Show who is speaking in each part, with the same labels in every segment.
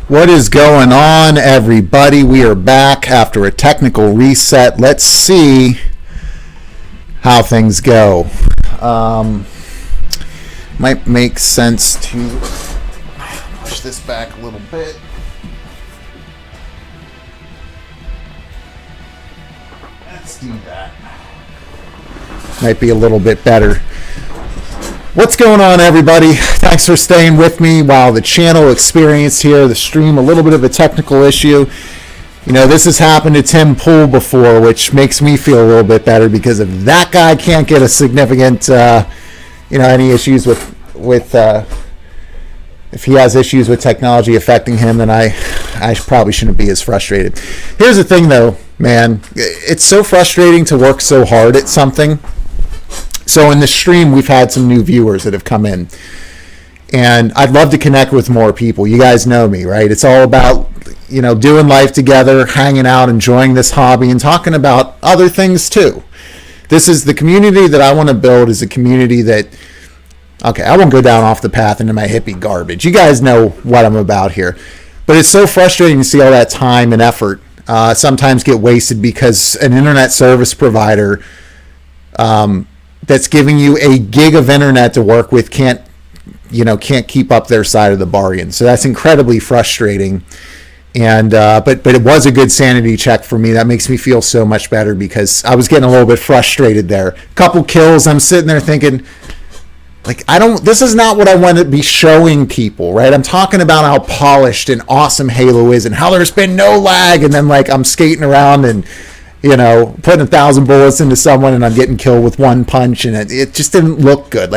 Speaker 1: What is going on, everybody? We are back after a technical reset. Let's see how things go. Might make sense to push this back a little bit. Let's do that. Might be a little bit better. What's going on, everybody? Thanks for staying with me while the channel experienced here, the stream, a little bit of a technical issue. You know, this has happened to Tim Pool before, which makes me feel a little bit better, because if that guy can't get a significant, any issues with if he has issues with technology affecting him, then I probably shouldn't be as frustrated. Here's the thing, though, man. It's so frustrating to work so hard at something. So in the stream, we've had some new viewers that have come in, and I'd love to connect with more people. You guys know me, right? It's all about, doing life together, hanging out, enjoying this hobby, and talking about other things too. This is the community that I want to build, is a community that, okay, I won't go down off the path into my hippie garbage. You guys know what I'm about here. But it's so frustrating to see all that time and effort sometimes get wasted because an internet service provider that's giving you a gig of internet to work with can't keep up their side of the bargain. So that's incredibly frustrating. And but it was a good sanity check for me. That makes me feel so much better, because I was getting a little bit frustrated there. Couple kills, I'm sitting there thinking, this is not what I want to be showing people, right? I'm talking about how polished and awesome Halo is and how there's been no lag, and then I'm skating around and putting 1,000 bullets into someone and I'm getting killed with one punch, and it just didn't look good.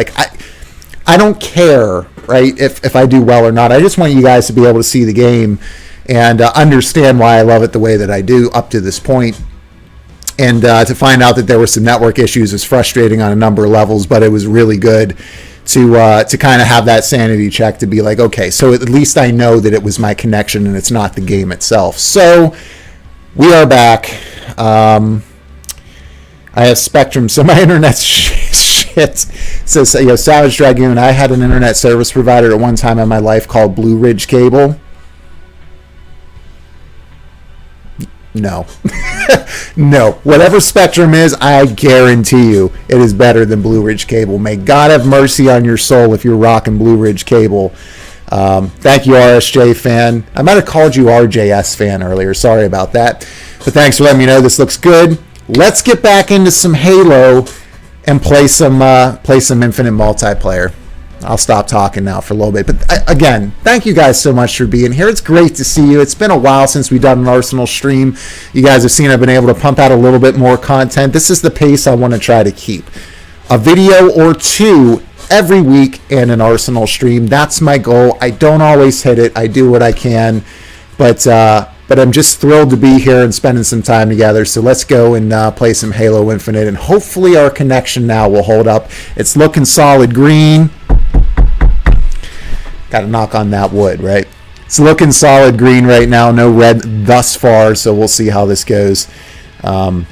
Speaker 1: I don't care, right, if I do well or not. I just want you guys to be able to see the game and understand why I love it the way that I do up to this point. And to find out that there were some network issues was frustrating on a number of levels, but it was really good to kind of have that sanity check, to be like, okay, so at least I know that it was my connection and it's not the game itself. So we are back. I have Spectrum, so my internet's shit. So Savage Dragoon, I had an internet service provider at one time in my life called Blue Ridge Cable. No. No. Whatever Spectrum is, I guarantee you it is better than Blue Ridge Cable. May God have mercy on your soul if you're rocking Blue Ridge Cable. Thank you, RSJ fan. I might have called you RJS fan earlier. Sorry about that. But thanks for letting me know this looks good. Let's get back into some Halo and play some Infinite multiplayer. I'll stop talking now for a little bit. But again, thank you guys so much for being here. It's great to see you. It's been a while since we've done an Arsenal stream. You guys have seen I've been able to pump out a little bit more content. This is the pace I want to try to keep. A video or two every week and an Arsenal stream. That's my goal. I don't always hit it. I do what I can. But I'm just thrilled to be here and spending some time together. So let's go and play some Halo Infinite. And hopefully our connection now will hold up. It's looking solid green. Got to knock on that wood, right? It's looking solid green right now. No red thus far, so we'll see how this goes. Dial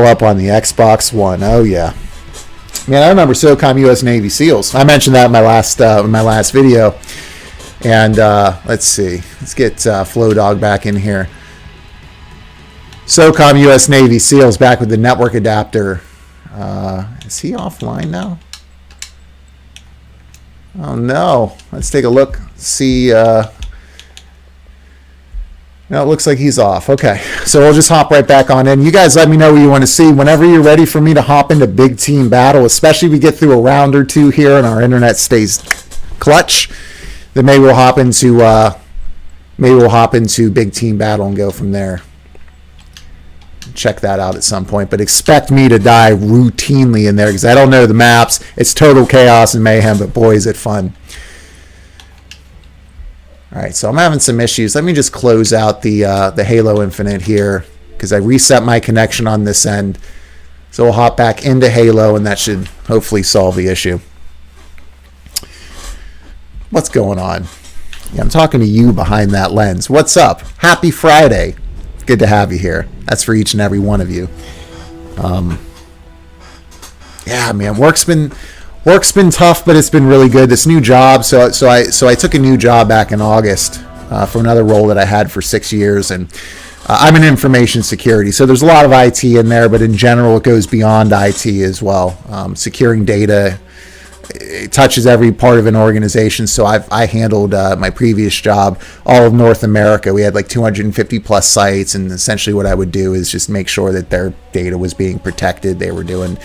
Speaker 1: up on the Xbox One. Oh, yeah. Man, I remember SOCOM U.S. Navy SEALs. I mentioned that in my last video. And let's see. Let's get FlowDog back in here. SOCOM U.S. Navy SEALs back with the network adapter. Is he offline now? Oh no, let's take a look, see, no, it looks like he's off. Okay, so we'll just hop right back on in. You guys let me know what you want to see. Whenever you're ready for me to hop into big team battle, especially if we get through a round or two here and our internet stays clutch, then maybe we'll hop into big team battle and go from there. Check that out at some point, but expect me to die routinely in there because I don't know the maps. It's total chaos and mayhem, but boy, is it fun. All right, so I'm having some issues. Let me just close out the Halo Infinite here because I reset my connection on this end. So we'll hop back into Halo, and that should hopefully solve the issue. What's going on? Yeah, I'm talking to you behind that lens. What's up? Happy Friday. Good to have you here. That's for each and every one of you. Yeah, man, work's been tough, but it's been really good. This new job, so I took a new job back in August. for another role that I had for 6 years, and I'm in information security. So there's a lot of IT in there, but in general, it goes beyond IT as well. Securing data, it touches every part of an organization. So I handled my previous job, all of North America. We had like 250 plus sites, and essentially what I would do is just make sure that their data was being protected. They were doing,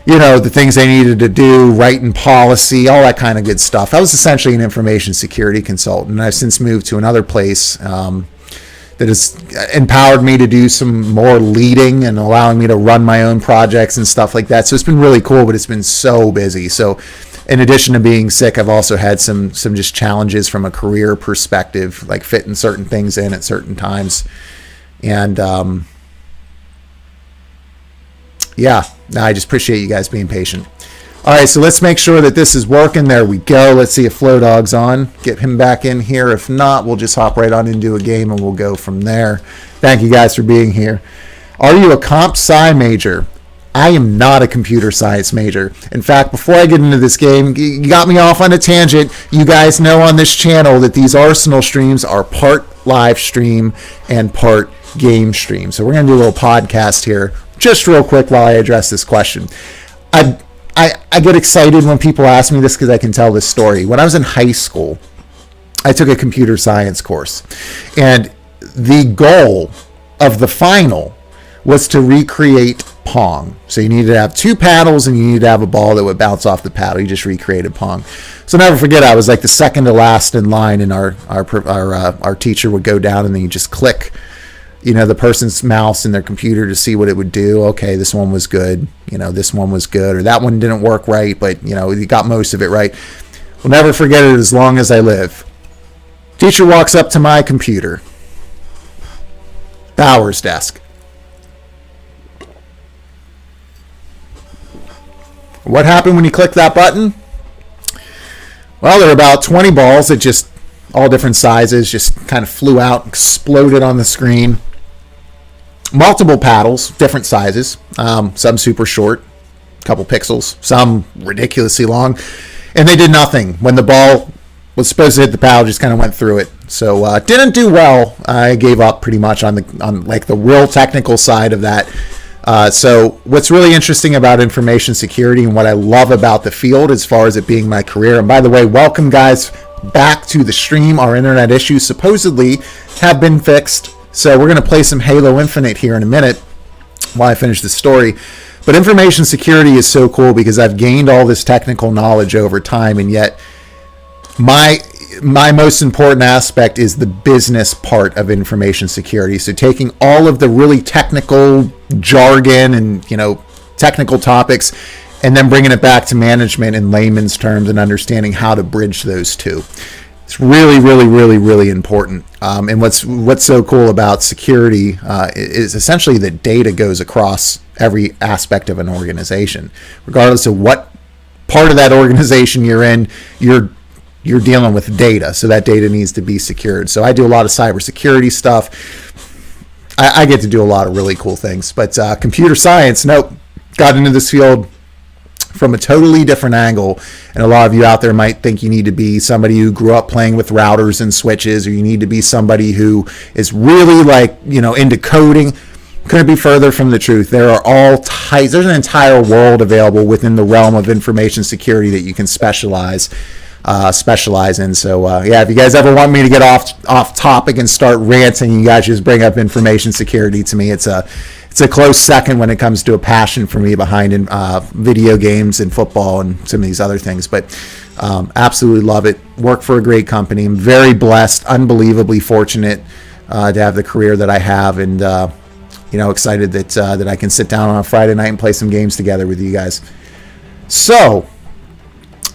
Speaker 1: the things they needed to do, writing policy, all that kind of good stuff. I was essentially an information security consultant, and I've since moved to another place that has empowered me to do some more leading and allowing me to run my own projects and stuff like that. So it's been really cool, but it's been so busy. So in addition to being sick, I've also had some just challenges from a career perspective, like fitting certain things in at certain times. And I just appreciate you guys being patient. All right, so let's make sure that this is working. There we go. Let's see if Flow Dog's on. Get him back in here. If not, we'll just hop right on into a game and we'll go from there. Thank you guys for being here. Are you a comp sci major? I am not a computer science major. In fact, before I get into this game, you got me off on a tangent. You guys know on this channel that these Arsenal streams are part live stream and part game stream. So we're going to do a little podcast here just real quick while I address this question. I get excited when people ask me this because I can tell this story. When I was in high school, I took a computer science course, and the goal of the final was to recreate Pong. So you needed to have 2 paddles, and you needed to have a ball that would bounce off the paddle. You just recreated Pong. So never forget, I was like the second to last in line, and our teacher would go down, and then you just click the person's mouse in their computer to see what it would do. Okay, this one was good. This one was good, or that one didn't work right, but you got most of it right. We'll never forget it as long as I live. Teacher walks up to my computer, Bauer's desk. What happened when you clicked that button? Well, there were about 20 balls that just all different sizes just kind of flew out, exploded on the screen. Multiple paddles, different sizes, some super short, a couple pixels, some ridiculously long, and they did nothing. When the ball was supposed to hit the paddle, just kind of went through it. So didn't do well. I gave up pretty much on the real technical side of that. So what's really interesting about information security and what I love about the field as far as it being my career, and by the way, welcome guys back to the stream. Our internet issues supposedly have been fixed. So we're going to play some Halo Infinite here in a minute while I finish the story. But information security is so cool because I've gained all this technical knowledge over time, and yet my most important aspect is the business part of information security. So taking all of the really technical jargon and technical topics and then bringing it back to management in layman's terms and understanding how to bridge those two. It's really, really, really, really important. And what's so cool about security is essentially that data goes across every aspect of an organization, regardless of what part of that organization you're in. You're dealing with data, so that data needs to be secured. So I do a lot of cybersecurity stuff. I get to do a lot of really cool things. But computer science, got into this field from a totally different angle, and a lot of you out there might think you need to be somebody who grew up playing with routers and switches, or you need to be somebody who is really into coding. Couldn't be further from the truth. There are all types. There's an entire world available within the realm of information security that you can specialize in. So if you guys ever want me to get off topic and start ranting, you guys just bring up information security to me. It's a close second when it comes to a passion for me behind video games and football and some of these other things. But absolutely love it. Work for a great company. I'm very blessed, unbelievably fortunate to have the career that I have, and excited that I can sit down on a Friday night and play some games together with you guys. So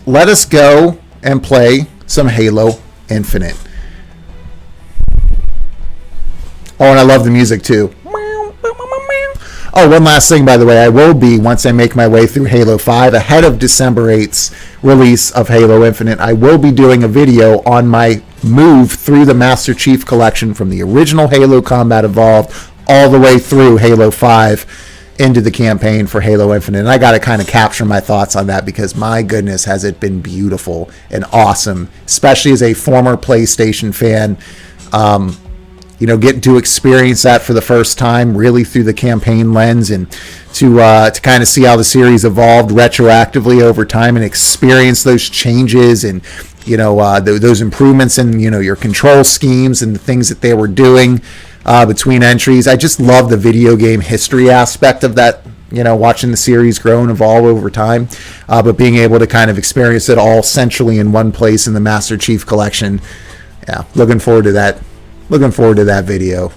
Speaker 1: let us go and play some Halo Infinite. Oh, and I love the music too. Oh, one last thing, by the way, I will be, once I make my way through Halo 5, ahead of December 8th's release of Halo Infinite, I will be doing a video on my move through the Master Chief Collection from the original Halo Combat Evolved all the way through Halo 5. into the campaign for Halo Infinite. And I got to kind of capture my thoughts on that because my goodness, has it been beautiful and awesome, especially as a former PlayStation fan. Getting to experience that for the first time, really through the campaign lens, and to kind of see how the series evolved retroactively over time and experience those changes and those improvements in your control schemes and the things that they were doing between entries. I just love the video game history aspect of that. Watching the series grow and evolve over time, but being able to kind of experience it all centrally in one place in the Master Chief Collection. Yeah, looking forward to that. Looking forward to that video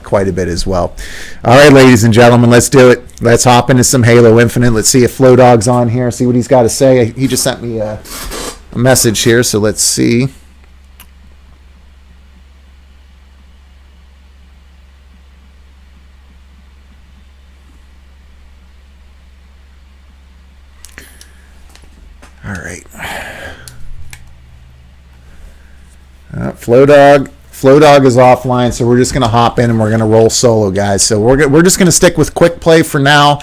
Speaker 1: quite a bit as well. All right, ladies and gentlemen, let's do it. Let's hop into some Halo Infinite. Let's see if Flowdog's on here, see what he's got to say. He just sent me a message here, so let's see. All right. Flowdog is offline, so we're just going to hop in and we're going to roll solo, guys. So we're just going to stick with quick play for now.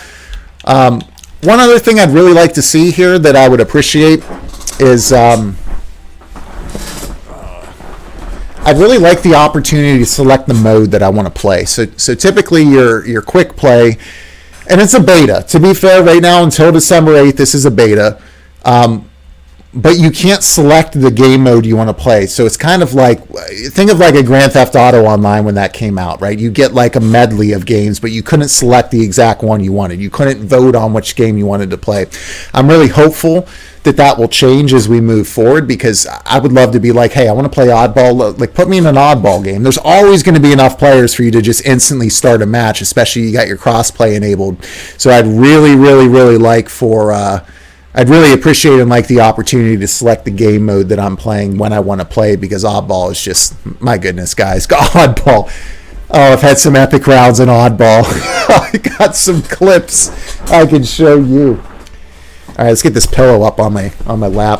Speaker 1: One other thing I'd really like to see here that I would appreciate is I'd really like the opportunity to select the mode that I want to play. So typically your quick play, and it's a beta. To be fair, right now until December 8th, this is a beta. But you can't select the game mode you want to play. So it's kind of like, think of like a Grand Theft Auto Online when that came out, right? You get like a medley of games, but you couldn't select the exact one you wanted. You couldn't vote on which game you wanted to play. I'm really hopeful that will change as we move forward, because I would love to be like, hey, I want to play oddball. Like, put me in an oddball game. There's always going to be enough players for you to just instantly start a match, especially you got your crossplay enabled. So I'd really, really, really like I'd really appreciate and like the opportunity to select the game mode that I'm playing when I want to play, because oddball is just, my goodness, guys, oddball. Oh, I've had some epic rounds in oddball. I got some clips I can show you. All right, let's get this pillow up on my lap.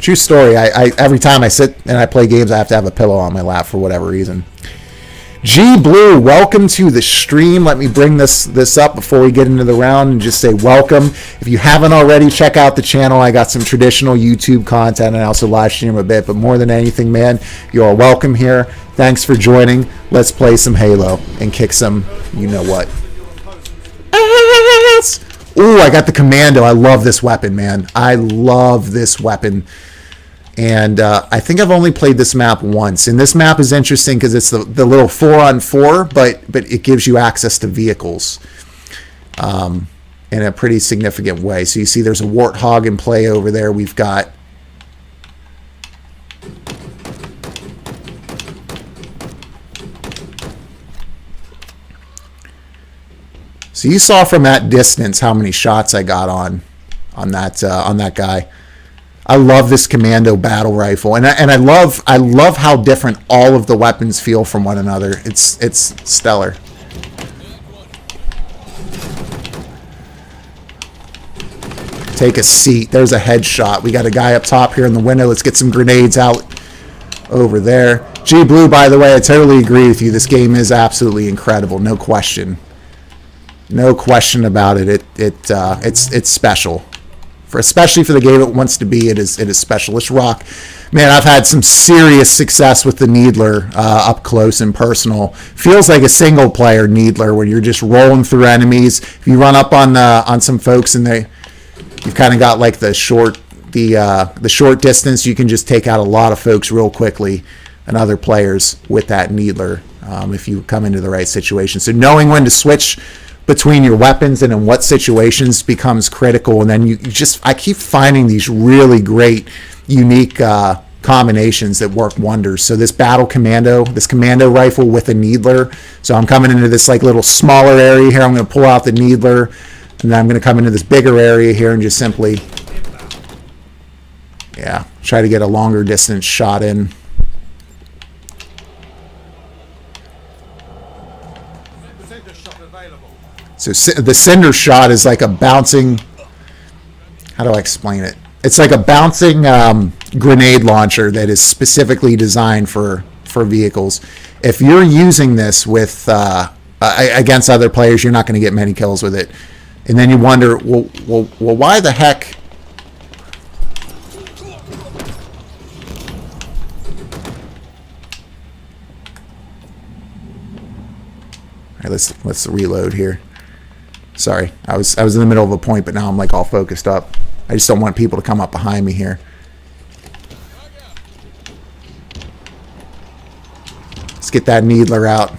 Speaker 1: True story. I every time I sit and I play games, I have to have a pillow on my lap for whatever reason. G Blue, welcome to the stream. Let me bring this up before we get into the round and just say welcome. If you haven't already, check out the channel. I got some traditional YouTube content and I also live stream a bit, but more than anything, man, you are welcome here. Thanks for joining. Let's play some Halo and kick some, you know what. Ooh, I got the Commando. I love this weapon, man. I love this weapon. And I think I've only played this map once. And this map is interesting because it's the little 4-on-4, but it gives you access to vehicles in a pretty significant way. So you see there's a Warthog in play over there. We've got... So you saw from that distance how many shots I got on that guy. I love this Commando battle rifle, and I love how different all of the weapons feel from one another. It's stellar. Take a seat. There's a headshot. We got a guy up top here in the window. Let's get some grenades out over there. G Blue, by the way, I totally agree with you. This game is absolutely incredible. No question. No question about it. It's special. Especially for the game it wants to be, it is special. Let's rock. Man, I've had some serious success with the Needler up close and personal. Feels like a single player Needler when you're just rolling through enemies. If you run up on some folks and you've kind of got like the short distance, you can just take out a lot of folks real quickly and other players with that Needler if you come into the right situation. So knowing when to switch between your weapons and in what situations becomes critical. And then I keep finding these really great, unique combinations that work wonders. So this Commando rifle with a Needler. So I'm coming into this like little smaller area here. I'm going to pull out the Needler, and then I'm going to come into this bigger area here and just simply, try to get a longer distance shot in. So the Cinder shot is like a bouncing, how do I explain it? It's like a bouncing grenade launcher that is specifically designed for vehicles. If you're using this with against other players, you're not going to get many kills with it. And then you wonder, well, why the heck? All right, let's reload here. Sorry, I was in the middle of a point, but now I'm like all focused up. I just don't want people to come up behind me here. Let's get that needler out.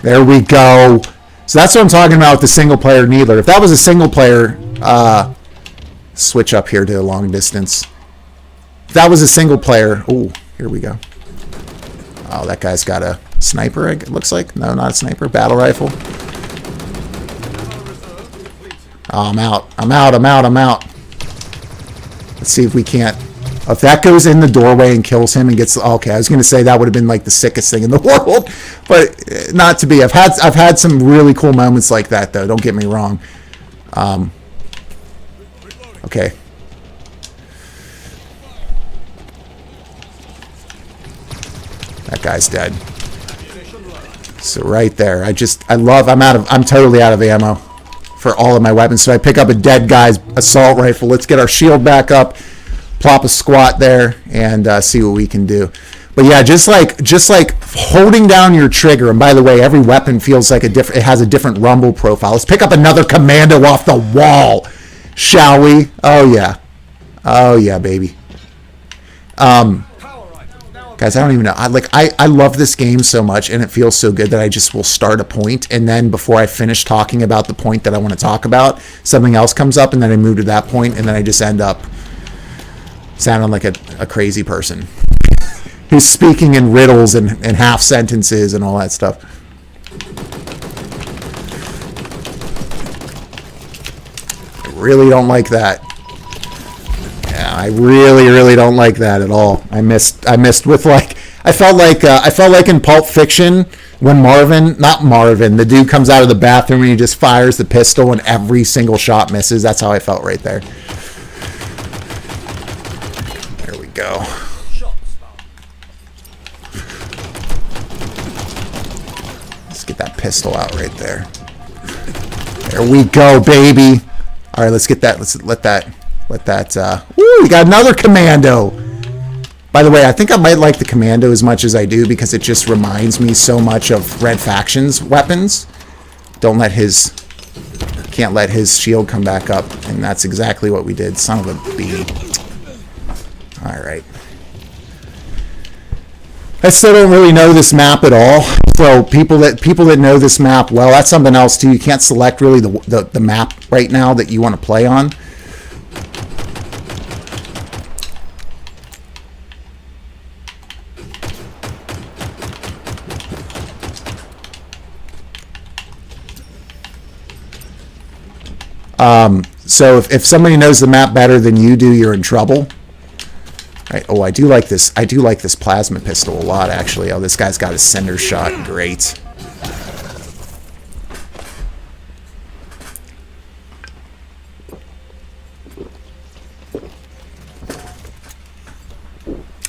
Speaker 1: There we go. So that's what I'm talking about with the single player needler. If that was a single player, switch up here to long distance. If that was a single player, oh, here we go. Oh, that guy's got a sniper, it looks like. No, not a sniper, battle rifle. Oh, I'm out. Let's see if we can't. If that goes in the doorway and kills him and gets, okay, I was going to say that would have been like the sickest thing in the world, but not to be. I've had some really cool moments like that though. Don't get me wrong. Okay. That guy's dead. So right there, I'm totally out of ammo for all of my weapons. So I pick up a dead guy's assault rifle. Let's get our shield back up. Plop a squat there and see what we can do. But yeah, just like holding down your trigger. And by the way, every weapon feels like it has a different rumble profile. Let's pick up another commando off the wall, shall we? Oh yeah, baby. Guys, I don't even know. I love this game so much, and it feels so good that I just will start a point, and then before I finish talking about the point that I want to talk about, something else comes up, and then I move to that point, and then I just end up sounding like a crazy person who's speaking in riddles and half sentences and all that stuff. I really don't like that. Yeah, I really don't like that at all. I missed with like I felt like in Pulp Fiction when the dude comes out of the bathroom and he just fires the pistol and every single shot misses. That's how I felt right there. There we go. Let's get that pistol out right there. There we go, baby. All right, let's get that. Let's let that. Ooh, we got another commando. By the way, I think I might like the commando as much as I do because it just reminds me so much of Red Faction's weapons. Can't let his shield come back up, and that's exactly what we did. Son of a bee. All right. I still don't really know this map at all. So people that know this map well, that's something else too. You can't select really the map right now that you want to play on. So if somebody knows the map better than you do, you're in trouble. Right. Oh, I do like this plasma pistol a lot, actually. Oh, this guy's got a cinder shot. Great.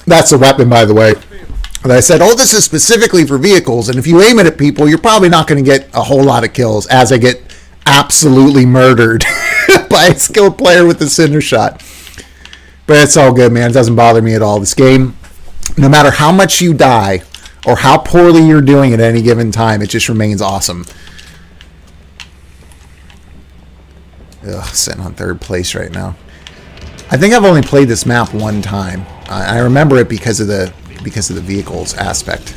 Speaker 1: That's a weapon, by the way. And I said, oh, this is specifically for vehicles, and if you aim it at people, you're probably not going to get a whole lot of kills, as I get absolutely murdered by a skilled player with the cinder shot. But it's all good, man. It doesn't bother me at all. This game, no matter how much you die or how poorly you're doing at any given time, it just remains awesome. Ugh, sitting on third place right now. I think I've only played this map one time. I remember it because of the vehicles aspect.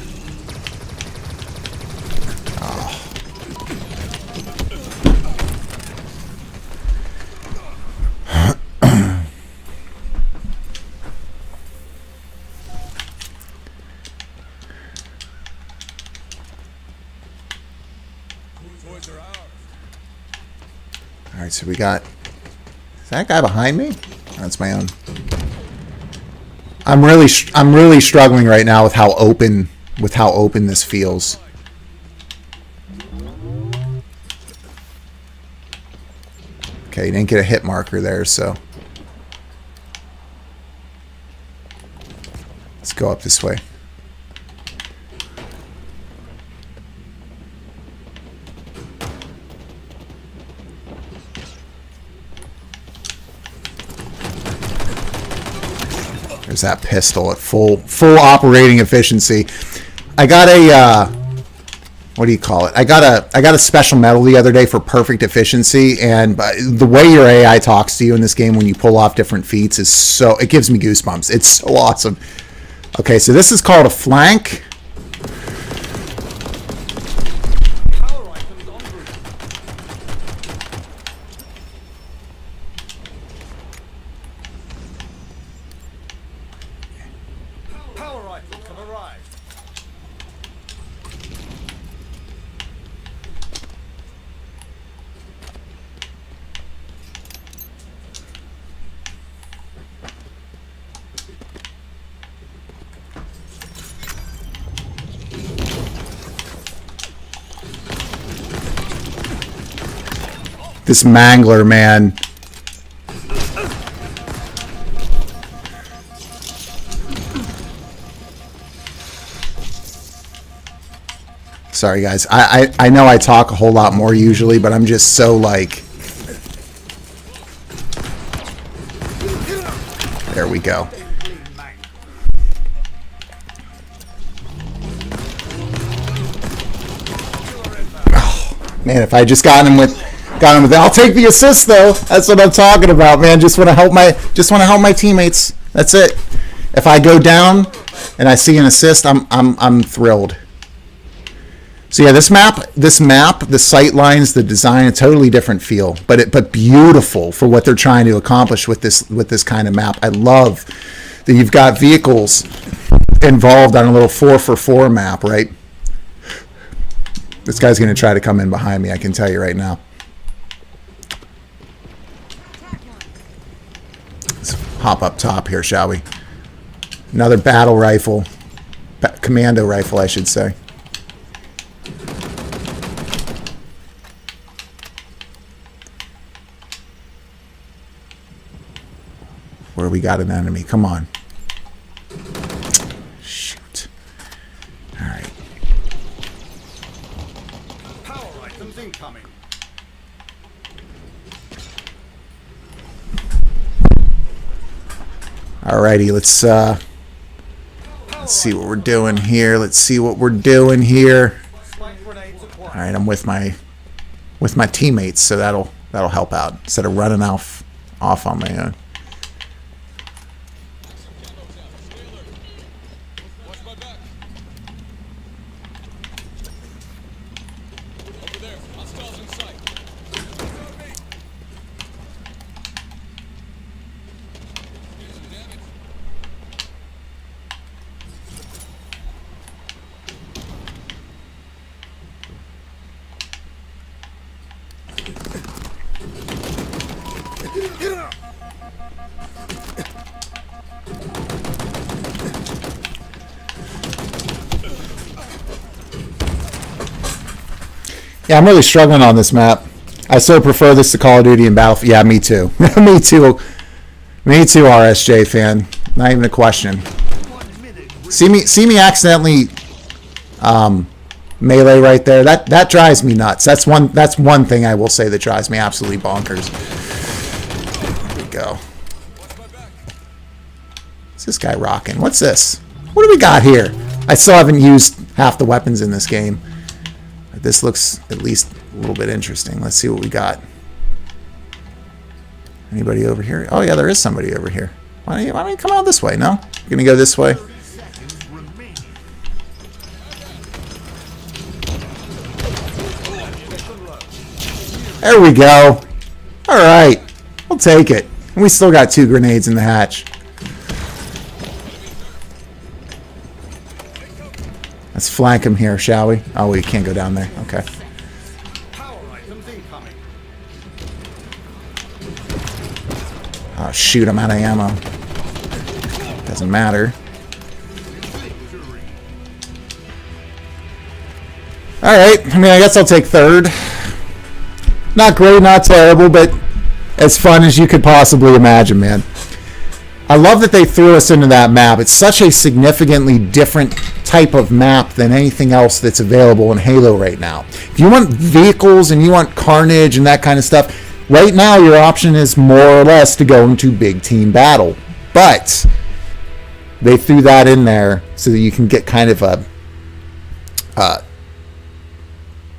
Speaker 1: All right, so we got. Is that guy behind me? That's my own. I'm really struggling right now with how open this feels. Okay, you didn't get a hit marker there, so. go up this way. There's that pistol at full operating efficiency. I got a what do you call it? I got a special medal the other day for perfect efficiency, and the way your AI talks to you in this game when you pull off different feats is it gives me goosebumps. It's so awesome. Okay, so this is called a flank. This mangler, man. Sorry, guys. I know I talk a whole lot more usually, but I'm just so like... There we go. Oh, man, if I just got him with... I'll take the assist though. That's what I'm talking about, man. Just want to help my teammates. That's it. If I go down and I see an assist, I'm thrilled. So yeah, this map, the sight lines, the design, a totally different feel, but beautiful for what they're trying to accomplish with this kind of map. I love that you've got vehicles involved on a little 4-for-4 map, right? This guy's going to try to come in behind me, I can tell you right now. Hop up top here, shall we? Another battle rifle. Commando rifle, I should say. Where we got an enemy. Come on. Shoot. All right. Power items incoming. Alrighty, let's see what we're doing here. All right, I'm with my teammates, so that'll help out instead of running off on my own. Yeah, I'm really struggling on this map. I so prefer this to Call of Duty and Battlefield. Yeah, me too. Me too, RSJ fan. Not even a question. See me accidentally melee right there. That drives me nuts. That's one thing I will say that drives me absolutely bonkers. There we go. What's this guy rocking? What's this? What do we got here? I still haven't used half the weapons in this game. This looks at least a little bit interesting. Let's see what we got. Anybody over here? Oh yeah, there is somebody over here. Why don't you come out this way? No? You're gonna go this way? There we go. All right, we'll take it. And we still got 2 grenades in the hatch. Let's flank him here, shall we? Oh, we can't go down there. Okay. Oh, shoot, I'm out of ammo. Doesn't matter. Alright, I mean, I guess I'll take 3rd. Not great, not terrible, but as fun as you could possibly imagine, man. I love that they threw us into that map. It's such a significantly different type of map than anything else that's available in Halo right now. If you want vehicles and you want carnage and that kind of stuff, right now your option is more or less to go into big team battle. But they threw that in there so that you can get kind of a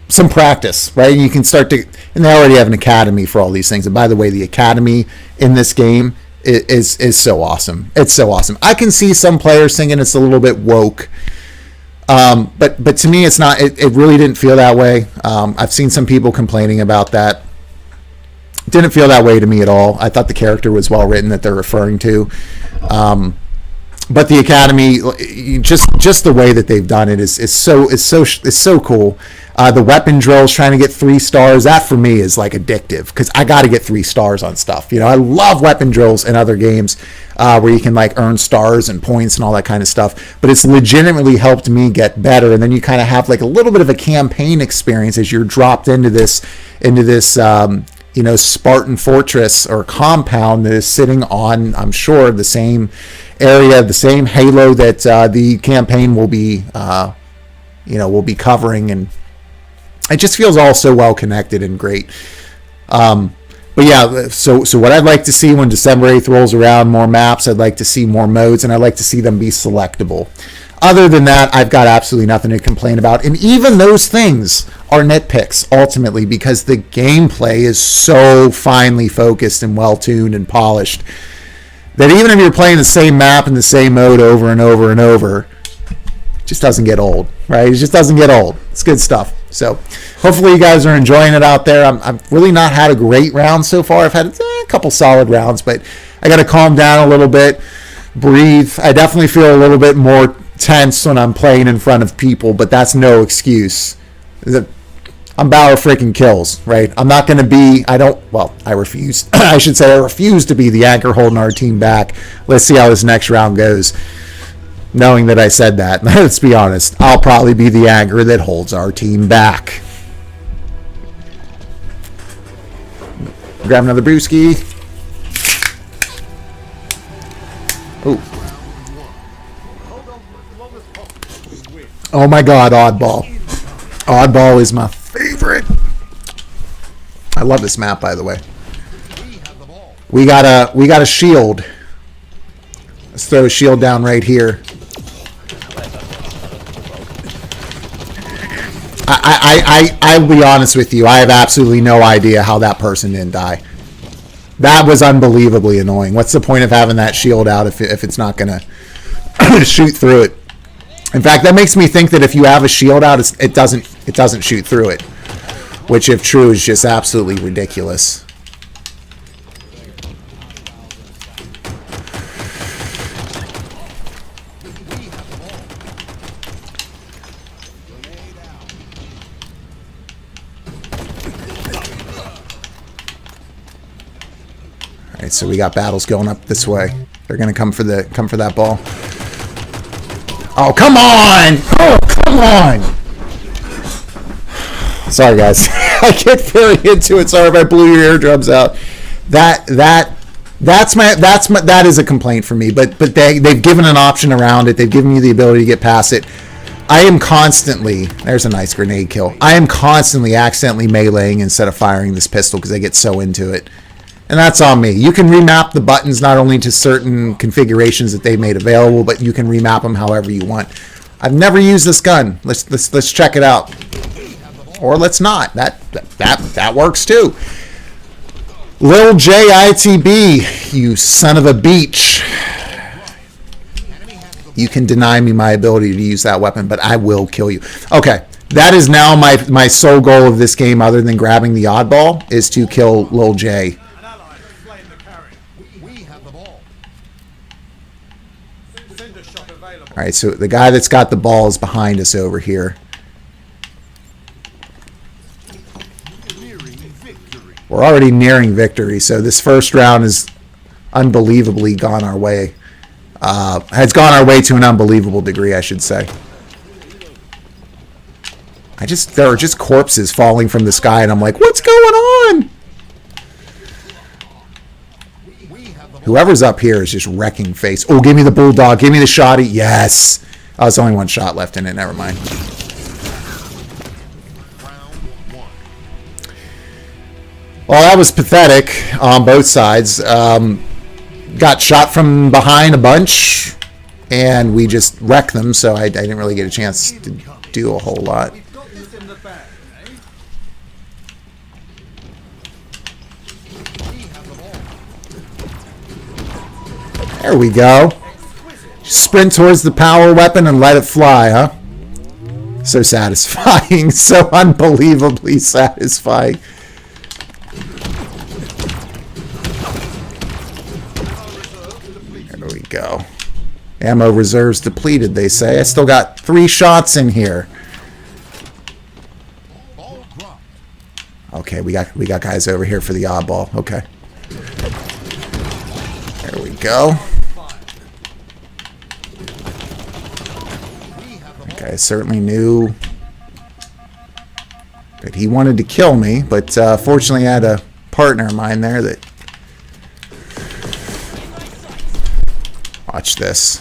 Speaker 1: some practice, right? You can start to, and they already have an academy for all these things. And by the way, the academy in this game is so awesome. It's so awesome. I can see some players thinking it's a little bit woke, but to me, it's not. It really didn't feel that way. I've seen some people complaining about that. It didn't feel that way to me at all. I thought the character was well written that they're referring to. But the academy, just the way that they've done it is so cool. The weapon drills, trying to get 3 stars, that for me is like addictive because I got to get 3 stars on stuff. You know, I love weapon drills in other games where you can like earn stars and points and all that kind of stuff. But it's legitimately helped me get better. And then you kind of have like a little bit of a campaign experience as you're dropped into this Spartan fortress or compound that is sitting on, I'm sure, the same area, the same Halo that the campaign will be covering, and it just feels all so well connected and great. But yeah, so what I'd like to see when December 8th rolls around, more maps, I'd like to see more modes, and I'd like to see them be selectable. Other than that, I've got absolutely nothing to complain about. And even those things are nitpicks, ultimately, because the gameplay is so finely focused and well-tuned and polished that even if you're playing the same map and the same mode over and over and over, it just doesn't get old, right? It just doesn't get old. It's good stuff. So hopefully you guys are enjoying it out there. I've really not had a great round so far. I've had a couple solid rounds, but I got to calm down a little bit, breathe. I definitely feel a little bit more tense when I'm playing in front of people, but that's no excuse. I'm BauerKillz, right? I'm not going to be, I refuse. I should say I refuse to be the anchor holding our team back. Let's see how this next round goes. Knowing that I said that, let's be honest, I'll probably be the anchor that holds our team back. Grab another brewski. Ooh. Oh my God, Oddball. Oddball is my favorite. I love this map, by the way. We got a shield. Let's throw a shield down right here. I'll be honest with you. I have absolutely no idea how that person didn't die. That was unbelievably annoying. What's the point of having that shield out if it's not going to shoot through it? In fact, that makes me think that if you have a shield out, it doesn't shoot through it, which, if true, is just absolutely ridiculous. All right, so we got battles going up this way. They're gonna come for that ball. Oh, come on! Oh, come on! Sorry, guys. I get very into it. Sorry if I blew your eardrums out. That is a complaint for me. But they've given an option around it. They've given you the ability to get past it. I am constantly, there's a nice grenade kill. I am constantly accidentally meleeing instead of firing this pistol because I get so into it. And that's on me. You can remap the buttons not only to certain configurations that they've made available, but you can remap them however you want. I've never used this gun. Let's check it out. Or let's not. That works too. Lil JITB, you son of a beach. You can deny me my ability to use that weapon, but I will kill you. Okay. That is now my sole goal of this game, other than grabbing the oddball, is to kill Lil J. All right, so the guy that's got the ball is behind us over here. We're already nearing victory, so this first round is unbelievably gone our way. Has gone our way to an unbelievable degree, I should say. There are just corpses falling from the sky, and I'm like, what's going on? Whoever's up here is just wrecking face. Oh, give me the bulldog. Give me the shotty. Yes. Oh, there's only one shot left in it. Never mind. Well, that was pathetic on both sides. Got shot from behind a bunch, and we just wrecked them, so I didn't really get a chance to do a whole lot. There we go. Sprint towards the power weapon and let it fly, huh? So satisfying. So unbelievably satisfying. There we go. Ammo reserves depleted, they say. I still got 3 shots in here. Okay, we got guys over here for the oddball. Okay. There we go. Okay, I certainly knew that he wanted to kill me, but fortunately I had a partner of mine there that... Watch this.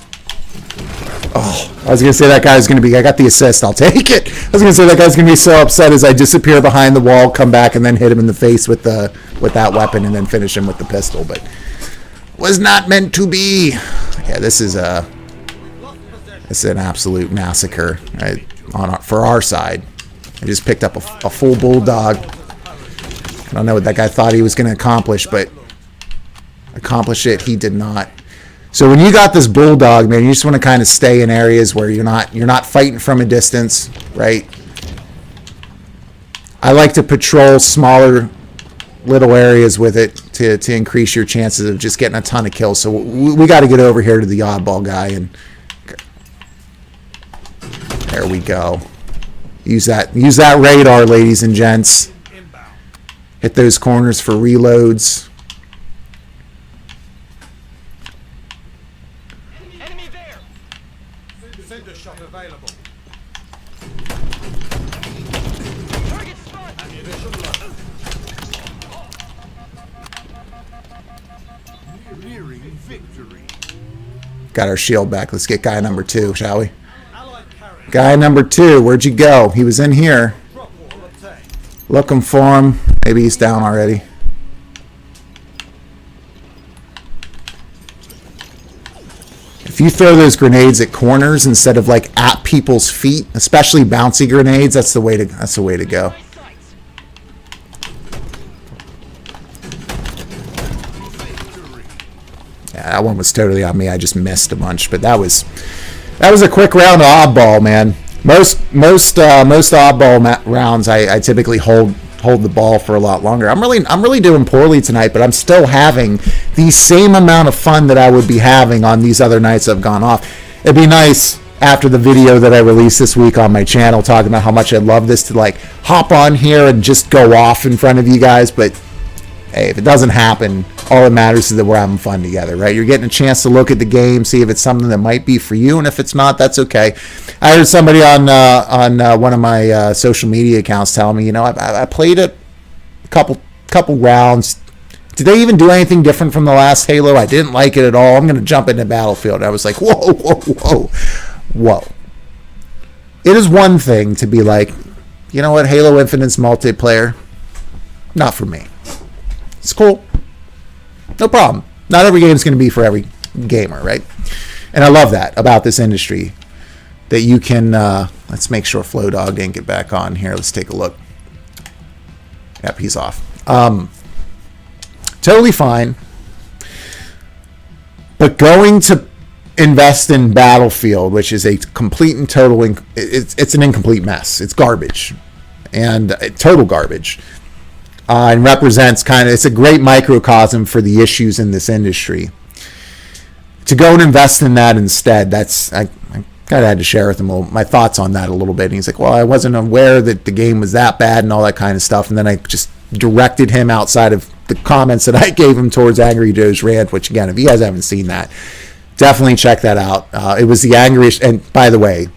Speaker 1: Oh, I was going to say that guy's going to be... I got the assist. I'll take it. I was going to say that guy's going to be so upset as I disappear behind the wall, come back, and then hit him in the face with that weapon and then finish him with the pistol, but... Was not meant to be. Yeah, this is an absolute massacre, right, for our side. I just picked up a full bulldog. I don't know what that guy thought he was going to accomplish, but accomplish it he did not. So when you got this bulldog, man, you just want to kind of stay in areas where you're not fighting from a distance, right? I like to patrol smaller little areas with it to increase your chances of just getting a ton of kills. So we got to get over here to the oddball guy, and there we go. Use that radar, ladies and gents. Hit those corners for reloads.
Speaker 2: Enemy there. Send a shot available. Target spot. Ammunition low. Nearing victory.
Speaker 1: Got our shield back. Let's get guy number 2, shall we? Guy number 2, where'd you go? He was in here. Looking for him. Maybe he's down already. If you throw those grenades at corners instead of like at people's feet, especially bouncy grenades, that's the way to go. Yeah, that one was totally on me. I just missed a bunch, but that was a quick round of oddball, man. Most oddball rounds, I typically hold the ball for a lot longer. I'm really doing poorly tonight, but I'm still having the same amount of fun that I would be having on these other nights I've gone off. It'd be nice after the video that I released this week on my channel talking about how much I love this to like hop on here and just go off in front of you guys, but hey, if it doesn't happen, all that matters is that we're having fun together, right? You're getting a chance to look at the game, see if it's something that might be for you, and if it's not, that's okay. I heard somebody on one of my social media accounts tell me, I played it a couple rounds. Did they even do anything different from the last Halo? I didn't like it at all. I'm going to jump into Battlefield. I was like, whoa. It is one thing to be like, you know what, Halo Infinite's multiplayer, not for me. It's cool. No problem. Not every game is going to be for every gamer, right? And I love that about this industry, that you can, let's make sure Flowdog didn't get back on here. Let's take a look. Yep, he's off. Totally fine. But going to invest in Battlefield, which is a complete and total, it's an incomplete mess. It's garbage. And total garbage. And represents it's a great microcosm for the issues in this industry. To go and invest in that instead, I kind of had to share with him my thoughts on that a little bit. And he's like, well, I wasn't aware that the game was that bad and all that kind of stuff. And then I just directed him outside of the comments that I gave him towards Angry Joe's rant, which again, if you guys haven't seen that, definitely check that out. It was the angriest, and by the way,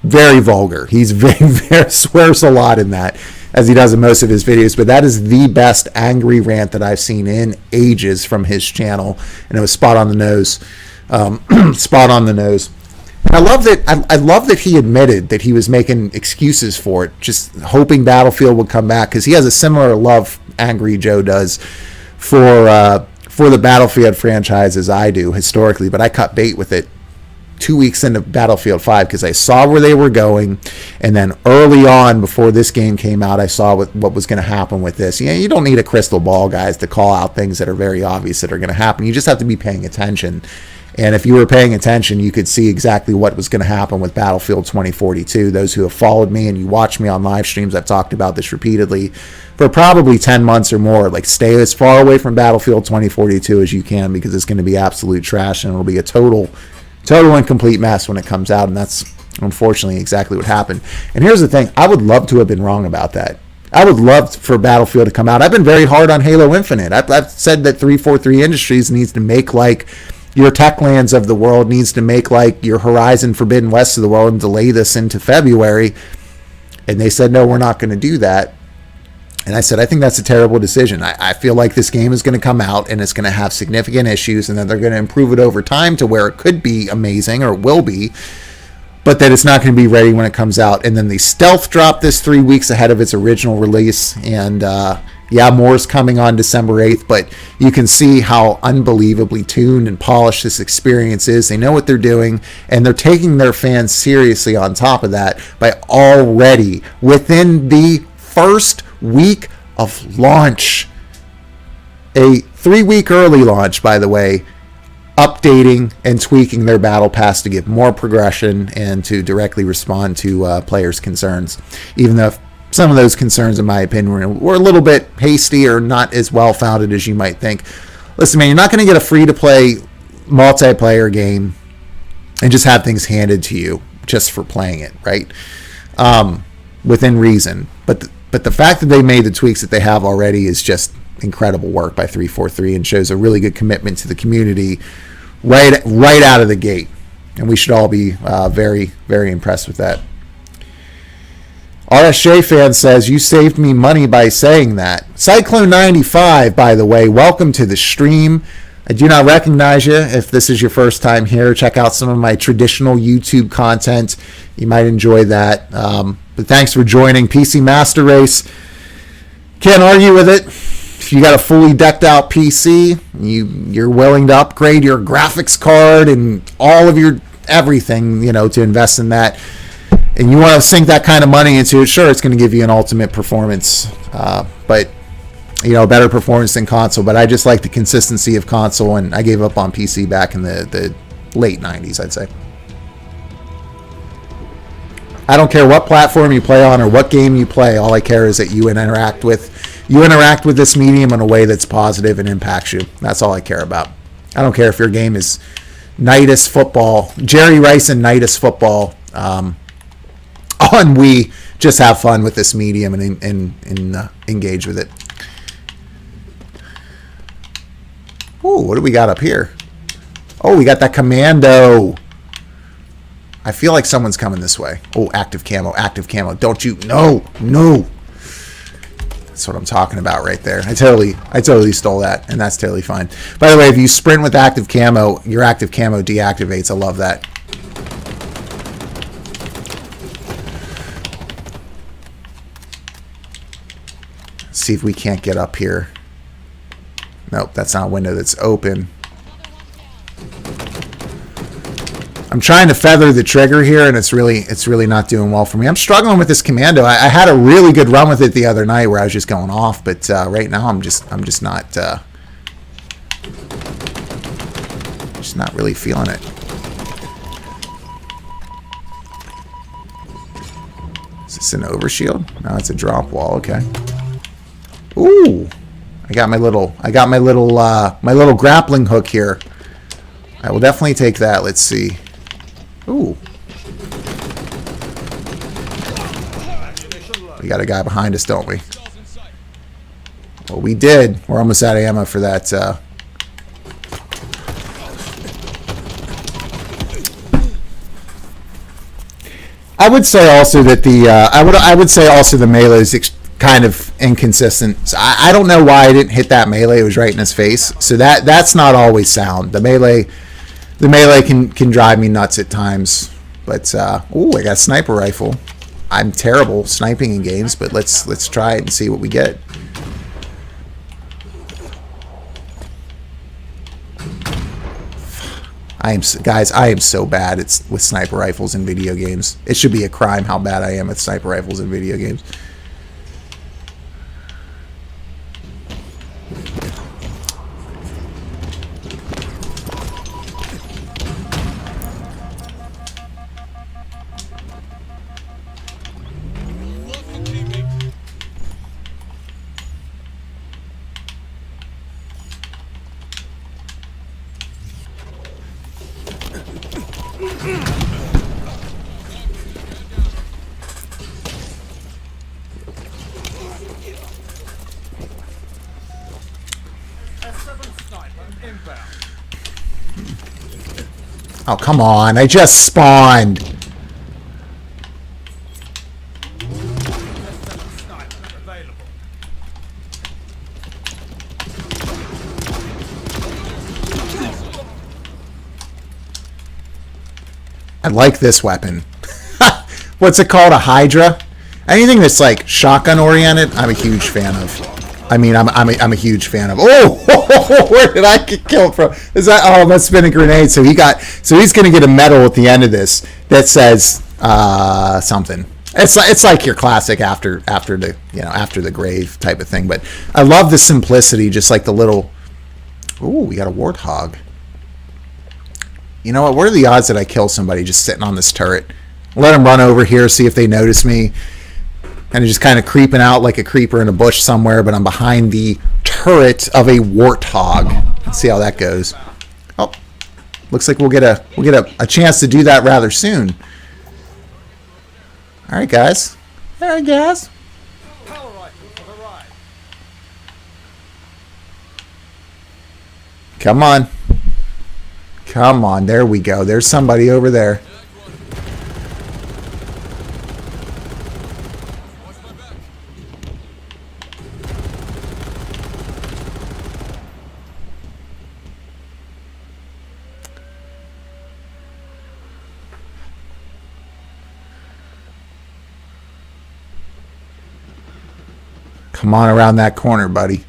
Speaker 1: very vulgar. He's very swears a lot in that. as he does in most of his videos, but that is the best angry rant that I've seen in ages from his channel, and it was spot on the nose. Spot on the nose. I love that he admitted that he was making excuses for it, just hoping Battlefield would come back, because he has a similar love, Angry Joe does, for the Battlefield franchise as I do historically, but I cut bait with it 2 weeks into Battlefield 5 because I saw where they were going, and then early on before this game came out, I saw what was going to happen with this. You don't need a crystal ball, guys, to call out things that are very obvious that are going to happen. You just have to be paying attention. And if you were paying attention, you could see exactly what was going to happen with Battlefield 2042. Those who have followed me and you watch me on live streams, I've talked about this repeatedly for probably 10 months or more. Like, stay as far away from Battlefield 2042 as you can, because it's going to be absolute trash, and it'll be a total and complete mess when it comes out. And that's unfortunately exactly what happened. And here's the thing. I would love to have been wrong about that. I would love for Battlefield to come out. I've been very hard on Halo Infinite. I've said that 343 Industries needs to make like your Techlands of the world, needs to make like your Horizon Forbidden West of the world, and delay this into February. And they said, no, we're not going to do that. And I said, I think that's a terrible decision. I feel like this game is going to come out and it's going to have significant issues, and then they're going to improve it over time to where it could be amazing, or it will be, but that it's not going to be ready when it comes out. And then they stealth dropped this 3 weeks ahead of its original release. And yeah, more's coming on December 8th, but you can see how unbelievably tuned and polished this experience is. They know what they're doing, and they're taking their fans seriously on top of that by already, within the first week of launch, a 3-week early launch, by the way, updating and tweaking their battle pass to give more progression and to directly respond to players' concerns, even though some of those concerns, in my opinion, were a little bit hasty or not as well-founded as you might think. Listen, man, you're not going to get a free-to-play multiplayer game and just have things handed to you just for playing it, right? Within reason. But the fact that they made the tweaks that they have already is just incredible work by 343, and shows a really good commitment to the community right out of the gate. And we should all be very, very impressed with that. RSJ fan says, you saved me money by saying that. Cyclone95, by the way, welcome to the stream. I do not recognize you. If this is your first time here, check out some of my traditional YouTube content. You might enjoy that. But thanks for joining PC Master Race. Can't argue with it. If you got a fully decked out PC, you're willing to upgrade your graphics card and all of your everything, to invest in that, and you want to sink that kind of money into it, sure, it's going to give you an ultimate performance, but better performance than console. But I just like the consistency of console, and I gave up on PC back in the late 90s, I'd say. I don't care what platform you play on or what game you play. All I care is that you interact with this medium in a way that's positive and impacts you. That's all I care about. I don't care if your game is Nidus Football, Jerry Rice and Nidus Football on Wii. Just have fun with this medium and engage with it. Ooh, what do we got up here? Oh, we got that commando. I feel like someone's coming this way. Oh, active camo. Don't you? No. That's what I'm talking about right there. I totally stole that, and that's totally fine. By the way, if you sprint with active camo, your active camo deactivates. I love that. Let's see if we can't get up here. Nope, that's not a window that's open. I'm trying to feather the trigger here, and it's really not doing well for me. I'm struggling with this commando. I had a really good run with it the other night where I was just going off, but right now I'm just not really feeling it. Is this an overshield? No, it's a drop wall. Okay. Ooh, I got my little grappling hook here. I will definitely take that. Let's see. Ooh. We got a guy behind us, don't we? Well, we did. We're almost out of ammo for that. I would say also that the I would say also the melee is kind of inconsistent. So I don't know why I didn't hit that melee. It was right in his face. So that's not always sound. The melee can drive me nuts at times. But ooh, I got a sniper rifle. I'm terrible sniping in games, but let's try it and see what we get. I am so bad with sniper rifles in video games. It should be a crime how bad I am with sniper rifles in video games. Oh, come on. I just spawned. I like this weapon. What's it called? A Hydra? Anything that's like shotgun oriented, I'm a huge fan of. I mean, I'm a huge fan of. Oh, where did I get killed from? Is that? Oh, that's been a grenade. So he's gonna get a medal at the end of this that says something. It's like your classic after the grave type of thing. But I love the simplicity, just like the little. Ooh, we got a warthog. You know what? What are the odds that I kill somebody just sitting on this turret? Let them run over here, see if they notice me. And just kind of creeping out like a creeper in a bush somewhere, but I'm behind the turret of a warthog. Let's see how that goes. Oh, looks like we'll get a chance to do that rather soon. All right, guys. All right, guys.
Speaker 2: Power rifle for the ride.
Speaker 1: Come on. Come on. There we go. There's somebody over there. Come on around that corner, buddy.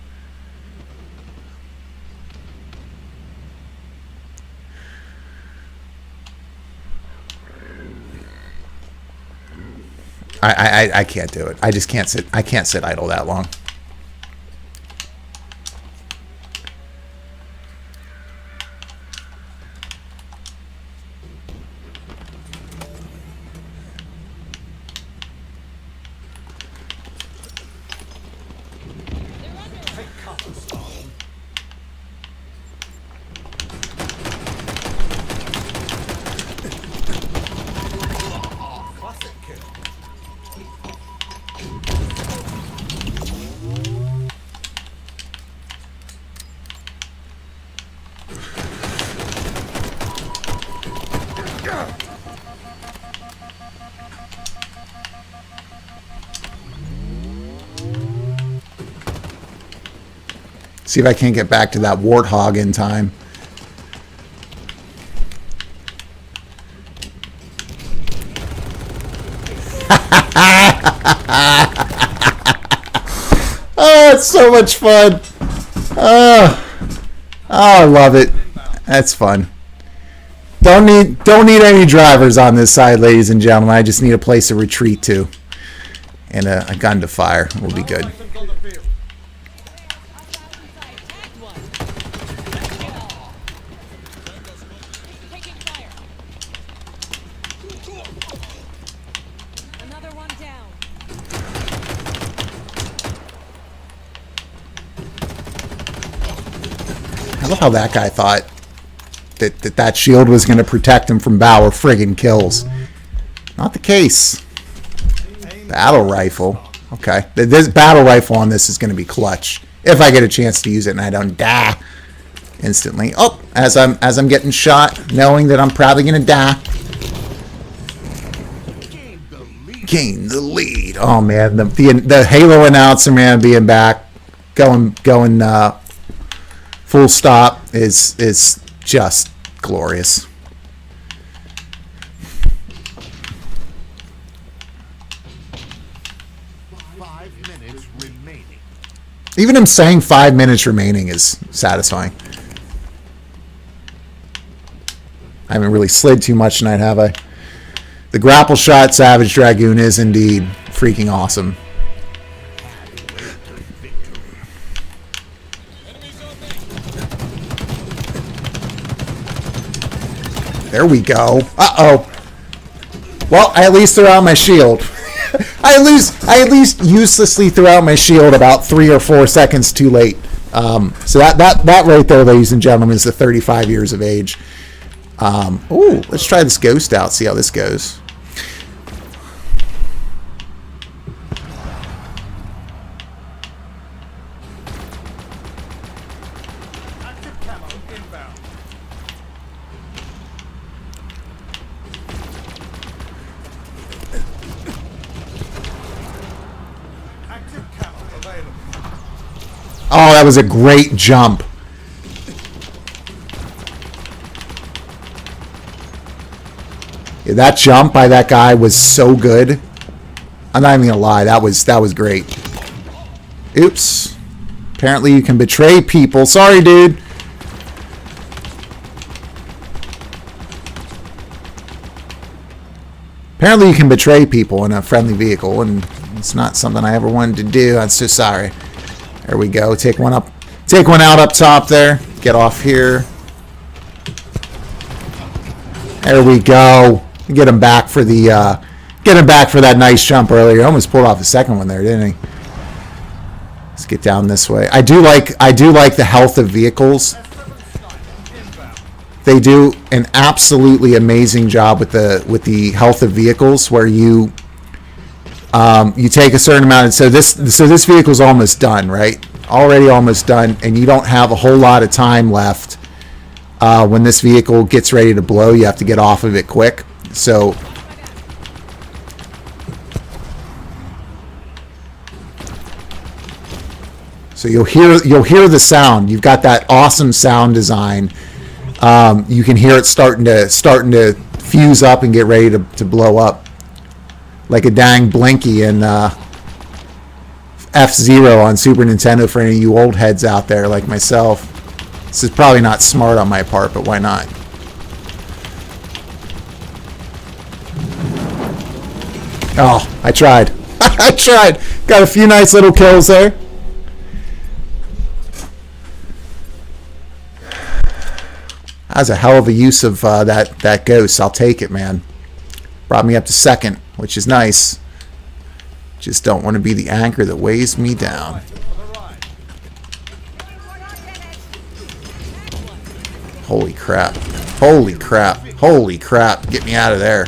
Speaker 1: I can't do it. I just can't sit. I can't sit idle that long. See if I can't get back to that warthog in time. Oh, it's so much fun. Oh, I love it. That's fun. Don't need any drivers on this side, ladies and gentlemen. I just need a place to retreat to and a gun to fire. We'll be good. I love how that guy thought that shield was going to protect him from BauerKillz. Not the case. Battle rifle. Okay. This battle rifle on this is going to be clutch. If I get a chance to use it and I don't die instantly. Oh, as I'm getting shot, knowing that I'm probably going to die. Gain the lead. Oh man, the Halo announcer, man, being back, going full stop is just glorious. Even him saying 5 minutes remaining is satisfying. I haven't really slid too much tonight, have I? The grapple shot Savage Dragoon is indeed freaking awesome. There we go. Uh-oh. Well, I at least threw out my shield. I at least uselessly threw out my shield about 3 or 4 seconds too late. So that right there, ladies and gentlemen, is the 35 years of age. Ooh, let's try this ghost out, see how this goes.
Speaker 2: Active camo inbound. Active camo available.
Speaker 1: Oh, that was a great jump. Yeah, that jump by that guy was so good. I'm not even gonna lie, that was great. Oops. Apparently you can betray people. Sorry, dude. Apparently you can betray people in a friendly vehicle, and it's not something I ever wanted to do. I'm so sorry. There we go. Take one out up top there. Get off here. There we go. Get him back for that nice jump earlier. Almost pulled off the second one there, didn't he? Let's get down this way. I do like the health of vehicles. They do an absolutely amazing job with the health of vehicles, where you take a certain amount. So this vehicle's almost done, right? Already almost done, and you don't have a whole lot of time left. When this vehicle gets ready to blow, you have to get off of it quick. So you'll hear the sound. You've got that awesome sound design. You can hear it starting to fuse up and get ready to blow up, like a dang Blinky in F-Zero on Super Nintendo. For any of you old heads out there like myself, this is probably not smart on my part, but why not? Oh, I tried. I tried. Got a few nice little kills there. That was a hell of a use of that ghost. I'll take it, man. Brought me up to second, which is nice. Just don't want to be the anchor that weighs me down. Holy crap. Holy crap. Holy crap. Get me out of there.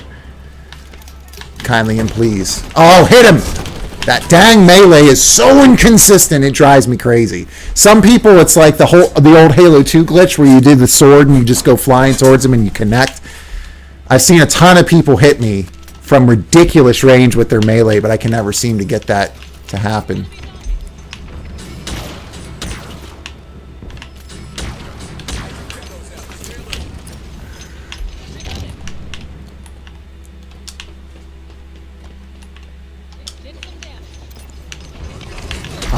Speaker 1: Kindly and please. Oh, hit him! That dang melee is so inconsistent, it drives me crazy. Some people, it's like the old Halo 2 glitch where you do the sword and you just go flying towards them and you connect. I've seen a ton of people hit me from ridiculous range with their melee, but I can never seem to get that to happen.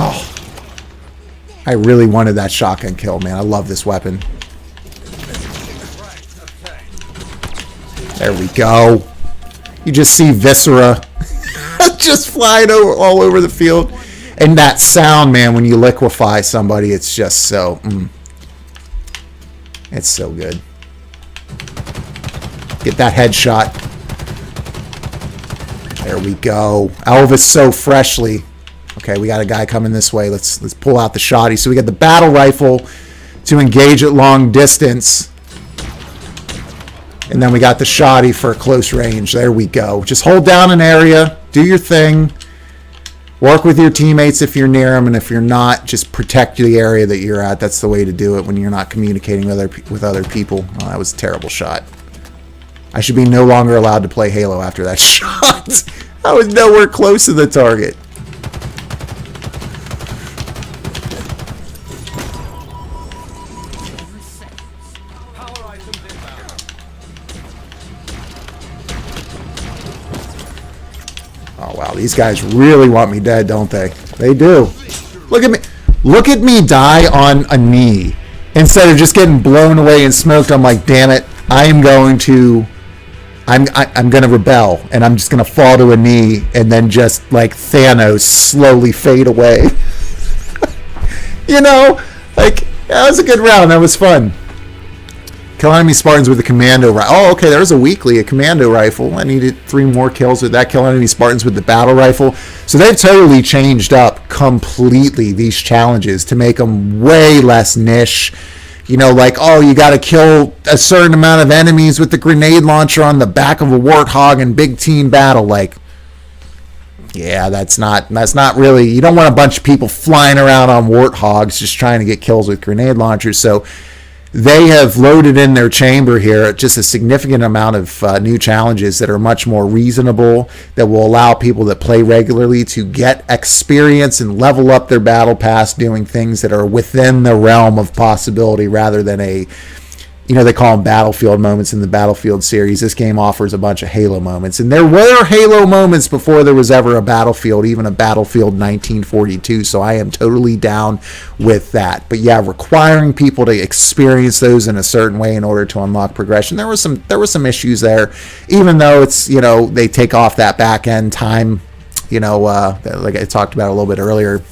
Speaker 1: Oh, I really wanted that shotgun kill, man. I love this weapon. There we go. You just see Viscera just flying all over the field. And that sound, man, when you liquefy somebody, it's just so... It's so good. Get that headshot. There we go. Elvis so freshly. Okay, we got a guy coming this way. Let's pull out the shotty. So we got the battle rifle to engage at long distance. And then we got the shotty for close range. There we go. Just hold down an area. Do your thing. Work with your teammates if you're near them. And if you're not, just protect the area that you're at. That's the way to do it when you're not communicating with other people. Oh, that was a terrible shot. I should be no longer allowed to play Halo after that shot. I was nowhere close to the target.
Speaker 2: Power items inbound.
Speaker 1: Oh, wow. These guys really want me dead, don't they? They do. Look at me. Look at me die on a knee. Instead of just getting blown away and smoked, I'm like, damn it. I'm going to rebel, and I'm just going to fall to a knee and then just like Thanos slowly fade away. You know, like, that was a good round. That was fun. Kill enemy Spartans with a commando rifle. Oh, okay, there's a weekly, a commando rifle. I needed 3 more kills with that. Kill enemy Spartans with the battle rifle. So they've totally changed up completely these challenges to make them way less niche. You know, like, oh, you got to kill a certain amount of enemies with the grenade launcher on the back of a warthog in big team battle. Like, yeah, that's not really, you don't want a bunch of people flying around on warthogs just trying to get kills with grenade launchers. So they have loaded in their chamber here just a significant amount of new challenges that are much more reasonable, that will allow people that play regularly to get experience and level up their battle pass doing things that are within the realm of possibility rather than a, you know, they call them Battlefield moments in the Battlefield series. This game offers a bunch of Halo moments. And there were Halo moments before there was ever a Battlefield, even a Battlefield 1942. So I am totally down with that. But yeah, requiring people to experience those in a certain way in order to unlock progression. There were some issues there, even though it's, you know, they take off that back end time, you know, like I talked about a little bit earlier.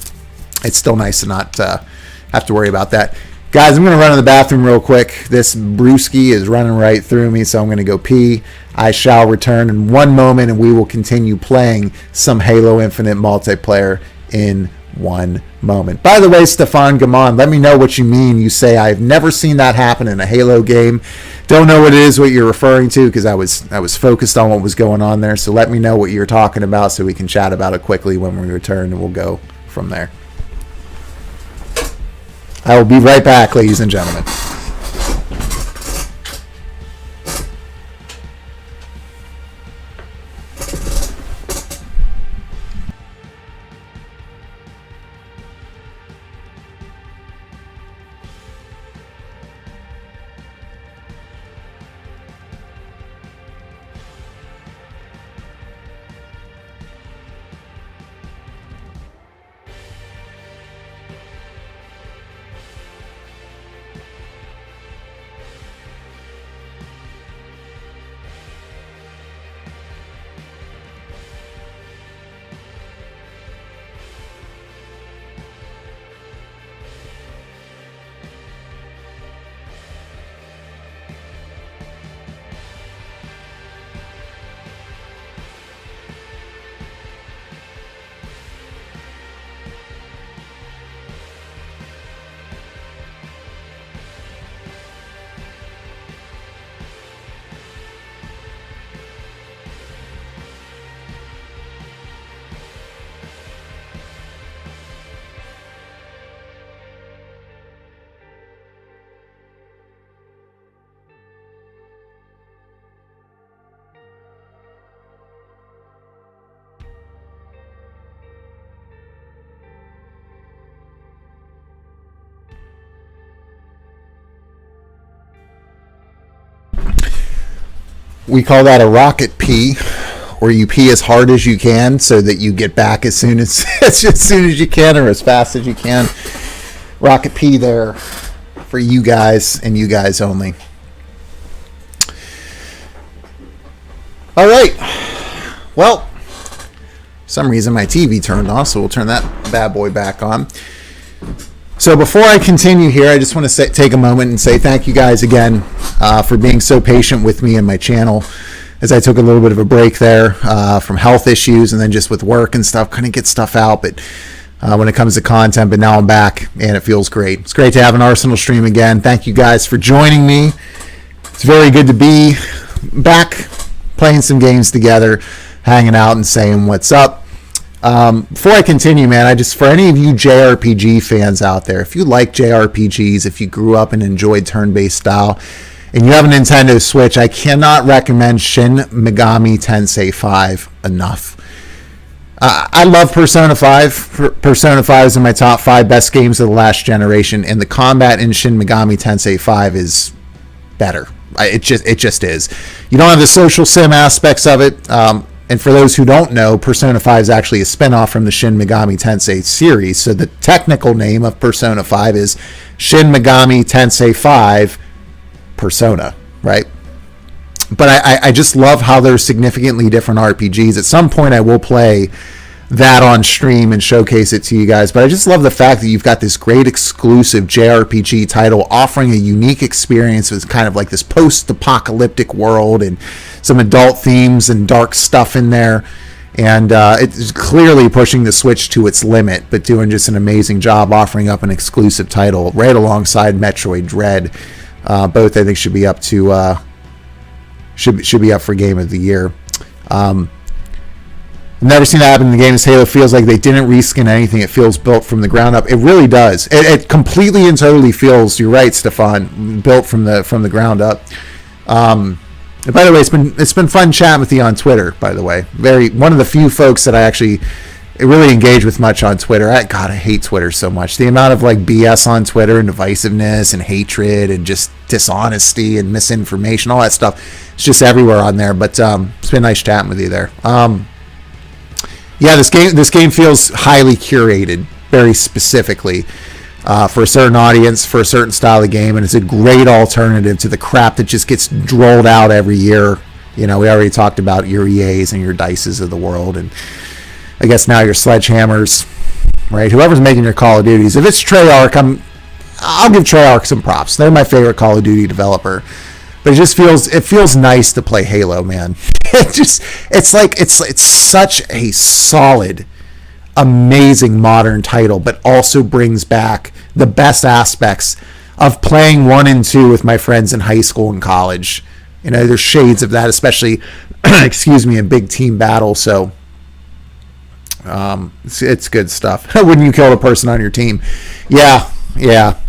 Speaker 1: It's still nice to not have to worry about that. Guys, I'm going to run to the bathroom real quick. This brewski is running right through me, so I'm going to go pee. I shall return in one moment, and we will continue playing some Halo Infinite multiplayer in one moment. By the way, Stefan Gamon, let me know what you mean. You say, I've never seen that happen in a Halo game. Don't know what it is, what you're referring to, because I was focused on what was going on there. So let me know what you're talking about so we can chat about it quickly when we return, and we'll go from there. I will be right back, ladies and gentlemen. We call that a rocket pee, or you pee as hard as you can so that you get back as soon as you can, or as fast as you can. Rocket pee there for you guys and you guys only. All right. Well, for some reason my TV turned off, so we'll turn that bad boy back on. So before I continue here, I just want to take a moment and say thank you guys again for being so patient with me and my channel, as I took a little bit of a break there from health issues and then just with work and stuff, couldn't get stuff out. But when it comes to content, but now I'm back and it feels great. It's great to have an Arsenal stream again. Thank you guys for joining me. It's very good to be back playing some games together, hanging out and saying what's up. Before I continue, man, for any of you JRPG fans out there, if you like JRPGs, if you grew up and enjoyed turn-based style, and you have a Nintendo Switch, I cannot recommend Shin Megami Tensei 5 enough. I love Persona 5. Persona 5 is in my top 5 best games of the last generation, and the combat in Shin Megami Tensei 5 is better. It just is. You don't have the social sim aspects of it. And for those who don't know, Persona 5 is actually a spinoff from the Shin Megami Tensei series. So the technical name of Persona 5 is Shin Megami Tensei 5 Persona, right? But I just love how they're significantly different RPGs. At some point, I will play that on stream and showcase it to you guys. But I just love the fact that you've got this great exclusive JRPG title offering a unique experience with kind of like this post-apocalyptic world and some adult themes and dark stuff in there. And it's clearly pushing the Switch to its limit, but doing just an amazing job offering up an exclusive title right alongside Metroid Dread. Both I think should be up to should be up for Game of the Year. Never seen that happen in the game. This Halo feels like they didn't reskin anything. It feels built from the ground up. It really does. It completely and totally feels. You're right, Stefan. Built from the ground up. By the way, it's been fun chatting with you on Twitter. By the way, one of the few folks that I actually really engage with much on Twitter. I hate Twitter so much. The amount of like BS on Twitter and divisiveness and hatred and just dishonesty and misinformation, all that stuff. It's just everywhere on there. But it's been nice chatting with you there. Yeah, this game feels highly curated, very specifically for a certain audience, for a certain style of game, and it's a great alternative to the crap that just gets rolled out every year. You know, we already talked about your EAs and your Dices of the world, and I guess now your Sledgehammers, right? Whoever's making your Call of Duties. If it's Treyarch, I'll give Treyarch some props. They're my favorite Call of Duty developer. But it feels nice to play Halo, man. It's such a solid, amazing modern title, but also brings back the best aspects of playing 1 and 2 with my friends in high school and college. You know, there's shades of that, especially, in big team battle. So it's good stuff. When you kill a person on your team, yeah.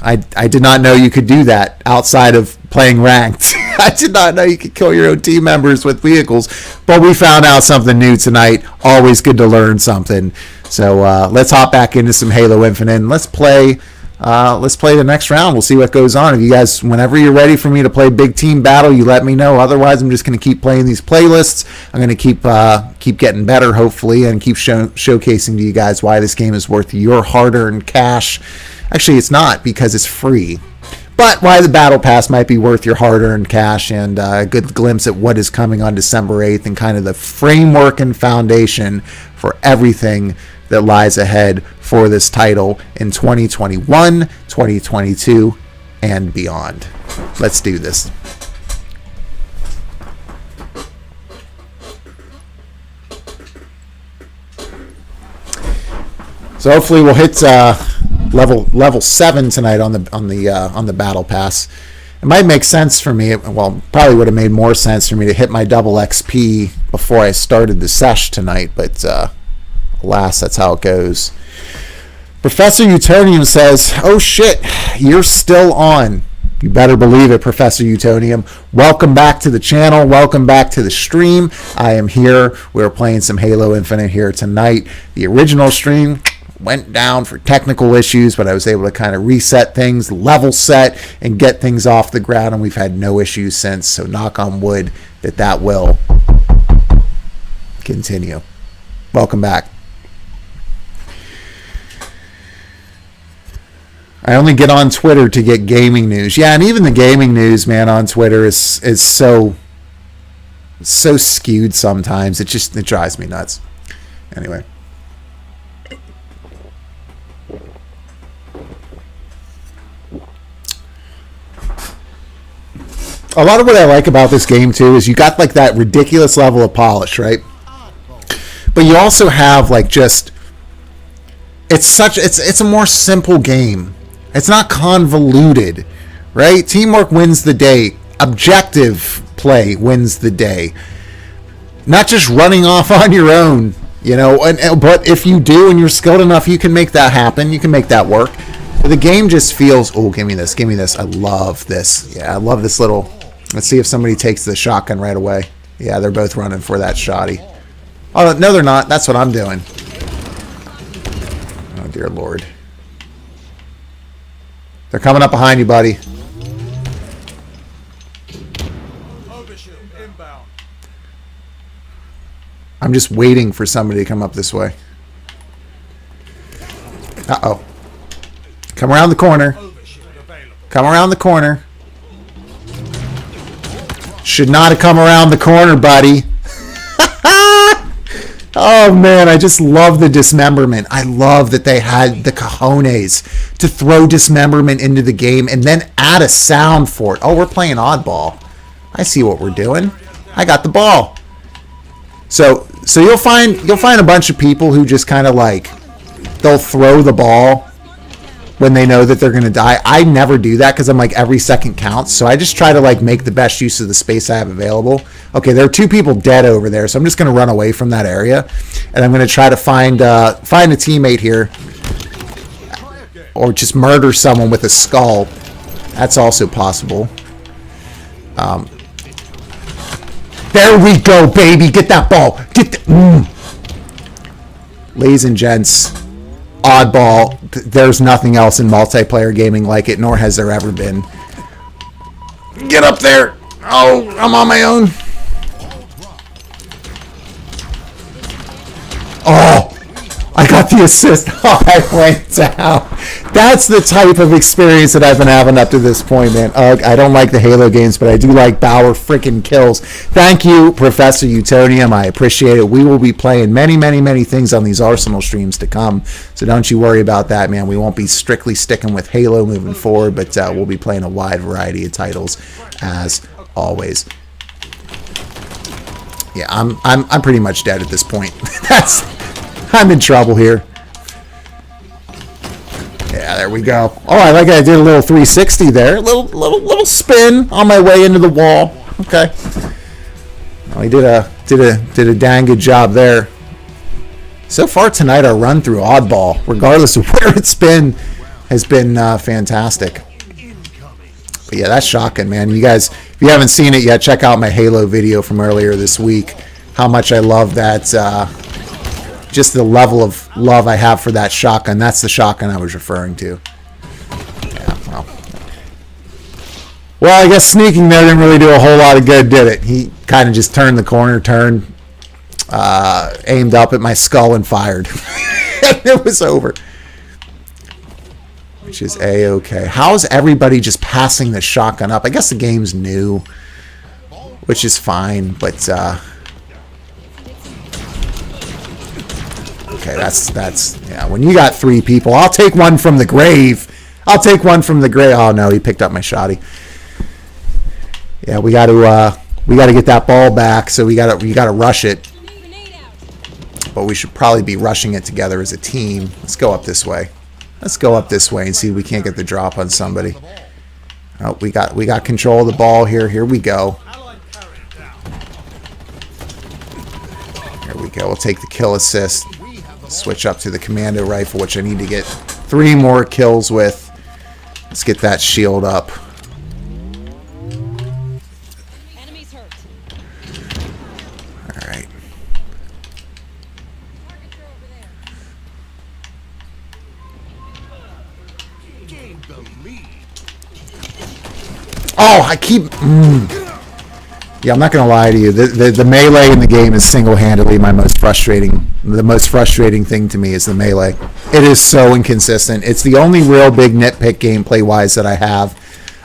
Speaker 1: I did not know you could do that outside of playing ranked. I did not know you could kill your own team members with vehicles, but we found out something new tonight. Always good to learn something. So let's hop back into some Halo Infinite and let's play the next round. We'll see what goes on. If you guys, whenever you're ready for me to play big team battle, you let me know. Otherwise, I'm just going to keep playing these playlists. I'm going to keep getting better, hopefully, and keep showcasing to you guys why this game is worth your hard-earned cash. Actually, it's not, because it's free. But why the Battle Pass might be worth your hard-earned cash, and a good glimpse at what is coming on December 8th and kind of the framework and foundation for everything that lies ahead for this title in 2021, 2022, and beyond. Let's do this. So hopefully we'll hit level 7 tonight on the Battle Pass. It might make sense for me. Well, probably would have made more sense for me to hit my double XP before I started the sesh tonight, but alas, that's how it goes. Professor Utonium says, "Oh shit, you're still on." You better believe it, Professor Utonium. Welcome back to the channel. Welcome back to the stream. I am here. We're playing some Halo Infinite here tonight. The original stream went down for technical issues, but I was able to kind of reset things, level set, and get things off the ground, and we've had no issues since. So knock on wood that will continue. Welcome back. I only get on Twitter to get gaming news. Yeah, and even the gaming news, man, on Twitter is so skewed sometimes. It drives me nuts. Anyway. A lot of what I like about this game too is you got like that ridiculous level of polish, right? But you also have like just it's a more simple game. It's not convoluted, right? Teamwork wins the day. Objective play wins the day. Not just running off on your own, you know. But if you do and you're skilled enough, you can make that happen. You can make that work. But the game just feels, oh, give me this. I love this. Yeah, I love this little. Let's see if somebody takes the shotgun right away. Yeah, they're both running for that shotty. Oh, no, they're not. That's what I'm doing. dear Lord. They're coming up behind you, buddy.
Speaker 2: Overshield inbound.
Speaker 1: I'm just waiting for somebody to come up this way. Uh-oh. Come around the corner.
Speaker 2: Overshield available.
Speaker 1: Come around the corner. Should not have come around the corner, buddy. Oh, man, I just love the dismemberment. I love that they had the cojones to throw dismemberment into the game and then add a sound for it. Oh, we're playing oddball. I see what we're doing. I got the ball. So you'll find a bunch of people who just kind of like, they'll throw the ball when they know that they're going to die. I never do that because I'm like every second counts. So I just try to like make the best use of the space I have available. Okay, there are 2 people dead over there, so I'm just going to run away from that area, and I'm going to try to find a teammate here, or just murder someone with a skull. That's also possible. There we go, baby. Get that ball. Get the. Ladies and gents, oddball. There's nothing else in multiplayer gaming like it, nor has there ever been. Get up there. Oh, I'm on my own. Oh, I got the assist. Oh, I went down. That's the type of experience that I've been having up to this point, man. I don't like the Halo games, but I do like BauerKillz. Thank you, Professor Utonium. I appreciate it. We will be playing many, many, many things on these Arsenal streams to come, so don't you worry about that, man. We won't be strictly sticking with Halo moving forward, but we'll be playing a wide variety of titles as always. Yeah, I'm pretty much dead at this point. I'm in trouble here. Yeah, there we go. Oh, I like I did a little 360 there. Little spin on my way into the wall. Okay. Well, he did a dang good job there. So far tonight, our run through oddball, regardless of where it's been, has been fantastic. But yeah, that's shocking, man. You guys, if you haven't seen it yet, check out my Halo video from earlier this week. How much I love that, just the level of love I have for that shotgun. That's the shotgun I was referring to. Yeah, well, I guess sneaking there didn't really do a whole lot of good, did it? He kind of just turned the corner, aimed up at my skull and fired. And it was over. Which is A-okay. How is everybody just passing the shotgun up? I guess the game's new, which is fine, but okay, that's yeah, when you got 3 people, I'll take one from the grave. Oh no, he picked up my shotty. Yeah, we got to get that ball back, so we got to rush it. But we should probably be rushing it together as a team. Let's go up this way. Let's go up this way and see if we can't get the drop on somebody. Oh, we got control of the ball here. Here we go. Here we go. We'll take the kill assist. Switch up to the commando rifle, which I need to get 3 more kills with. Let's get that shield up.
Speaker 3: Enemies hurt.
Speaker 1: All right. Oh, I keep... Yeah, I'm not going to lie to you. The melee in the game is single-handedly the most frustrating thing to me is the melee. It is so inconsistent. It's the only real big nitpick gameplay-wise that I have.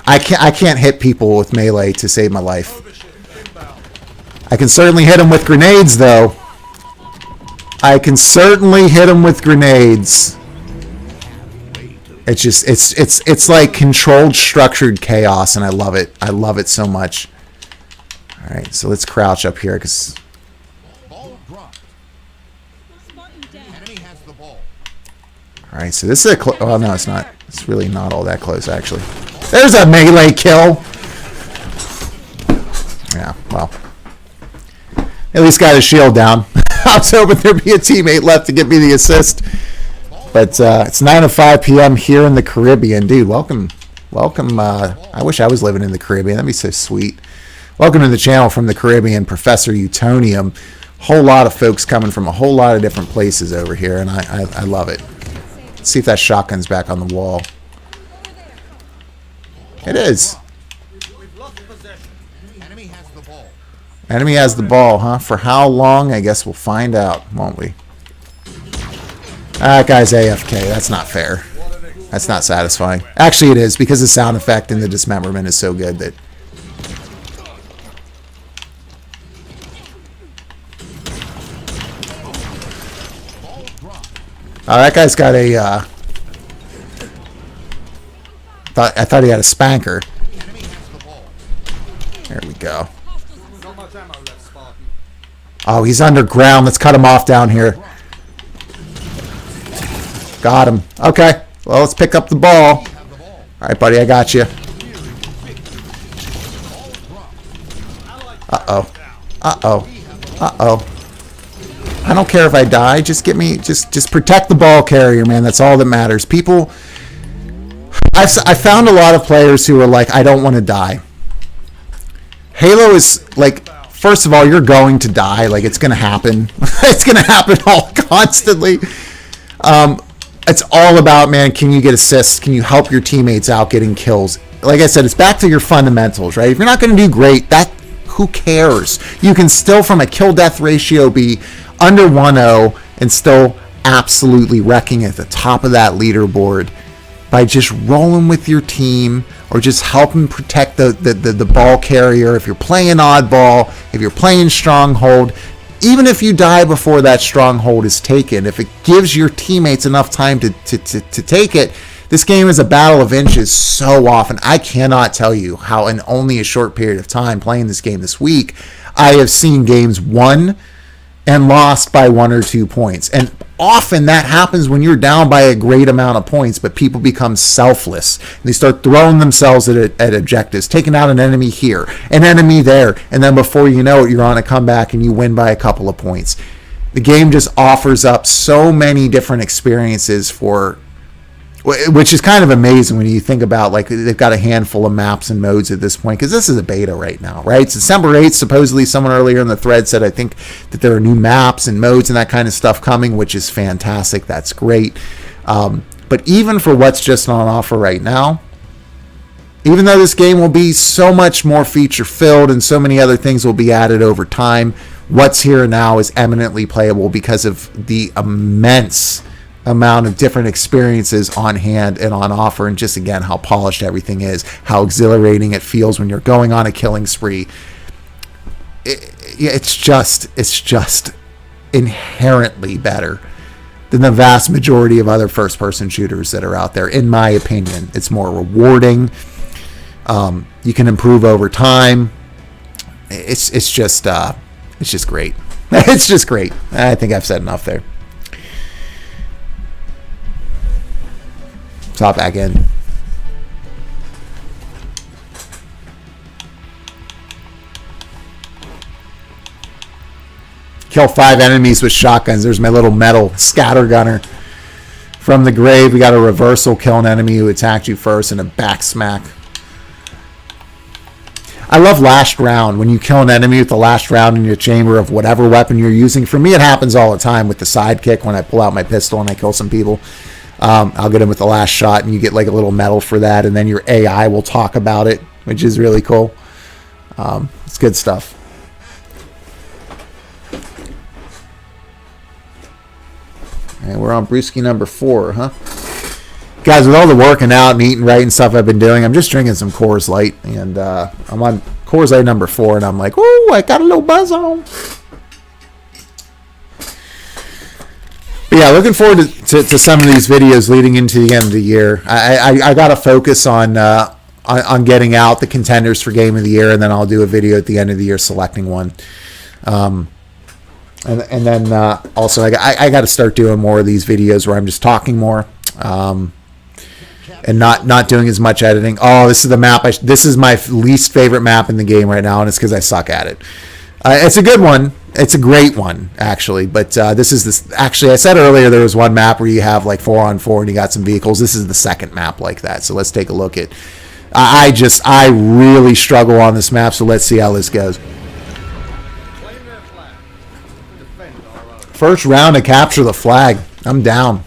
Speaker 1: I can't hit people with melee to save my life. I can certainly hit them with grenades, though. It's just it's like controlled, structured chaos, and I love it. I love it so much. All right, so let's crouch up here because. All right, so this is a. Oh no, it's not. It's really not all that close, actually. There's a melee kill. Yeah, well, at least got his shield down. I was hoping there'd be a teammate left to give me the assist. But it's 9:05 p.m. here in the Caribbean. Dude, welcome. I wish I was living in the Caribbean. That'd be so sweet. Welcome to the channel from the Caribbean, Professor Utonium. Whole lot of folks coming from a whole lot of different places over here, and I love it. Let's see if that shotgun's back on the wall. It is.
Speaker 2: We've lost possession. Enemy has the ball.
Speaker 1: Enemy has the ball, huh? For how long? I guess we'll find out, won't we? That guy's AFK. That's not fair. That's not satisfying. Actually, it is, because the sound effect and the dismemberment is so good that... Oh, that guy's got a... I thought he had a spanker. There we go.
Speaker 2: Not much ammo left, Spartan.
Speaker 1: Oh, he's underground. Let's cut him off down here. Got him. Okay. Well, let's pick up the ball. All right, buddy. I got you. Uh-oh. Uh-oh. Uh-oh. I don't care if I die. Just get me... Just protect the ball carrier, man. That's all that matters. People... I found a lot of players who are like, I don't want to die. Halo is like, first of all, you're going to die. Like, it's going to happen. It's going to happen all constantly. It's all about, man, can you get assists? Can you help your teammates out getting kills? Like I said, it's back to your fundamentals, right? If you're not going to do great, who cares? You can still, from a kill-death ratio, be under 1-0 and still absolutely wrecking at the top of that leaderboard by just rolling with your team or just helping protect the ball carrier. If you're playing oddball, if you're playing stronghold, even if you die before that stronghold is taken, if it gives your teammates enough time to take it, this game is a battle of inches so often. I cannot tell you how in only a short period of time playing this game this week, I have seen games won and lost by 1 or 2 points. And often that happens when you're down by a great amount of points, but people become selfless. And they start throwing themselves at objectives, taking out an enemy here, an enemy there, and then before you know it, you're on a comeback and you win by a couple of points. The game just offers up so many different experiences which is kind of amazing when you think about, like, they've got a handful of maps and modes at this point, because this is a beta right now, right? It's December 8th. Supposedly someone earlier in the thread said, I think, that there are new maps and modes and that kind of stuff coming, which is fantastic. That's great. But even for what's just on offer right now, even though this game will be so much more feature filled and so many other things will be added over time, what's here now is eminently playable because of the immense amount of different experiences on hand and on offer, and just, again, how polished everything is, how exhilarating it feels when you're going on a killing spree. It's just inherently better than the vast majority of other first-person shooters that are out there, in my opinion. It's more rewarding. You can improve over time. It's just great. It's just great. I think I've said enough there. Top back in. Kill 5 enemies with shotguns. There's my little metal scatter gunner. From the grave, we got a reversal, kill an enemy who attacked you first, and a back smack. I love last round. When you kill an enemy with the last round in your chamber of whatever weapon you're using. For me, it happens all the time with the sidekick when I pull out my pistol and I kill some people. I'll get him with the last shot, and you get like a little medal for that, and then your AI will talk about it, which is really cool. It's good stuff. And we're on brewski number 4, huh? Guys, with all the working out and eating right and stuff I've been doing, I'm just drinking some Coors Light, and I'm on Coors Light number 4, and I'm like, ooh, I got a little buzz on. But yeah, looking forward to some of these videos leading into the end of the year. I got to focus on getting out the contenders for Game of the Year, and then I'll do a video at the end of the year selecting one. And then also I got to start doing more of these videos where I'm just talking more, and not doing as much editing. Oh, this is the map. This is my least favorite map in the game right now, and it's because I suck at it. It's a good one. It's a great one, actually. But actually, I said earlier there was one map where you have like 4-on-4 and you got some vehicles. This is the second map like that. So let's take a look at. I really struggle on this map. So let's see how this goes. First round to capture the flag. I'm down.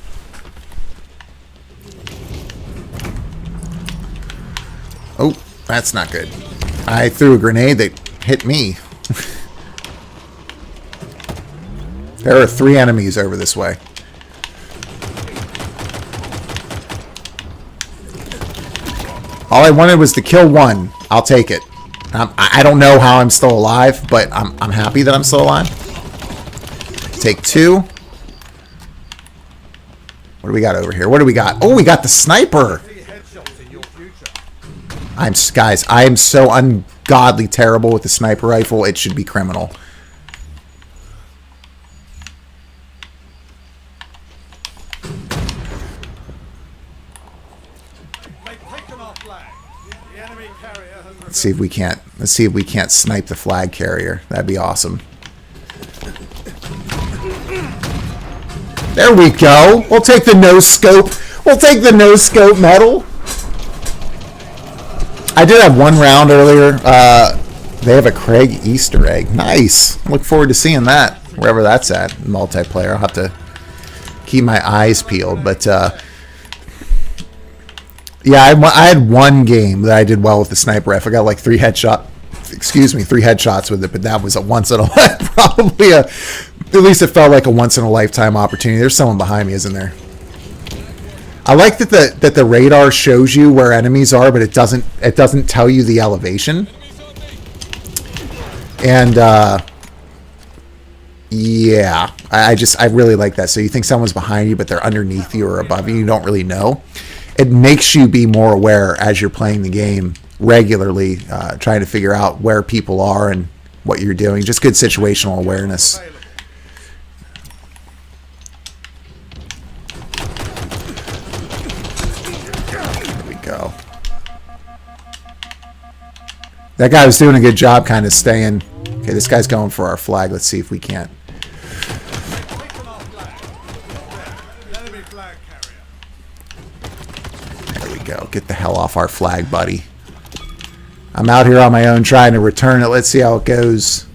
Speaker 1: That's not good. I threw a grenade that hit me. There are 3 enemies over this way. All I wanted was to kill 1. I'll take it. I don't know how I'm still alive, but I'm happy that I'm still alive. Take 2. What do we got over here? What do we got? Oh, we got the sniper. Guys, I am so ungodly terrible with the sniper rifle. It should be criminal. Let's see if we can't. Let's see if we can't snipe the flag carrier. That'd be awesome. There we go. We'll take the no scope. We'll take the no scope medal. I did have 1 round earlier. They have a Craig Easter egg. Nice. Look forward to seeing that wherever that's at. Multiplayer. I'll have to keep my eyes peeled. But yeah, I had 1 game that I did well with the sniper rifle. I got like 3 headshots with it, but that was a once in a probably at least it felt like a once in a lifetime opportunity. There's someone behind me, isn't there? I like that the radar shows you where enemies are, but it doesn't tell you the elevation. And yeah, I really like that. So you think someone's behind you, but they're underneath you or above you. You don't really know. It makes you be more aware as you're playing the game regularly, trying to figure out where people are and what you're doing. Just good situational awareness. There we go. That guy was doing a good job kind of staying. Okay, this guy's going for our flag. Let's see if we can't. There we go. Get the hell off our flag, buddy. I'm out here on my own trying to return it. Let's see how it goes.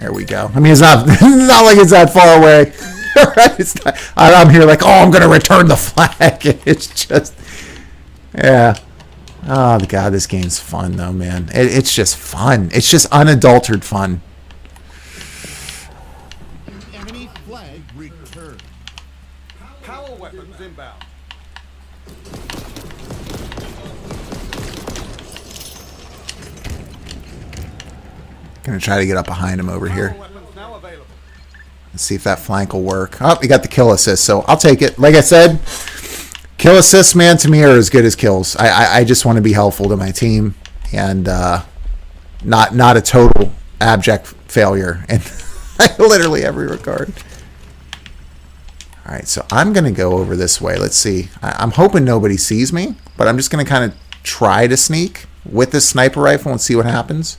Speaker 1: There we go. I mean, it's not, it's not like it's that far away. It's not, I'm here like, oh, I'm going to return the flag. It's just, yeah. Oh, God, this game's fun, though, man. It's just fun. It's just unadulterated fun.
Speaker 2: Enemy flag returned. Power weapons inbound.
Speaker 1: Gonna try to get up behind him over here. Let's see if that flank will work. Oh, we got the kill assist, so I'll take it. Like I said, kill assists, man, to me are as good as kills. I just want to be helpful to my team and not a total abject failure in literally every regard. All right, so I'm going to go over this way. Let's see. I'm hoping nobody sees me, but I'm just going to kind of try to sneak with this sniper rifle and see what happens.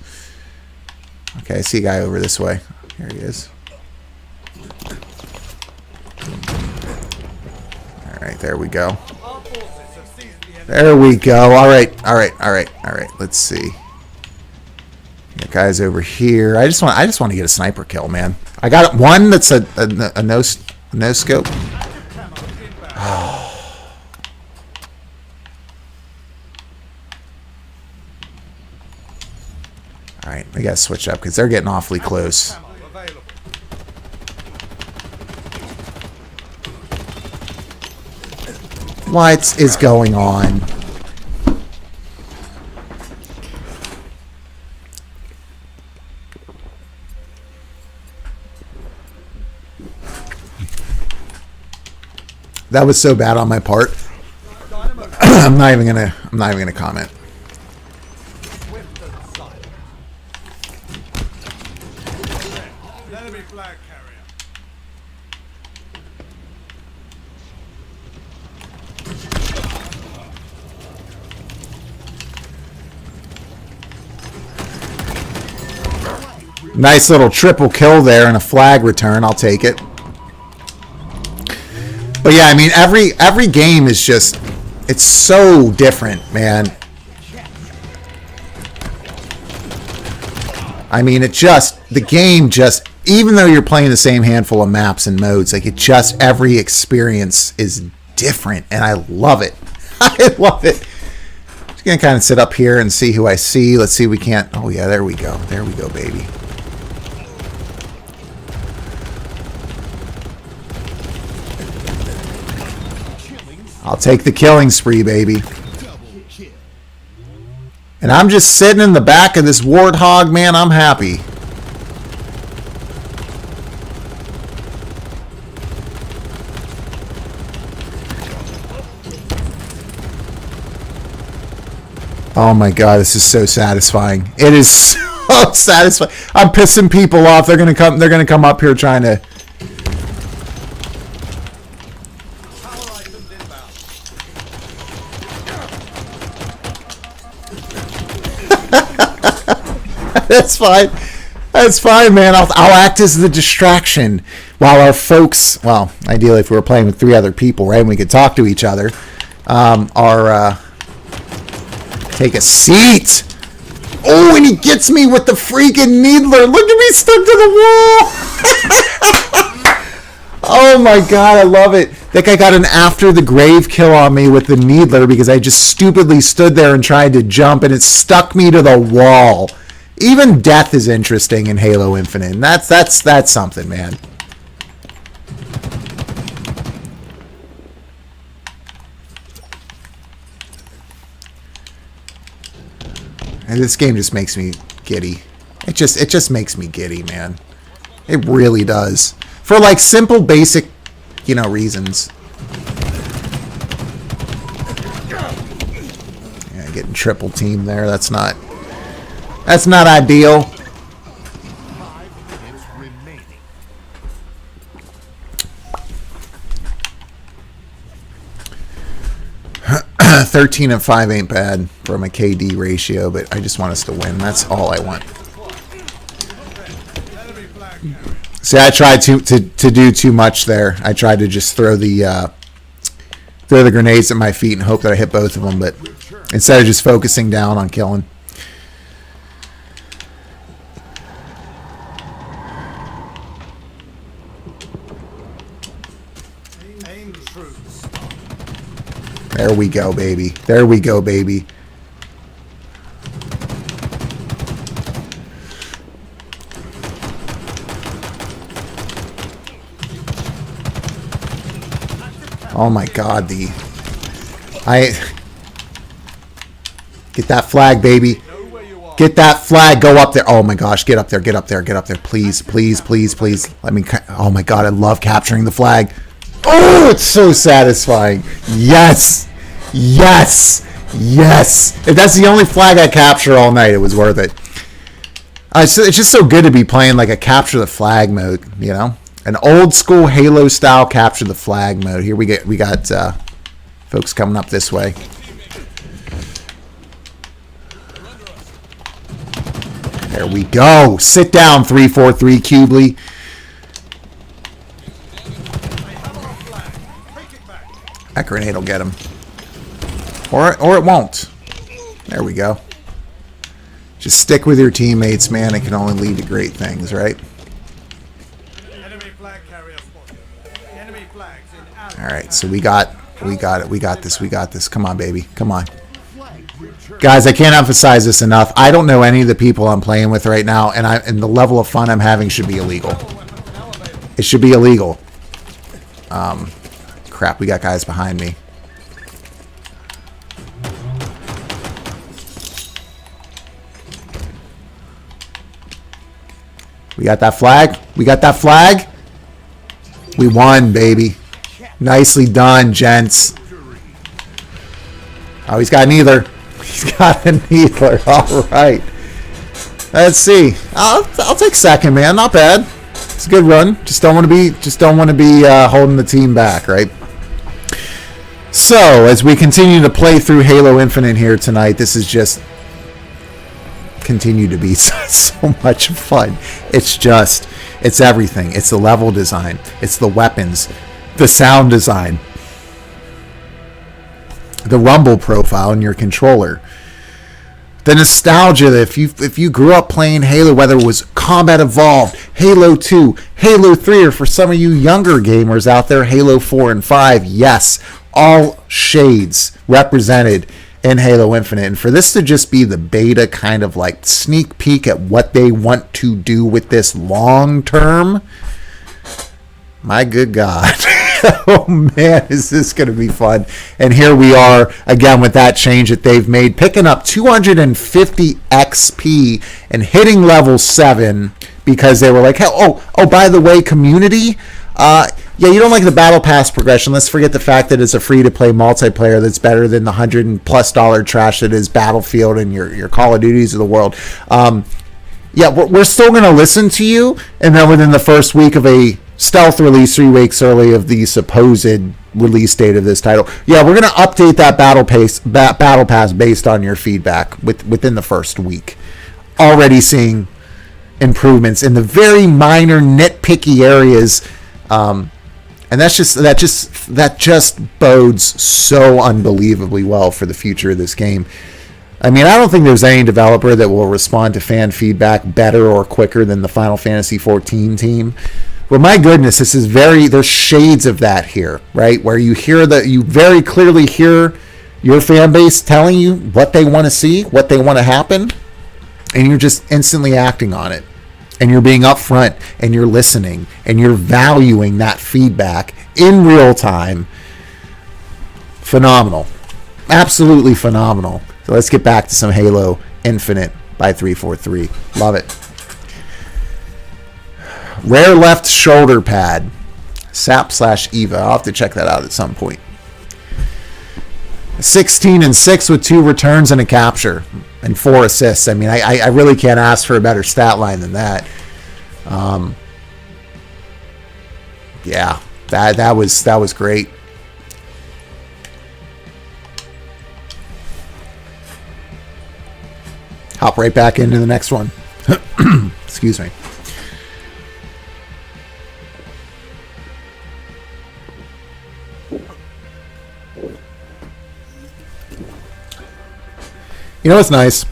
Speaker 1: Okay, I see a guy over this way. Here he is. All right, there we go. There we go. All right. Let's see. That guy's over here. I just want to get a sniper kill, man. I got one that's a no scope. Oh. All right, we got to switch up because they're getting awfully close. What is going on? That was so bad on my part. I'm not even gonna comment. Nice little triple kill there and a flag return. I'll take it. But yeah, I mean, every game is just, it's so different, man. I mean, the game just, even though you're playing the same handful of maps and modes, like every experience is different, and I love it. I love it. Just gonna kind of sit up here and see who I see. Let's see if we can't. Oh yeah, there we go. There we go, baby. I'll take the killing spree, baby. And I'm just sitting in the back of this warthog, man. I'm happy. Oh my god, this is so satisfying. It is so satisfying. I'm pissing people off. They're gonna come up here trying to. That's fine. That's fine, man. I'll act as the distraction while our folks, well, ideally if we were playing with 3 other people, right, and we could talk to each other, take a seat. Oh, and he gets me with the freaking needler. Look at me stuck to the wall. Oh my god, I love it. That guy got an after the grave kill on me with the needler because I just stupidly stood there and tried to jump and it stuck me to the wall. Even death is interesting in Halo Infinite. And that's something, man. And this game just makes me giddy. It just makes me giddy, man. It really does. For like simple, basic, reasons. Yeah, getting triple team there. That's not ideal. 13 and 5 ain't bad for my KD ratio, but I just want us to win. That's all I want. See, I tried to do too much there. I tried to just throw the grenades at my feet and hope that I hit both of them, but instead of just focusing down on killing. There we go, baby. There we go, baby. Oh my god, get that flag, baby. Get that flag. Go up there. Oh my gosh, get up there. Get up there. Get up there. Please, please, please, please. Oh my god, I love capturing the flag. Oh, it's so satisfying. Yes. Yes. Yes. If that's the only flag I capture all night, it was worth it. It's just so good to be playing like a capture the flag mode, An old school Halo style capture the flag mode. Here we got folks coming up this way. There we go. Sit down, 343 Cubely. That grenade will get him. Or it won't. There we go. Just stick with your teammates, man. It can only lead to great things, right? All right, so we got this. Come on, baby. Come on. Guys, I can't emphasize this enough. I don't know any of the people I'm playing with right now, and the level of fun I'm having should be illegal. It should be illegal. Crap, we got guys behind me. We got that flag. We got that flag. We won, baby. Nicely done, gents. Oh, he's got neither. He's got a neither. All right. Let's see. I'll take second, man. Not bad. It's a good run. Just don't want to be holding the team back, right? So as we continue to play through Halo Infinite here tonight, this is just continue to be so much fun. It's everything. It's the level design. It's the weapons, the sound design, the rumble profile in your controller, the nostalgia that if you grew up playing Halo, whether it was Combat Evolved, Halo 2, Halo 3, or for some of you younger gamers out there, Halo 4 and 5, yes, all shades represented in Halo Infinite. And for this to just be the beta kind of like sneak peek at what they want to do with this long term, my good God. Oh man, is this going to be fun. And here we are again with that change that they've made, picking up 250 XP and hitting level 7 because they were like, oh, by the way, community, yeah, you don't like the battle pass progression. Let's forget the fact that it's a free-to-play multiplayer that's better than the $100+ trash that is Battlefield and your Call of Duties of the world. Yeah, we're still going to listen to you, and then within the first week of a stealth release 3 weeks early of the supposed release date of this title, yeah, we're going to update that battle pass based on your feedback within the first week. Already seeing improvements in the very minor nitpicky areas. And that just bodes so unbelievably well for the future of this game. I mean, I don't think there's any developer that will respond to fan feedback better or quicker than the Final Fantasy XIV team. But my goodness, there's shades of that here, right? Where you very clearly hear your fan base telling you what they want to see, what they want to happen, and you're just instantly acting on it. And you're being upfront, and you're listening, and you're valuing that feedback in real time. Phenomenal. Absolutely phenomenal. So let's get back to some Halo Infinite by 343. Love it. Rare left shoulder pad. SAP/EVA. I'll have to check that out at some point. 16-6 with 2 returns and a capture and 4 assists. I mean, I really can't ask for a better stat line than that. Yeah, that was great. Hop right back into the next one. Excuse me. You know what's nice?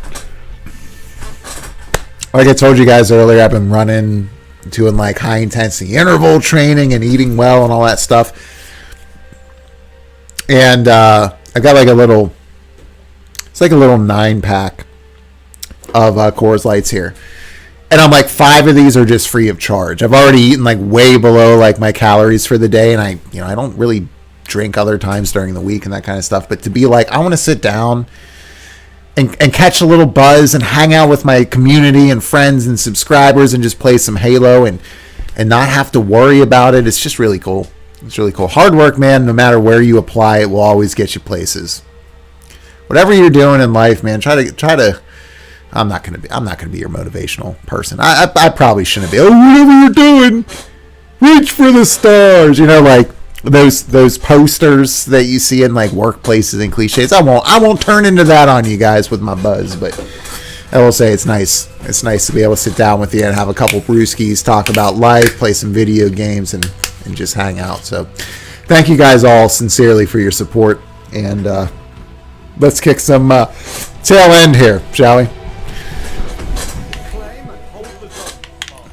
Speaker 1: Like I told you guys earlier, I've been doing like high intensity interval training and eating well and all that stuff. And I got like it's like a little 9-pack of Coors Lights here. And I'm like, 5 of these are just free of charge. I've already eaten like way below like my calories for the day. And I don't really drink other times during the week and that kind of stuff. But to be like, I want to sit down and catch a little buzz and hang out with my community and friends and subscribers and just play some Halo and not have to worry about it. It's just really cool. It's really cool. Hard work, man, no matter where you apply it, will always get you places. Whatever you're doing in life, man, try to I'm not gonna be your motivational person. I probably shouldn't be. Oh, whatever you're doing, reach for the stars. You know, like those posters that you see in like workplaces and cliches. I won't turn into that on you guys with my buzz, but I will say it's nice. It's nice to be able to sit down with you and have a couple brewskis, talk about life, play some video games, and just hang out. So thank you guys all sincerely for your support, and let's kick some tail end here, shall we?
Speaker 2: Claim and hold the drum.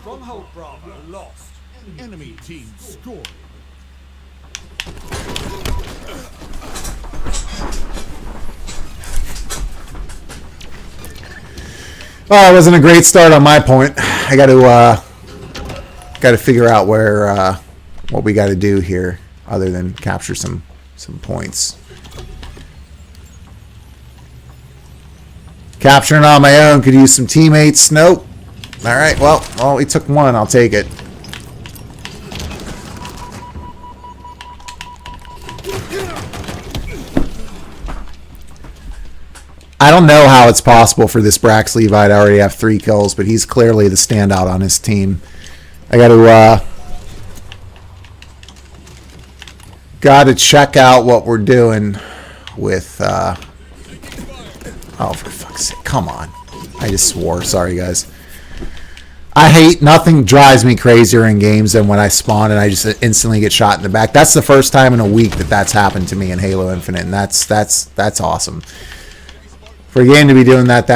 Speaker 2: Stronghold Bravo lost.
Speaker 4: Enemy team scored.
Speaker 1: Well, it wasn't a great start on my point. I got to figure out where what we got to do here, other than capture some points. Capturing on my own, could use some teammates. Nope. All right. Well, we took one. I'll take it. I don't know how it's possible for this Brax Levi to already have 3 kills, but he's clearly the standout on his team. I got to check out what we're doing with. Oh, for fuck's sake! Come on! I just swore. Sorry, guys. I hate, nothing drives me crazier in games than when I spawn and I just instantly get shot in the back. That's the first time in a week that that's happened to me in Halo Infinite, and that's awesome. For a game to be doing that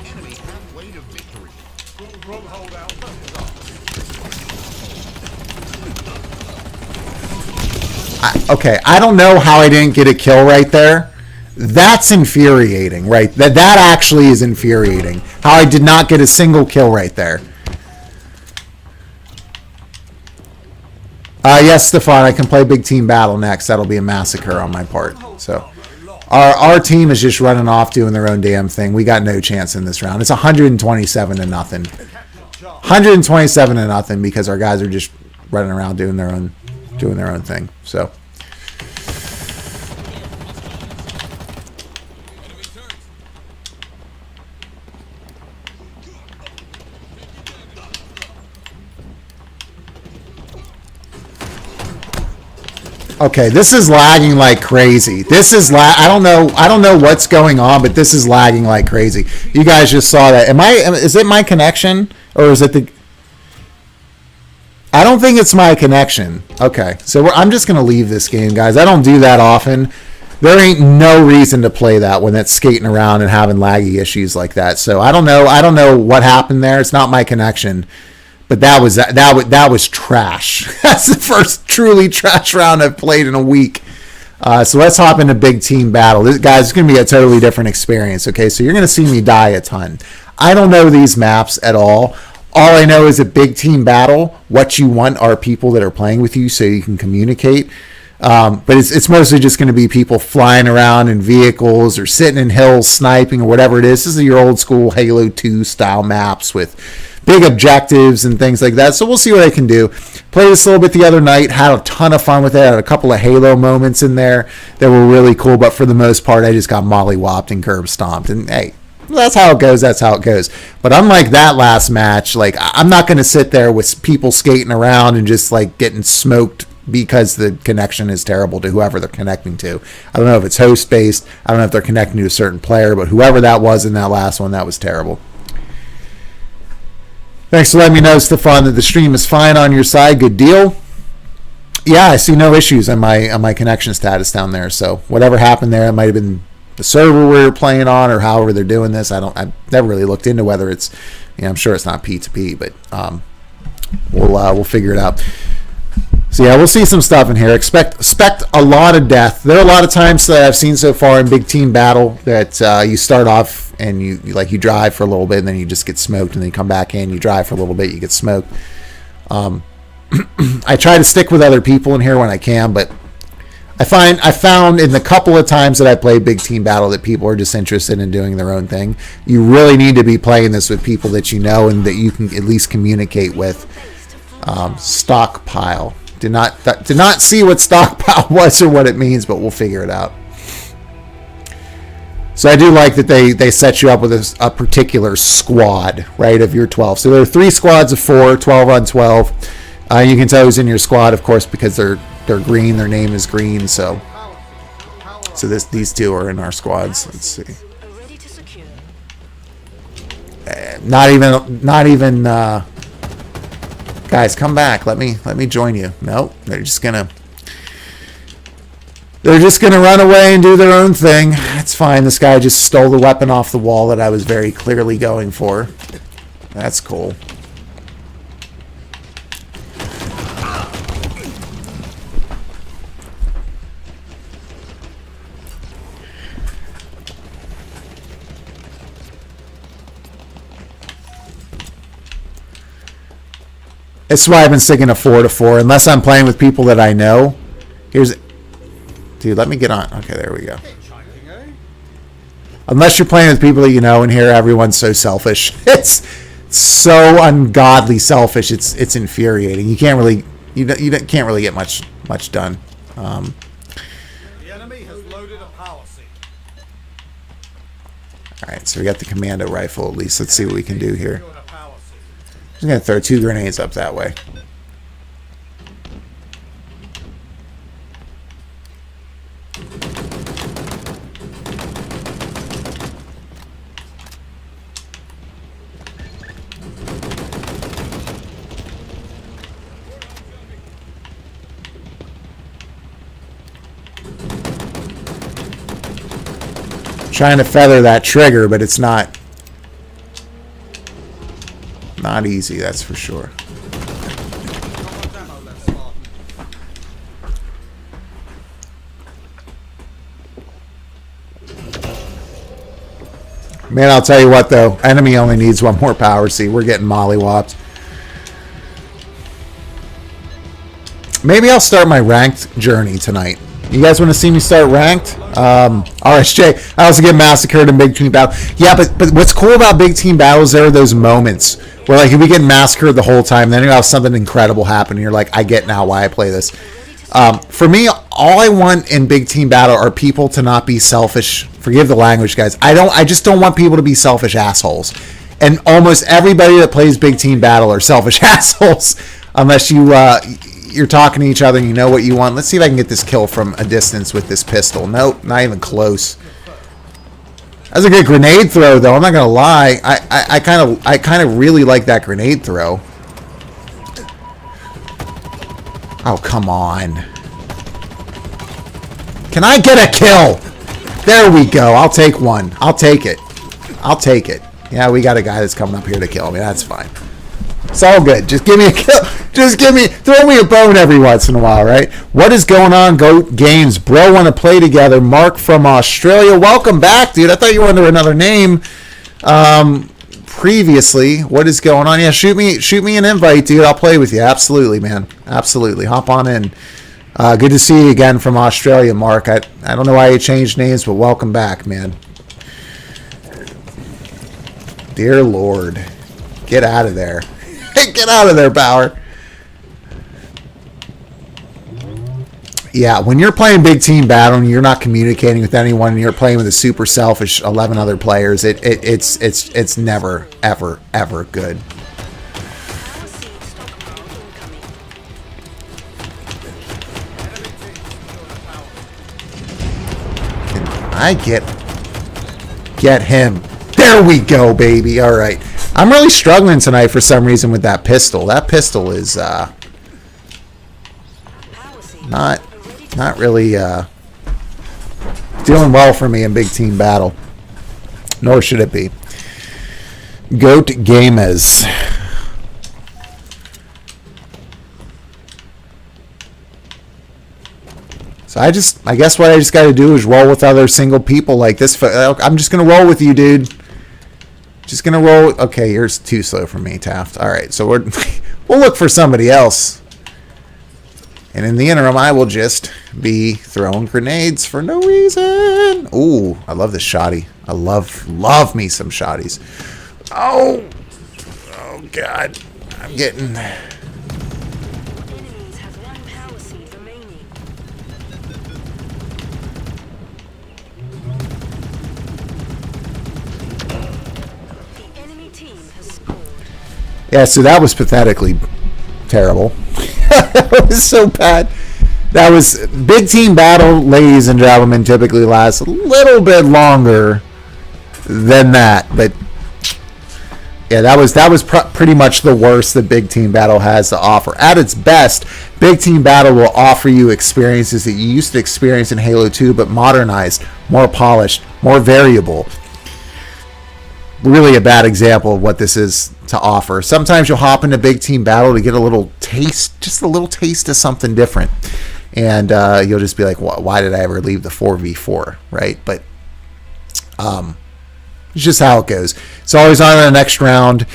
Speaker 4: Enemy halfway to victory.
Speaker 2: Wrong holdout.
Speaker 1: okay, I don't know how I didn't get a kill right there. That's infuriating, right? That actually is infuriating. How I did not get a single kill right there. Yes, Stefan, I can play big team battle next. That'll be a massacre on my part. So our team is just running off doing their own damn thing. We got no chance in this round. It's 127 to nothing. 127 to nothing because our guys are just running around doing their own thing. So okay, this is lagging like crazy. This is I don't know what's going on, but this is lagging like crazy. You guys just saw that. Is it my connection or is it the? I don't think it's my connection. Okay, so I'm just gonna leave this game, guys. I don't do that often. There ain't no reason to play that when it's skating around and having laggy issues like that. So I don't know what happened there. It's not my connection. But that was trash. That's the first truly trash round I've played in a week. So let's hop into big team battle. This, guys, it's going to be a totally different experience. Okay, so you're going to see me die a ton. I don't know these maps at all. All I know is a big team battle. What you want are people that are playing with you so you can communicate. But it's mostly just going to be people flying around in vehicles or sitting in hills sniping or whatever it is. This is your old school Halo 2 style maps with big objectives and things like that. So we'll see what I can do. Played this a little bit the other night. Had a ton of fun with it. Had a couple of Halo moments in there that were really cool. But for the most part, I just got mollywopped and curb stomped. And hey, that's how it goes. That's how it goes. But unlike that last match, like I'm not going to sit there with people skating around and just like getting smoked because the connection is terrible to whoever they're connecting to. I don't know if it's host based. I don't know if they're connecting to a certain player. But whoever that was in that last one, that was terrible. Thanks for letting me know, Stefan, that the stream is fine on your side. Good deal. Yeah, I see no issues on my connection status down there. So whatever happened there, it might have been the server we were playing on, or however they're doing this. I've never really looked into whether it's. I'm sure it's not P2P, but we'll figure it out. So yeah, we'll see some stuff in here. Expect a lot of death. There are a lot of times that I've seen so far in big team battle that you start off and you drive for a little bit and then you just get smoked, and then you come back in, you drive for a little bit, you get smoked. I try to stick with other people in here when I can, but I found in the couple of times that I played big team battle that people are just interested in doing their own thing. You really need to be playing this with people that you know and that you can at least communicate with. Stockpile. Did not see what stockpile was or what it means, but we'll figure it out. So I do like that they set you up with a particular squad, right, of your 12. So there are 3 squads of 4, 12 on 12. You can tell who's in your squad, of course, because they're green. Their name is green. So these 2 are in our squads. Let's see. Not even. Guys, come back. Let me join you. Nope, they're just gonna run away and do their own thing. It's fine. This guy just stole the weapon off the wall that I was very clearly going for. That's cool. That's why I've been sticking to 4 to 4, unless I'm playing with people that I know. Dude, let me get on. Okay, there we go. Unless you're playing with people that you know, and here everyone's so selfish. It's so ungodly selfish. It's infuriating. You can't really get much done.
Speaker 2: The enemy has loaded a power seat.
Speaker 1: All right, so we got the commando rifle at least. Let's see what we can do here. I'm going to throw 2 grenades up that way. Trying to feather that trigger, but it's not easy, that's for sure.
Speaker 2: Demo left, Spartan.
Speaker 1: Man, I'll tell you what, though. Enemy only needs one more power seed. We're getting mollywopped. Maybe I'll start my ranked journey tonight. You guys want to see me start ranked? RSJ, I also get massacred in big team battle. Yeah, but what's cool about big team battles, there are those moments where, like, if we get massacred the whole time, then you have something incredible happen, and you're like, I get now why I play this. For me, all I want in big team battle are people to not be selfish. Forgive the language, guys. I just don't want people to be selfish assholes. And almost everybody that plays big team battle are selfish assholes, unless you're talking to each other and you know what you want. Let's see if I can get this kill from a distance with this pistol. Nope, not even close. That's a good grenade throw, though. I'm not gonna lie. I kind of really like that grenade throw. Oh, come on. Can I get a kill? There we go. I'll take one. I'll take it. I'll take it. Yeah, we got a guy that's coming up here to kill me. That's fine. It's all good. Just give me a kill. Just throw me a bone every once in a while, right? What is going on, Goat Games? Bro, want to play together. Mark from Australia. Welcome back, dude. I thought you were under another name previously. What is going on? Yeah, shoot me an invite, dude. I'll play with you. Absolutely, man. Absolutely. Hop on in. Good to see you again from Australia, Mark. I don't know why you changed names, but welcome back, man. Dear Lord. Get out of there. Get out of there, Bauer. Yeah, when you're playing big team battle and you're not communicating with anyone and you're playing with a super selfish 11 other players, it's never, ever good. Can I get him? There we go, baby. All right. I'm really struggling tonight for some reason with that pistol. That pistol is not really doing well for me in big team battle. Nor should it be. Goat Gamers. So I guess what I just got to do is roll with other single people like this. I'm just gonna roll with you, dude. Just gonna roll. Okay, yours too slow for me, Taft. All right, so we'll look for somebody else. And in the interim, I will just be throwing grenades for no reason. Ooh, I love this shotty. I love me some shotties. Oh God, I'm getting.
Speaker 5: Enemies have one power seed remaining. The enemy team has scored.
Speaker 1: Yeah, so that was pathetically terrible. That was so bad. That was big team battle, ladies and gentlemen, typically lasts a little bit longer than that, but yeah, that was pretty much the worst that big team battle has to offer. At its best, big team battle will offer you experiences that you used to experience in Halo 2, but modernized, more polished, more variable. Really a bad example of what this is to offer. Sometimes you'll hop into big team battle to get a little taste, just a little taste of something different. And you'll just be like, why did I ever leave the 4v4, right? But it's just how it goes. It's always on to the next round.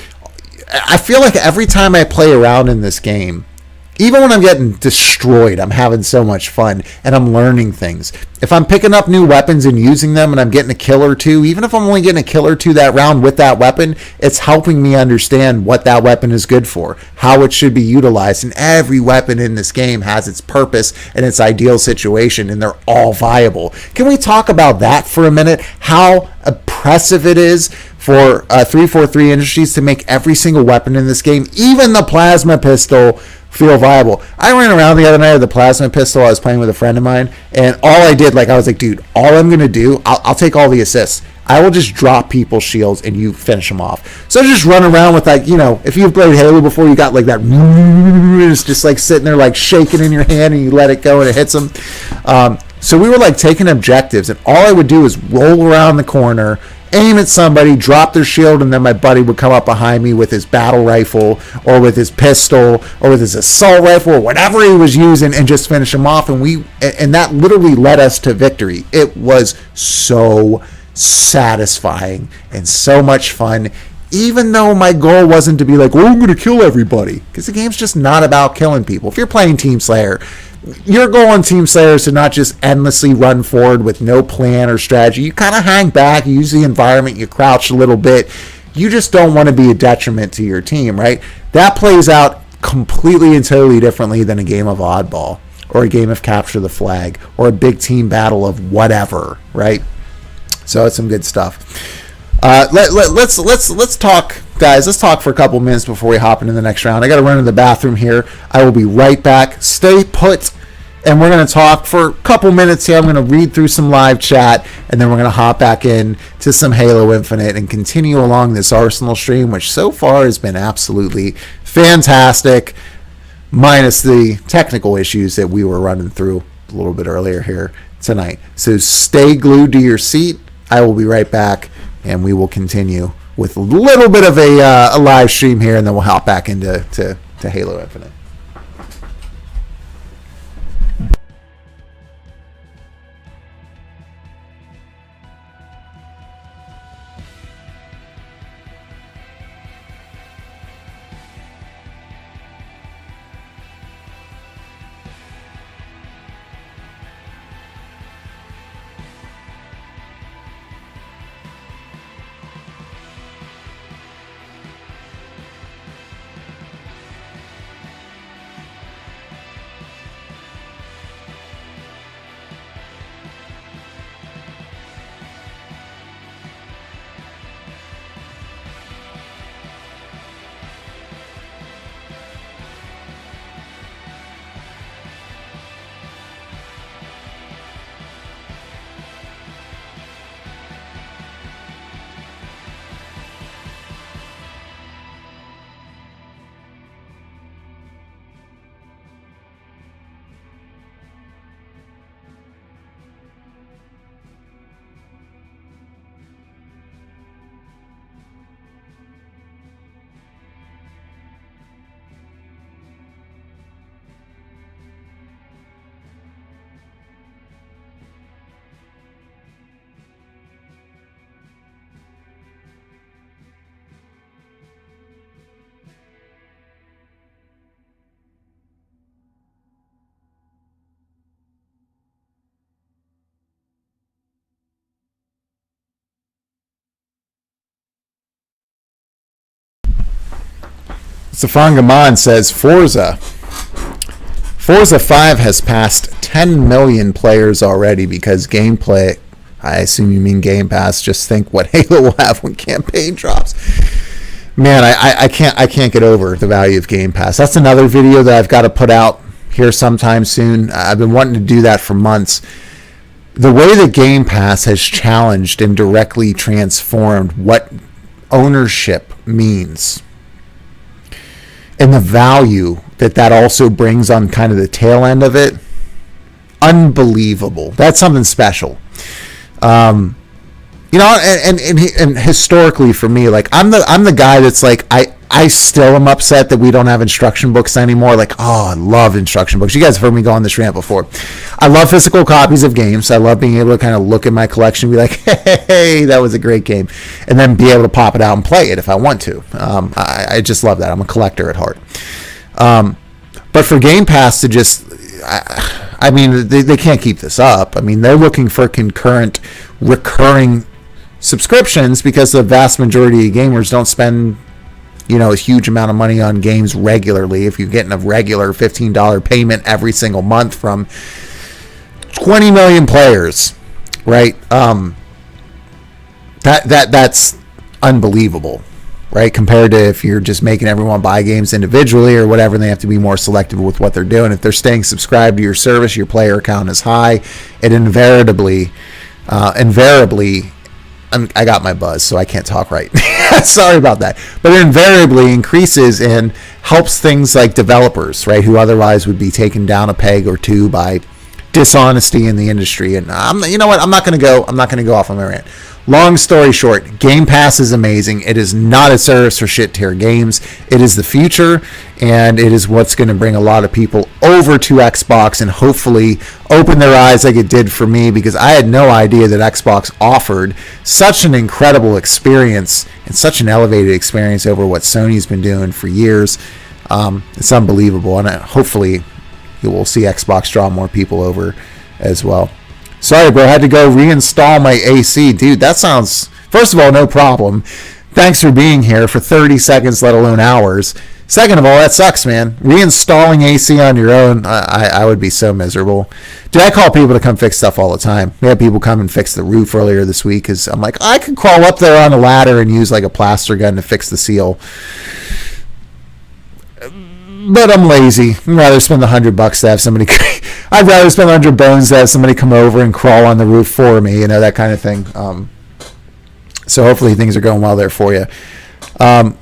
Speaker 1: I feel like every time I play around in this game, even when I'm getting destroyed, I'm having so much fun and I'm learning things. If I'm picking up new weapons and using them and I'm getting a kill or two, even if I'm only getting a kill or two that round with that weapon, it's helping me understand what that weapon is good for, how it should be utilized. And every weapon in this game has its purpose and its ideal situation, and they're all viable. Can we talk about that for a minute? How oppressive it is for 343 Industries to make every single weapon in this game, even the plasma pistol, feel viable. I ran around the other night with the plasma pistol. I was playing with a friend of mine, and all I did, I was like, dude, all I'm going to do, I'll take all the assists. I will just drop people's shields and you finish them off. So just run around with if you've played Halo before, you got like that, it's just like sitting there like shaking in your hand and you let it go and it hits them. So we were like taking objectives, and all I would do is roll around the corner, aim at somebody, drop their shield, and then my buddy would come up behind me with his battle rifle or with his pistol or with his assault rifle or whatever he was using and just finish him off. And that literally led us to victory. It was so satisfying and so much fun, even though my goal wasn't to be like, oh, I'm going to kill everybody, because the game's just not about killing people. If you're playing Team Slayer, your goal on Team Slayer is to not just endlessly run forward with no plan or strategy. You kind of hang back, you use the environment, you crouch a little bit. You just don't want to be a detriment to your team, right? That plays out completely and totally differently than a game of oddball or a game of capture the flag or a big team battle of whatever, right? So it's some good stuff. Let's talk, guys. Let's talk for a couple minutes before we hop into the next round. I got to run to the bathroom here. I will be right back. Stay put, and we're going to talk for a couple minutes here. I'm going to read through some live chat, and then we're going to hop back in to some Halo Infinite and continue along this Arsenal stream, which so far has been absolutely fantastic, minus the technical issues that we were running through a little bit earlier here tonight. So stay glued to your seat. I will be right back, and we will continue with a little bit of a live stream here, and then we'll hop back into Halo Infinite. Safangaman says Forza 5 has passed 10 million players already because gameplay, I assume you mean Game Pass, just think what Halo will have when campaign drops. Man, I can't get over the value of Game Pass. That's another video that I've got to put out here sometime soon. I've been wanting to do that for months. The way that Game Pass has challenged and directly transformed what ownership means, and the value that also brings on kind of the tail end of it, unbelievable. That's something special. And historically for me, like I'm the guy that's like I still am upset that we don't have instruction books anymore. Like, oh, I love instruction books. You guys have heard me go on this rant before. I love physical copies of games. I love being able to kind of look at my collection and be like, hey, that was a great game. And then be able to pop it out and play it if I want to. I just love that. I'm a collector at heart. But for Game Pass to just, I mean, they can't keep this up. I mean, they're looking for concurrent, recurring subscriptions because the vast majority of gamers don't spend a huge amount of money on games regularly. If you're getting a regular $15 payment every single month from 20 million players, right? That's unbelievable, right? Compared to if you're just making everyone buy games individually or whatever, they have to be more selective with what they're doing. If they're staying subscribed to your service, your player count is high, it invariably I got my buzz, so I can't talk right. Sorry about that. But it invariably increases and helps things like developers, right, who otherwise would be taken down a peg or two by dishonesty in the industry. And you know what? I'm not going to go off on my rant. Long story short, Game Pass is amazing. It is not a service for shit tier games. It is the future, and it is what's going to bring a lot of people over to Xbox and hopefully open their eyes like it did for me, because I had no idea that Xbox offered such an incredible experience and such an elevated experience over what Sony's been doing for years. It's unbelievable, and hopefully you will see Xbox draw more people over as well. Sorry, bro. I had to go reinstall my AC. Dude, that sounds... First of all, no problem. Thanks for being here for 30 seconds, let alone hours. Second of all, that sucks, man. Reinstalling AC on your own, I would be so miserable. Dude, I call people to come fix stuff all the time. We had people come and fix the roof earlier this week because I'm like, I could crawl up there on a ladder and use like a plaster gun to fix the seal. But I'm lazy. I'd rather spend the $100 to have somebody... I'd rather spend 100 bones to have somebody come over and crawl on the roof for me, you know, that kind of thing. So hopefully things are going well there for you.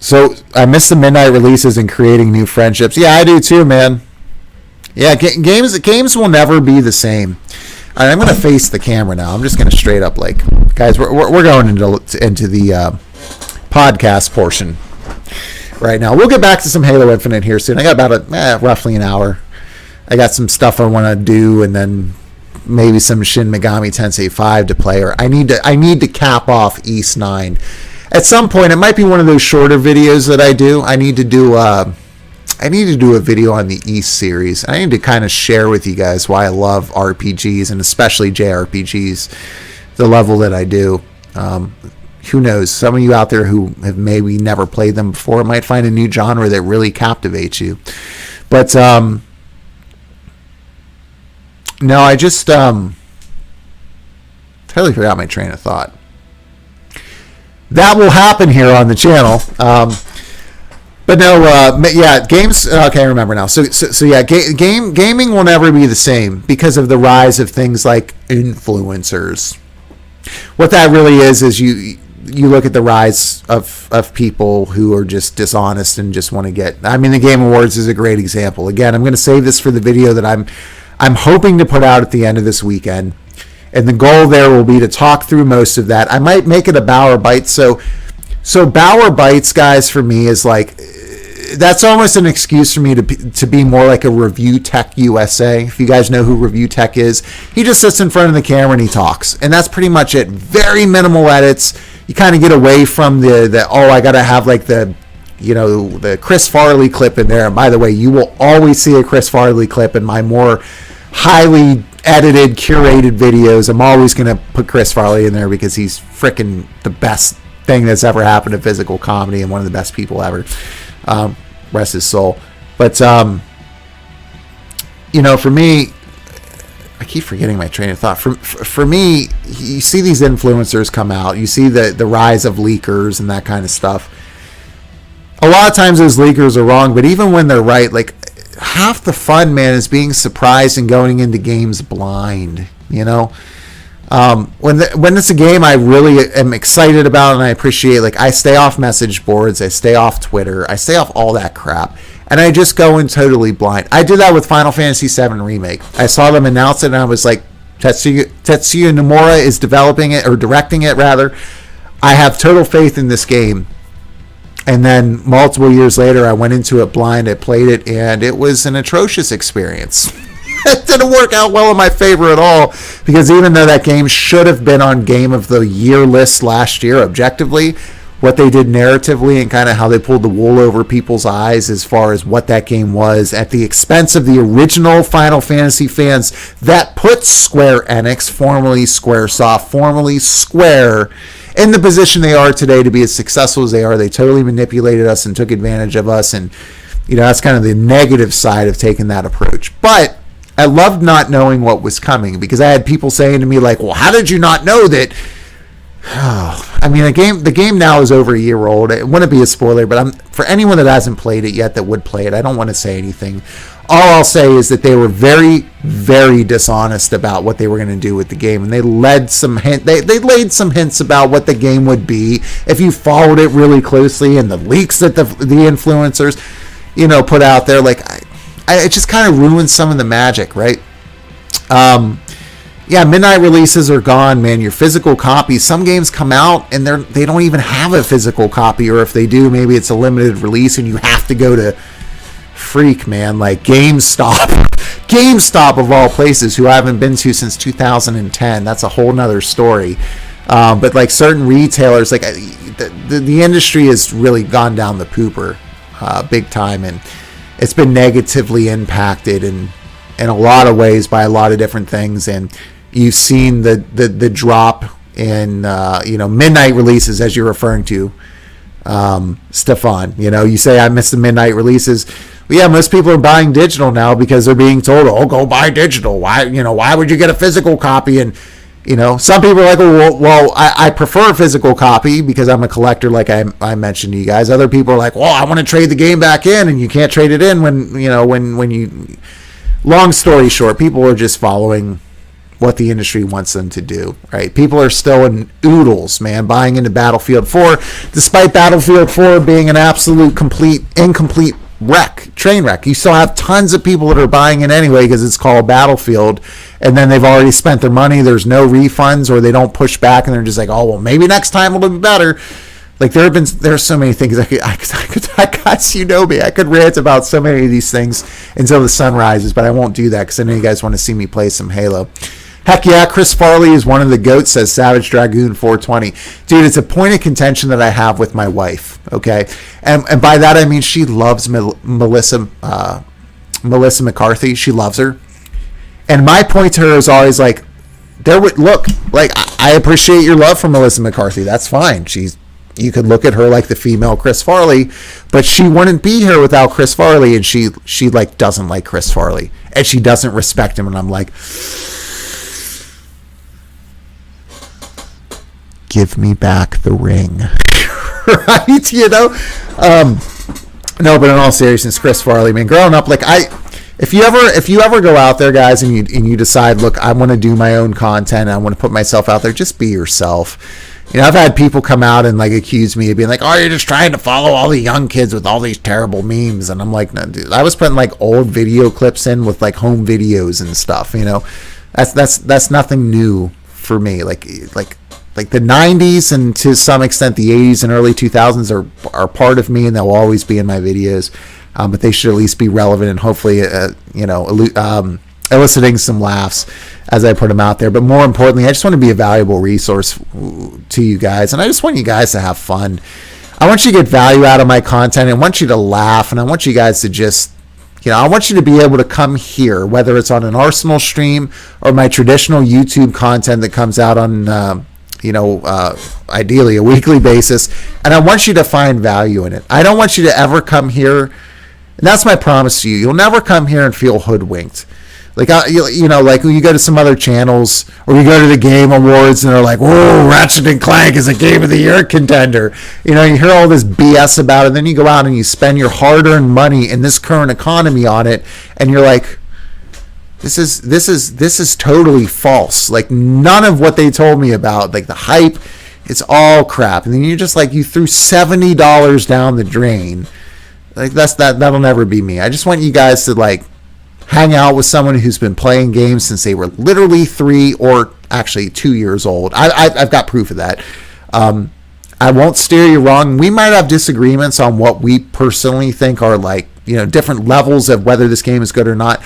Speaker 1: So I miss the midnight releases and creating new friendships. Yeah, I do too, man. Yeah, games will never be the same. All right, I'm going to face the camera now. I'm just going to straight up, like, guys, we're going into the podcast portion right now. We'll get back to some Halo Infinite here soon. I got about roughly an hour. I got some stuff I want to do, and then maybe some Shin Megami Tensei 5 to play. Or I need to cap off East 9 at some point. It might be one of those shorter videos that I do. I need to do a video on the East series. I need to kind of share with you guys why I love RPGs, and especially JRPGs, the level that I do. Who knows? Some of you out there who have maybe never played them before might find a new genre that really captivates you. But no, I just totally forgot my train of thought. That will happen here on the channel. But no, yeah, games. Okay, I remember now. So yeah, gaming will never be the same because of the rise of things like influencers. What that really is you look at the rise of people who are just dishonest and just want to get... I mean, the Game Awards is a great example. Again, I'm going to save this for the video that I'm hoping to put out at the end of this weekend. And the goal there will be to talk through most of that. I might make it a Bauer Bites. So Bauer Bites, guys, for me is like... That's almost an excuse for me to be more like a Review Tech USA. If you guys know who Review Tech is, he just sits in front of the camera and he talks, and that's pretty much it. Very minimal edits. You kind of get away from the I gotta have like the Chris Farley clip in there. And by the way, you will always see a Chris Farley clip in my more highly edited, curated videos. I'm always gonna put Chris Farley in there because he's freaking the best thing that's ever happened to physical comedy and one of the best people ever. Rest his soul. But for me, I keep forgetting my train of thought. For me, you see these influencers come out, you see the rise of leakers and that kind of stuff. A lot of times those leakers are wrong, but even when they're right, like, half the fun, man, is being surprised and going into games blind, when it's a game I really am excited about and I appreciate, like, I stay off message boards, I stay off Twitter, I stay off all that crap, and I just go in totally blind. I did that with Final Fantasy VII Remake. I saw them announce it and I was like, Tetsuya Nomura is developing it, or directing it rather. I have total faith in this game. And then multiple years later, I went into it blind, I played it, and it was an atrocious experience. It didn't work out well in my favor at all, because even though that game should have been on Game of the Year list last year, objectively, what they did narratively and kind of how they pulled the wool over people's eyes as far as what that game was at the expense of the original Final Fantasy fans that put Square Enix, formerly Squaresoft, formerly Square, in the position they are today to be as successful as they are. They totally manipulated us and took advantage of us, and that's kind of the negative side of taking that approach. But I loved not knowing what was coming, because I had people saying to me like, well, how did you not know that? I mean, the game now is over a year old. It wouldn't be a spoiler, but for anyone that hasn't played it yet that would play it, I don't want to say anything. All I'll say is that they were very, very dishonest about what they were going to do with the game, and they laid some hints about what the game would be if you followed it really closely, and the leaks that the influencers, put out there. Like, it just kind of ruins some of the magic, right? Yeah, midnight releases are gone, man. Your physical copies. Some games come out and they don't even have a physical copy, or if they do, maybe it's a limited release and you have to go to freak, man, like GameStop. GameStop of all places, who I haven't been to since 2010. That's a whole nother story. But like certain retailers, like the industry has really gone down the pooper big time, and it's been negatively impacted in a lot of ways by a lot of different things. And you've seen the drop in midnight releases, as you're referring to, Stefan. You say I miss the midnight releases. Well, yeah, most people are buying digital now because they're being told, "Oh, go buy digital. Why would you get a physical copy?" And some people are like, well, I prefer a physical copy because I'm a collector, like I mentioned to you guys. Other people are like, well, I want to trade the game back in, and you can't trade it in when you. Long story short, people are just following what the industry wants them to do, right? People are still in oodles, man, buying into Battlefield 4, despite Battlefield 4 being an absolute incomplete train wreck. You still have tons of people that are buying it anyway because it's called Battlefield, and then they've already spent their money. There's no refunds, or they don't push back, and they're just like, oh, well, maybe next time it'll be better. Like there's so many things I could rant about so many of these things until the sun rises, but I won't do that because I know you guys want to see me play some Halo. Heck yeah, Chris Farley is one of the GOATs, says Savage Dragoon 420. Dude, it's a point of contention that I have with my wife, okay? And by that I mean she loves Melissa McCarthy. She loves her. And my point to her is always like, I appreciate your love for Melissa McCarthy. That's fine. You could look at her like the female Chris Farley, but she wouldn't be here without Chris Farley, and she like doesn't like Chris Farley, and she doesn't respect him. And I'm like, give me back the ring. Right? No, but in all seriousness, Chris Farley, man, growing up, like if you ever go out there, guys, and you decide, look, I want to do my own content, I want to put myself out there, just be yourself. I've had people come out and like accuse me of being like, oh, you're just trying to follow all the young kids with all these terrible memes. And I'm like, no, dude, I was putting like old video clips in with like home videos and stuff. That's nothing new for me. Like the 90s and to some extent the 80s and early 2000s are part of me, and they'll always be in my videos. But they should at least be relevant and hopefully, eliciting some laughs as I put them out there. But more importantly, I just want to be a valuable resource to you guys, and I just want you guys to have fun. I want you to get value out of my content. I want you to laugh, and I want you guys to just, I want you to be able to come here, whether it's on an Arsenal stream or my traditional YouTube content that comes out on, ideally a weekly basis, and I want you to find value in it. I don't want you to ever come here, and that's my promise to you. You'll never come here and feel hoodwinked. Like, like when you go to some other channels or you go to the Game Awards and they're like, whoa, Ratchet & Clank is a Game of the Year contender. You hear all this BS about it. Then you go out and you spend your hard-earned money in this current economy on it. And you're like, this is totally false. Like, none of what they told me about, like the hype, it's all crap. And then you're just like, you threw $70 down the drain. Like, that'll never be me. I just want you guys to like hang out with someone who's been playing games since they were literally 3 or actually 2 years old. I've got proof of that. I won't steer you wrong. We might have disagreements on what we personally think are like, different levels of whether this game is good or not.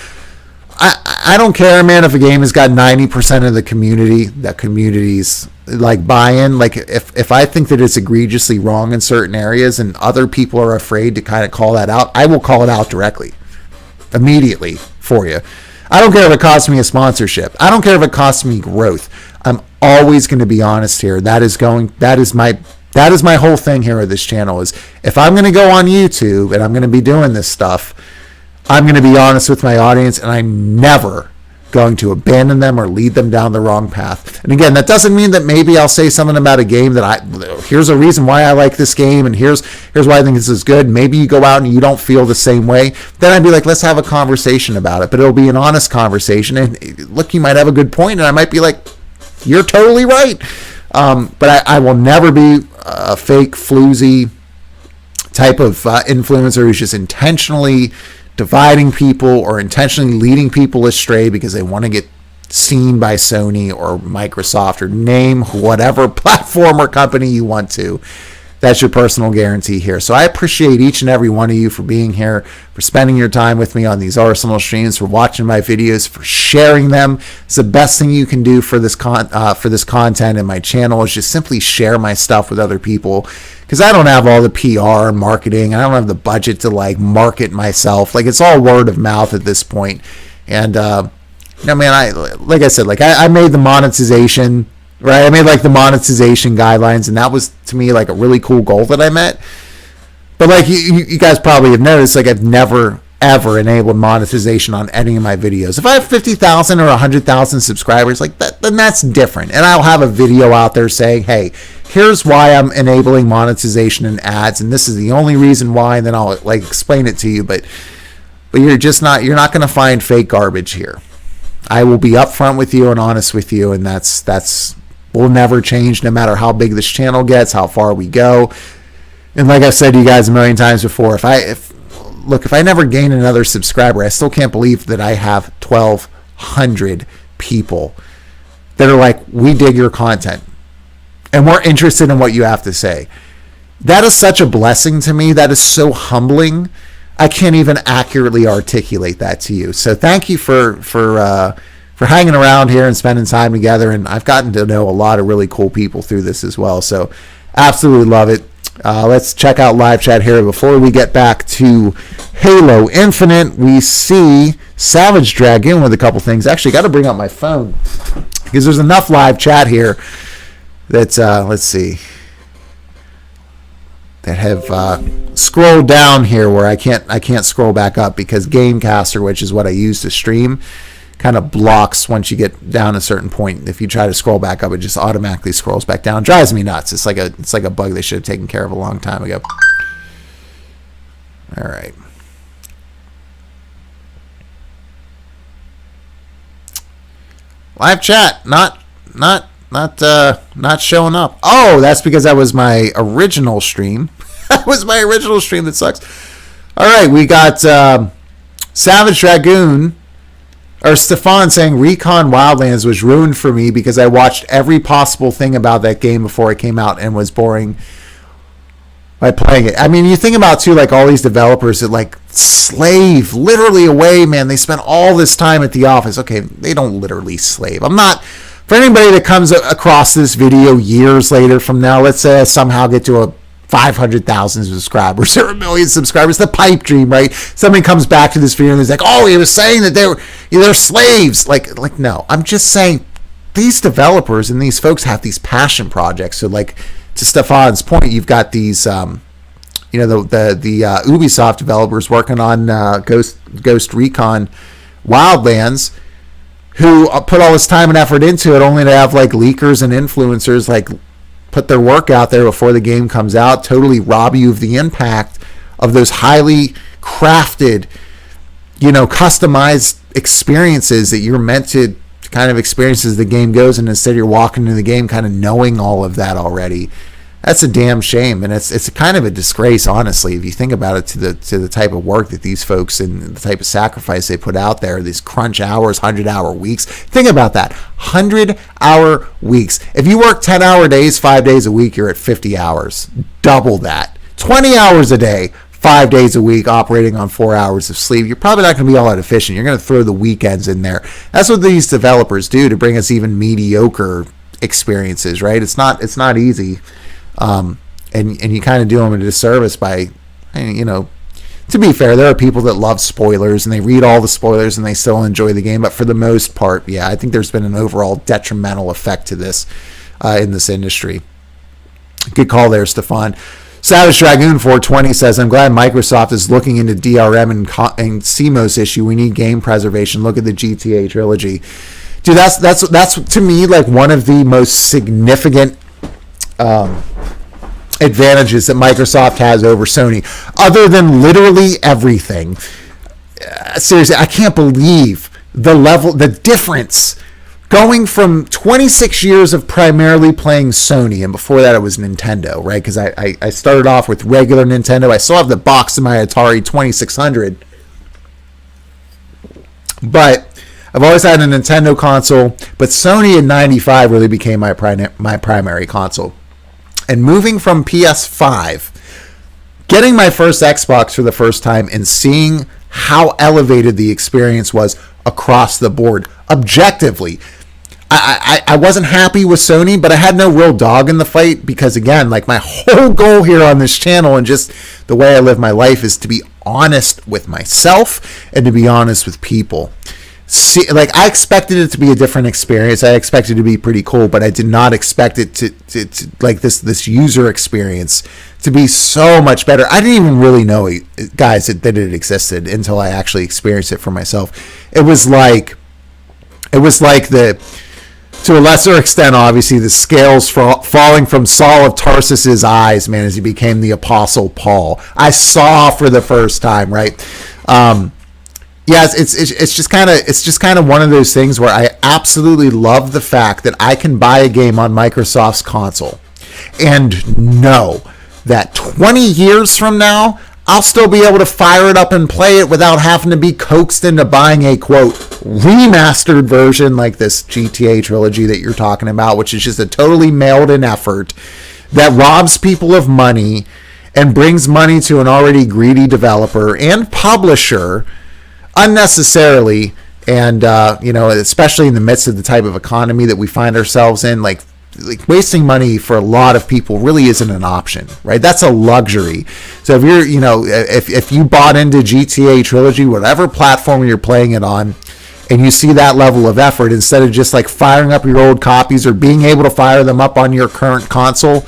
Speaker 1: I don't care, man, if a game has got 90% of the community, that community's like buy-in. Like if I think that it's egregiously wrong in certain areas and other people are afraid to kind of call that out, I will call it out directly, immediately for you. I don't care if it costs me a sponsorship. I don't care if it costs me growth. I'm always going to be honest here. That is my whole thing here with this channel is if I'm going to go on YouTube and I'm going to be doing this stuff, I'm going to be honest with my audience, and I'm never going to abandon them or lead them down the wrong path. And again, that doesn't mean that maybe I'll say something about a game that here's a reason why I like this game, and here's why I think this is good. Maybe you go out and you don't feel the same way. Then I'd be like, let's have a conversation about it. But it'll be an honest conversation. And look, you might have a good point, and I might be like, you're totally right. But I will never be a fake, floozy type of influencer who's just intentionally dividing people or intentionally leading people astray because they want to get seen by Sony or Microsoft, or name whatever platform or company you want to. That's your personal guarantee here. So I appreciate each and every one of you for being here, for spending your time with me on these Arsenal streams, for watching my videos, for sharing them. It's the best thing you can do for this content and my channel is just simply share my stuff with other people, because I don't have all the PR and marketing. I don't have the budget to like market myself. Like, it's all word of mouth at this point. And man, I made the monetization. Right, I made like the monetization guidelines, and that was to me like a really cool goal that I met. But like you guys probably have noticed, like I've never ever enabled monetization on any of my videos. If I have 50,000 or 100,000 subscribers, like that, then that's different. And I'll have a video out there saying, hey, here's why I'm enabling monetization and ads, and this is the only reason why. And then I'll like explain it to you. But you're not going to find fake garbage here. I will be upfront with you and honest with you, and that's will never change no matter how big this channel gets, how far we go. And like I've said to you guys a million times before, if I never gain another subscriber, I still can't believe that I have 1,200 people that are like, we dig your content and we're interested in what you have to say. That is such a blessing to me. That is so humbling. I can't even accurately articulate that to you. So thank you for hanging around here and spending time together. And I've gotten to know a lot of really cool people through this as well. So absolutely love it. Let's check out live chat here. Before we get back to Halo Infinite, we see Savage Dragoon with a couple things. Actually, got to bring up my phone because there's enough live chat here that, let's see, that have scrolled down here where I can't scroll back up because Gamecaster, which is what I use to stream, kind of blocks once you get down a certain point. If you try to scroll back up, it just automatically scrolls back down. Drives me nuts. It's like a bug they should have taken care of a long time ago. All right. Live chat not showing up. Oh, that's because that was my original stream. That was my original stream that sucks. All right, we got Savage Dragoon, or Stefan, saying Recon Wildlands was ruined for me because I watched every possible thing about that game before it came out and was boring by playing it. I mean, you think about too, like all these developers that like slave literally away, man. They spend all this time at the office. Okay, they don't literally slave. I'm not, for anybody that comes across this video years later from now, let's say I somehow get to a 500,000 subscribers or 1 million subscribers, the pipe dream, right? Somebody comes back to this video and is like, oh, he was saying that they're slaves. Like no, I'm just saying these developers and these folks have these passion projects. So like to Stefan's point, you've got these, the Ubisoft developers working on Ghost Recon Wildlands, who put all this time and effort into it, only to have like leakers and influencers like put their work out there before the game comes out, totally rob you of the impact of those highly crafted, customized experiences that you're meant to kind of experience as the game goes, and instead you're walking into the game kind of knowing all of that already. That's a damn shame, and it's a kind of a disgrace, honestly, if you think about it, to the type of work that these folks and the type of sacrifice they put out there, these crunch hours, 100-hour weeks. Think about that, 100-hour weeks. If you work 10-hour days, 5 days a week, you're at 50 hours. Double that. 20 hours a day, 5 days a week, operating on 4 hours of sleep. You're probably not going to be all that efficient. You're going to throw the weekends in there. That's what these developers do to bring us even mediocre experiences, right? It's not easy. And you kind of do them a disservice by, to be fair, there are people that love spoilers and they read all the spoilers and they still enjoy the game. But for the most part, yeah, I think there's been an overall detrimental effect to this in this industry. Good call there, Stefan. Savage Dragoon 420 says, I'm glad Microsoft is looking into DRM and CMOS issue. We need game preservation. Look at the GTA trilogy. Dude, that's to me like one of the most significant advantages that Microsoft has over Sony, other than literally everything. Seriously, I can't believe the difference going from 26 years of primarily playing Sony, and before that it was Nintendo, right? Because I started off with regular Nintendo. I still have the box in my Atari 2600, but I've always had a Nintendo console, but Sony in 95 really became my primary console. And moving from PS5, getting my first Xbox for the first time and seeing how elevated the experience was across the board, objectively. I wasn't happy with Sony, but I had no real dog in the fight because, again, like my whole goal here on this channel and just the way I live my life is to be honest with myself and to be honest with people. See, like I expected it to be a different experience. I expected it to be pretty cool, but I did not expect it to like this user experience to be so much better. I didn't even really know, guys, that it existed until I actually experienced it for myself. It was like to a lesser extent, obviously, the scales falling from Saul of Tarsus's eyes, man, as he became the Apostle Paul. I saw for the first time, right? It's just kind of one of those things where I absolutely love the fact that I can buy a game on Microsoft's console and know that 20 years from now, I'll still be able to fire it up and play it without having to be coaxed into buying a, quote, remastered version like this GTA trilogy that you're talking about, which is just a totally mailed-in effort that robs people of money and brings money to an already greedy developer and publisher unnecessarily. And, especially in the midst of the type of economy that we find ourselves in, like wasting money for a lot of people really isn't an option, right? That's a luxury. So if you're, if you bought into GTA Trilogy, whatever platform you're playing it on, and you see that level of effort, instead of just like firing up your old copies or being able to fire them up on your current console,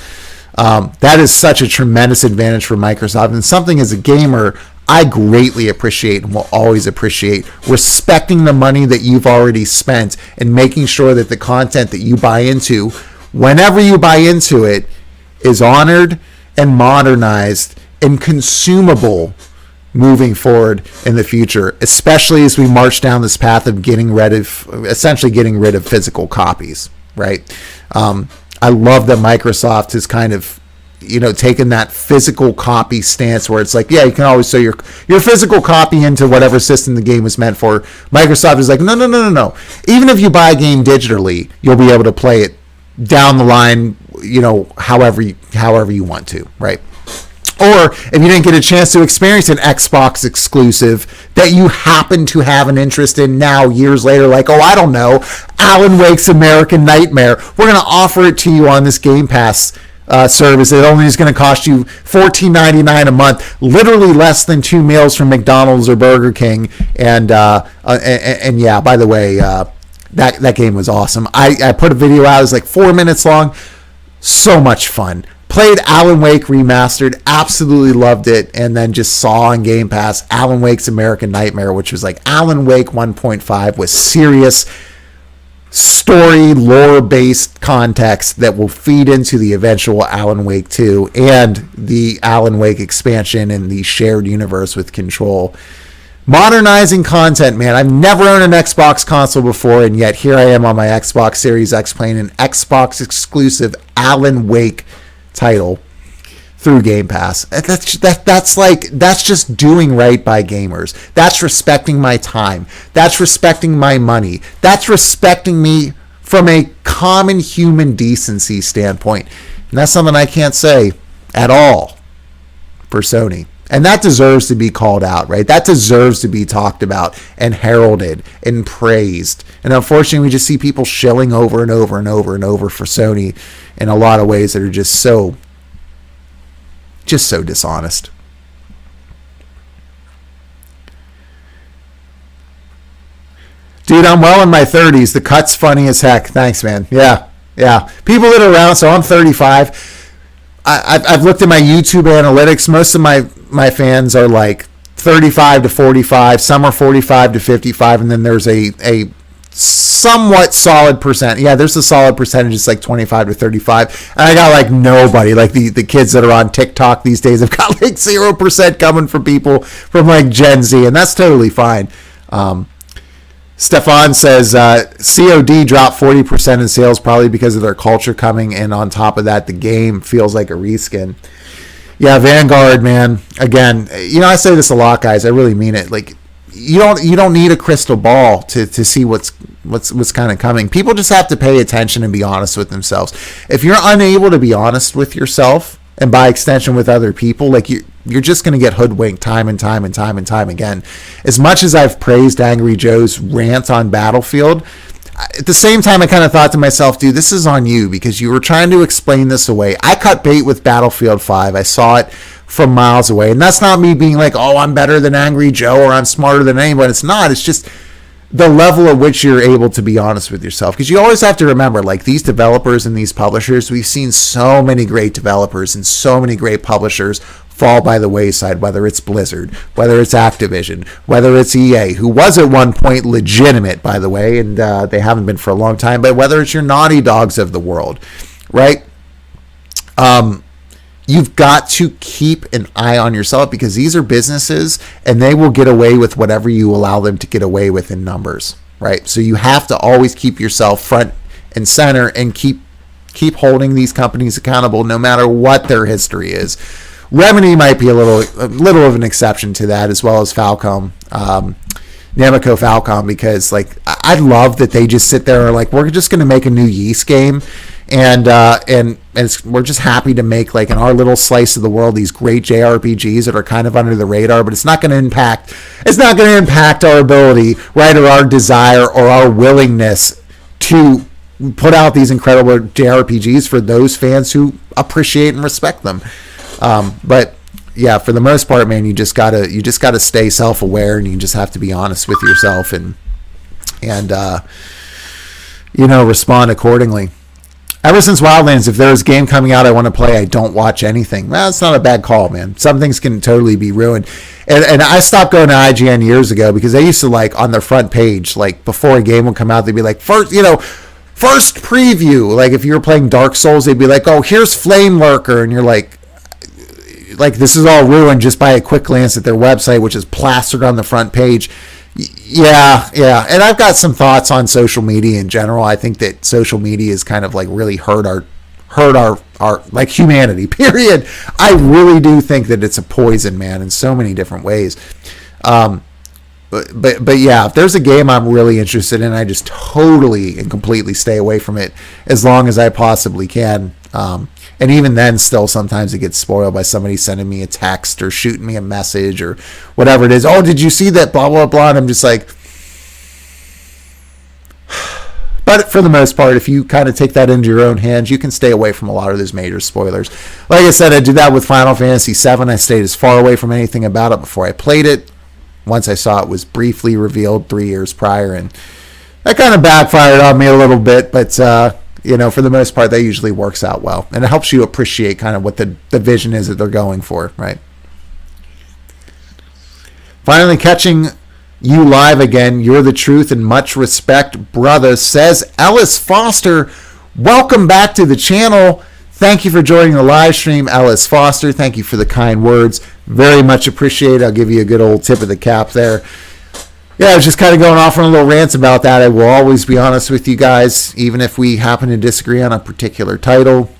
Speaker 1: that is such a tremendous advantage for Microsoft, and something as a gamer I greatly appreciate and will always appreciate. Respecting the money that you've already spent and making sure that the content that you buy into, whenever you buy into it, is honored and modernized and consumable moving forward in the future, especially as we march down this path of essentially getting rid of physical copies, right? I love that Microsoft has kind of taken that physical copy stance where it's like, yeah, you can always show your physical copy into whatever system the game was meant for. Microsoft is like, no. Even if you buy a game digitally, you'll be able to play it down the line, however you want to, right? Or if you didn't get a chance to experience an Xbox exclusive that you happen to have an interest in now, years later, like, I don't know, Alan Wake's American Nightmare, we're going to offer it to you on this Game Pass service. It only is going to cost you $14.99 a month, literally less than 2 meals from McDonald's or Burger King. And yeah, by the way, that game was awesome. I put a video out. It was like 4 minutes long. So much fun. Played Alan Wake Remastered. Absolutely loved it. And then just saw on Game Pass Alan Wake's American Nightmare, which was like Alan Wake 1.5 with serious story, lore-based context that will feed into the eventual Alan Wake 2 and the Alan Wake expansion and the shared universe with Control. Modernizing content, man. I've never owned an Xbox console before, and yet here I am on my Xbox Series X playing an Xbox exclusive Alan Wake title through Game Pass. That's just doing right by gamers. That's respecting my time. That's respecting my money. That's respecting me from a common human decency standpoint. And that's something I can't say at all for Sony. And that deserves to be called out, right? That deserves to be talked about and heralded and praised. And unfortunately, we just see people shilling over and over and over and over for Sony in a lot of ways that are just so dishonest. Dude, I'm well in my 30s. The cut's funny as heck. Thanks, man. Yeah. People that are around, so I'm 35. I've looked at my YouTube analytics. Most of my fans are like 35 to 45. Some are 45 to 55. And then there's a somewhat solid percent. Yeah, there's a solid percentage. It's like 25 to 35. And I got like nobody. Like the kids that are on TikTok these days have got like 0% coming from people from like Gen Z. And that's totally fine. Stefan says COD dropped 40% in sales probably because of their culture coming. And on top of that, the game feels like a reskin. Yeah, Vanguard, man. Again, I say this a lot, guys. I really mean it. Like, you don't need a crystal ball to see what's kind of coming. People just have to pay attention and be honest with themselves. If you're unable to be honest with yourself, and by extension with other people, like you're just going to get hoodwinked time and time again. As much as I've praised Angry Joe's rant on Battlefield, at the same time I kind of thought to myself, dude, this is on you, because you were trying to explain this away. I cut bait with Battlefield 5. I saw it from miles away, and that's not me being like, oh, I'm better than Angry Joe or I'm smarter than anyone. It's not. It's just the level at which you're able to be honest with yourself, because you always have to remember, like, these developers and these publishers, we've seen so many great developers and so many great publishers fall by the wayside, whether it's Blizzard, whether it's Activision, whether it's EA, who was at one point legitimate, by the way, and they haven't been for a long time, but whether it's your Naughty Dogs of the world, right? You've got to keep an eye on yourself, because these are businesses and they will get away with whatever you allow them to get away with in numbers, right? So you have to always keep yourself front and center and keep holding these companies accountable, no matter what their history is. Remedy might be a little of an exception to that, as well as Falcom, Namco Falcom, because like I love that they just sit there and are like, we're just going to make a new Yeast game. And we're just happy to make, like, in our little slice of the world, these great JRPGs that are kind of under the radar, but it's not going to impact our ability, right, or our desire or our willingness to put out these incredible JRPGs for those fans who appreciate and respect them. But yeah, for the most part, man, you just gotta stay self-aware, and you just have to be honest with yourself and respond accordingly. Ever since Wildlands, if there's a game coming out I want to play, I don't watch anything. Well, it's not a bad call, man. Some things can totally be ruined. And I stopped going to IGN years ago, because they used to, like, on their front page, like, before a game would come out, they'd be like, first preview. Like, if you were playing Dark Souls, they'd be like, oh, here's Flame Lurker. And you're like, this is all ruined just by a quick glance at their website, which is plastered on the front page. Yeah. And I've got some thoughts on social media in general. I think that social media has kind of like really hurt our like humanity, period. I really do think that it's a poison, man, in so many different ways. But yeah, if there's a game I'm really interested in, I just totally and completely stay away from it as long as I possibly can. And even then, still, sometimes it gets spoiled by somebody sending me a text or shooting me a message or whatever it is. Oh, did you see that? Blah, blah, blah. And I'm just like... But for the most part, if you kind of take that into your own hands, you can stay away from a lot of those major spoilers. Like I said, I did that with Final Fantasy VII. I stayed as far away from anything about it before I played it. Once I saw it was briefly revealed 3 years prior, and that kind of backfired on me a little bit, but... for the most part, that usually works out well. And it helps you appreciate kind of what the vision is that they're going for, right? Finally catching you live again. You're the truth and much respect, brother, says Ellis Foster. Welcome back to the channel. Thank you for joining the live stream, Ellis Foster. Thank you for the kind words. Very much appreciated. I'll give you a good old tip of the cap there. Yeah, I was just kind of going off on a little rant about that. I will always be honest with you guys, even if we happen to disagree on a particular title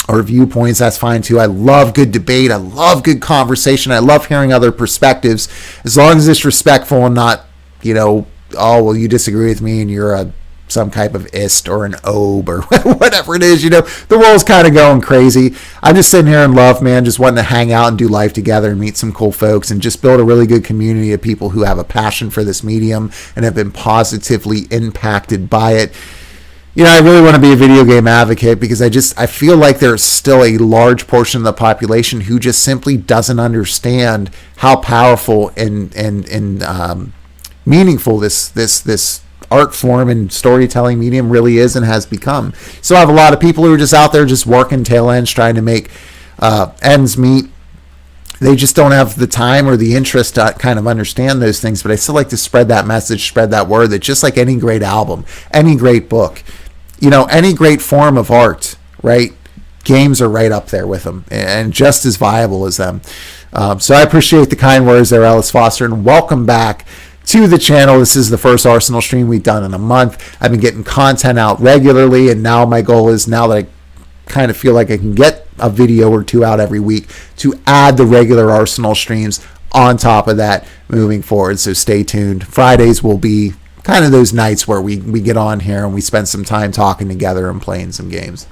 Speaker 1: or viewpoints, that's fine too. I love good debate. I love good conversation. I love hearing other perspectives, as long as it's respectful and not, oh, well, you disagree with me and you're some type of ist or an obe or whatever it is. The world's kind of going crazy. I'm just sitting here in love, man, just wanting to hang out and do life together and meet some cool folks and just build a really good community of people who have a passion for this medium and have been positively impacted by it. I really want to be a video game advocate, because I feel like there's still a large portion of the population who just simply doesn't understand how powerful and meaningful this art form and storytelling medium really is and has become. So I have a lot of people who are just out there just working tail ends, trying to make ends meet. They just don't have the time or the interest to kind of understand those things. But I still like to spread that message, spread that word, that just like any great album, any great book, any great form of art, right? Games are right up there with them and just as viable as them. So I appreciate the kind words there, Ellis Foster, and welcome back to the channel. This is the first Arsenal stream we've done in a month. I've been getting content out regularly, and now my goal is, now that I kind of feel like I can get a video or two out every week, to add the regular Arsenal streams on top of that moving forward. So stay tuned. Fridays will be kind of those nights where we get on here and we spend some time talking together and playing some games.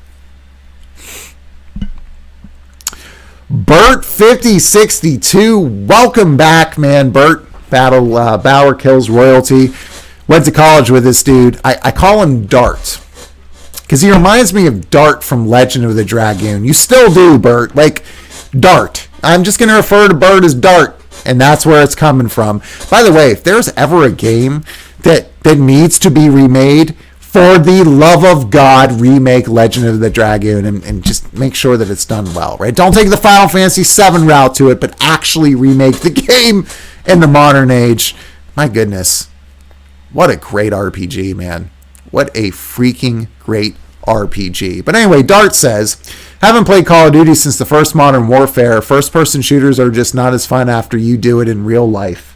Speaker 1: Bert 5062, welcome back, man. Bert, BauerKillz royalty. Went to college with this dude. I call him Dart because he reminds me of Dart from Legend of the Dragoon. You still do, Bert. Like, Dart. I'm just going to refer to Bert as Dart, and that's where it's coming from. By the way, if there's ever a game that needs to be remade, for the love of God, remake Legend of the Dragoon and just make sure that it's done well, right? Don't take the Final Fantasy VII route to it, but actually remake the game in the modern age. My goodness. What a great RPG, man. What a freaking great RPG. But anyway, Dart says, haven't played Call of Duty since the first Modern Warfare. First-person shooters are just not as fun after you do it in real life.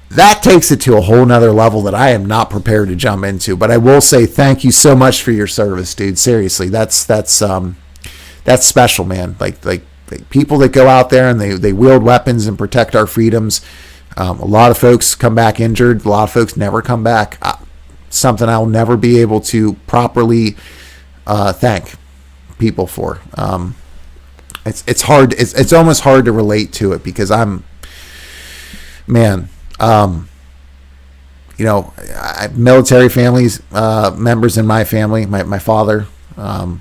Speaker 1: That takes it to a whole nother level that I am not prepared to jump into. But I will say thank you so much for your service, dude. Seriously, that's special, man. Like people that go out there and they wield weapons and protect our freedoms. A lot of folks come back injured. A lot of folks never come back. Something I'll never be able to properly thank people for. It's hard. It's almost hard to relate to it because I have military families, members in my family, my father. I'll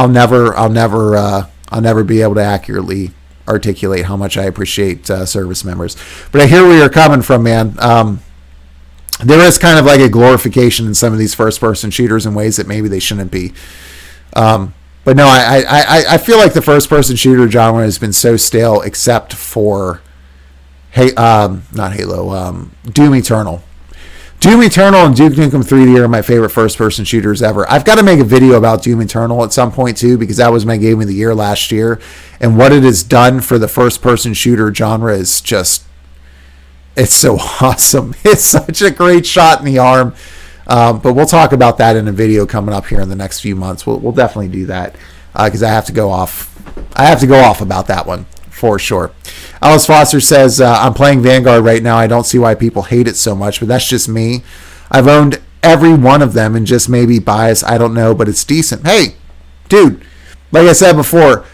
Speaker 1: never be able to accurately articulate how much I appreciate service members. But I hear where you're coming from, man. There is kind of like a glorification in some of these first-person shooters in ways that maybe they shouldn't be. But no, I feel like the first-person shooter genre has been so stale, except for not Halo, Doom Eternal. Doom Eternal and Duke Nukem 3D are my favorite first-person shooters ever. I've got to make a video about Doom Eternal at some point too, because that was my game of the year last year, and what it has done for the first-person shooter genre is just, it's so awesome. It's such a great shot in the arm. But we'll talk about that in a video coming up here in the next few months. We'll definitely do that because I have to go off. I have to go off about that one for sure. Alice Foster says, I'm playing Vanguard right now. I don't see why people hate it so much, but that's just me. I've owned every one of them and just maybe bias. I don't know, but it's decent. Hey, dude, like I said before,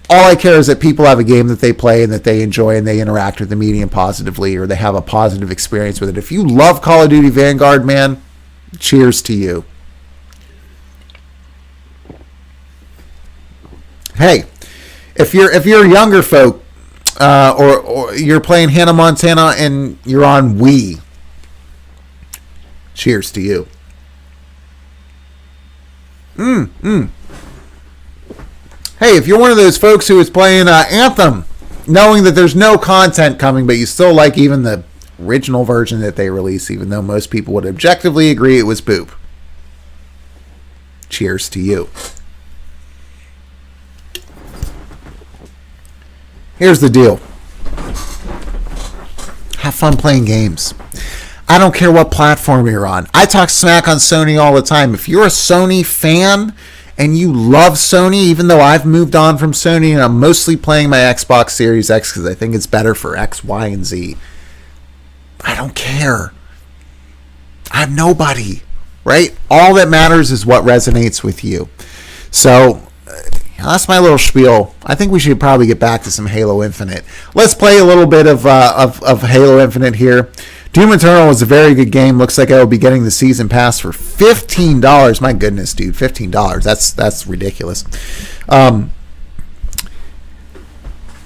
Speaker 1: all I care is that people have a game that they play and that they enjoy and they interact with the medium positively or they have a positive experience with it. If you love Call of Duty Vanguard, man, cheers to you. Hey, if you're younger folk or you're playing Hannah Montana and you're on Wii, cheers to you. Hey, if you're one of those folks who is playing Anthem, knowing that there's no content coming, but you still like even the original version that they released, even though most people would objectively agree it was poop. Cheers to you. Here's the deal. Have fun playing games. I don't care what platform you're on. I talk smack on Sony all the time. If you're a Sony fan and you love Sony, even though I've moved on from Sony and I'm mostly playing my Xbox Series X because I think it's better for X, Y, and Z, I don't care. I'm nobody, right? All that matters is what resonates with you. So that's my little spiel. I think we should probably get back to some Halo Infinite. Let's play a little bit of Halo Infinite here. Doom Eternal was a very good game. Looks like I will be getting the season pass for $15. My goodness, dude, $15. That's ridiculous.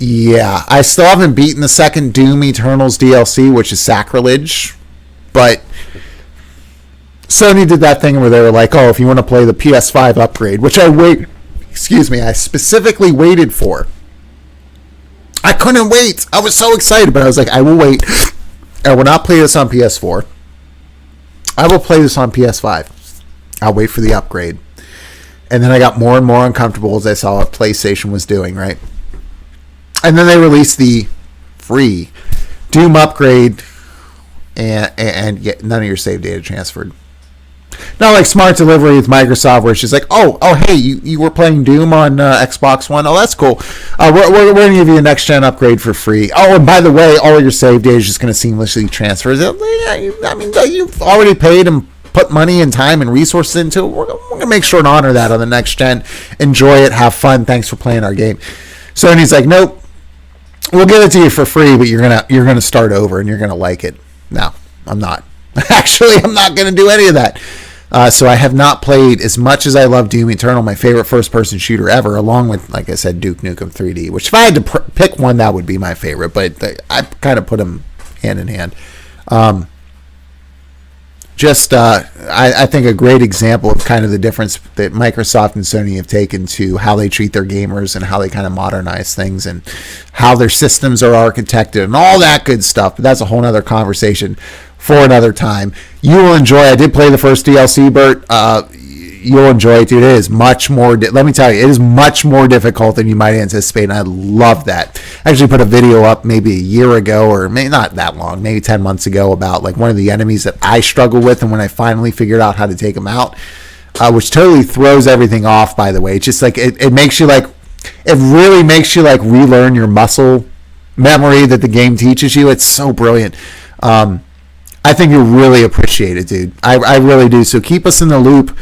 Speaker 1: Yeah, I still haven't beaten the second Doom Eternals DLC, which is sacrilege. But Sony did that thing where they were like, "Oh, if you want to play the PS5 upgrade," which I specifically waited for. I couldn't wait. I was so excited, but I was like, I will wait. I will not play this on PS4. I will play this on PS5. I'll wait for the upgrade. And then I got more and more uncomfortable as I saw what PlayStation was doing, right? And then they released the free Doom upgrade and yet none of your save data transferred. not like smart delivery with Microsoft, where it's just like, oh, hey, you were playing Doom on Xbox One. Oh, that's cool. We're going to give you a next gen upgrade for free. Oh, and by the way, all of your save data is just going to seamlessly transfer. You've already paid and put money and time and resources into it. We're going to make sure and honor that on the next gen. Enjoy it, have fun. Thanks for playing our game. Sony's like, nope, we'll give it to you for free, but you're gonna start over and you're gonna like it. No, I'm not. Actually, I'm not gonna do any of that. So I have not played, as much as I love Doom Eternal, my favorite first-person shooter ever, along with, like I said, Duke Nukem 3D. Which, if I had to pick one, that would be my favorite. But I kind of put them hand in hand. I think a great example of kind of the difference that Microsoft and Sony have taken to how they treat their gamers and how they kind of modernize things and how their systems are architected and all that good stuff. But that's a whole nother conversation for another time. You will enjoy. I did play the first DLC, Bert. You'll enjoy it, dude. It is much more, let me tell you, it is much more difficult than you might anticipate, and I love that. I actually put a video up maybe a year ago, or maybe not that long, maybe 10 months ago, about like one of the enemies that I struggle with, and when I finally figured out how to take them out, which totally throws everything off, by the way. It's just like, it makes you like, it really makes you like relearn your muscle memory that the game teaches you. It's so brilliant. I think you'll really appreciate it, dude. I really do. So keep us in the loop.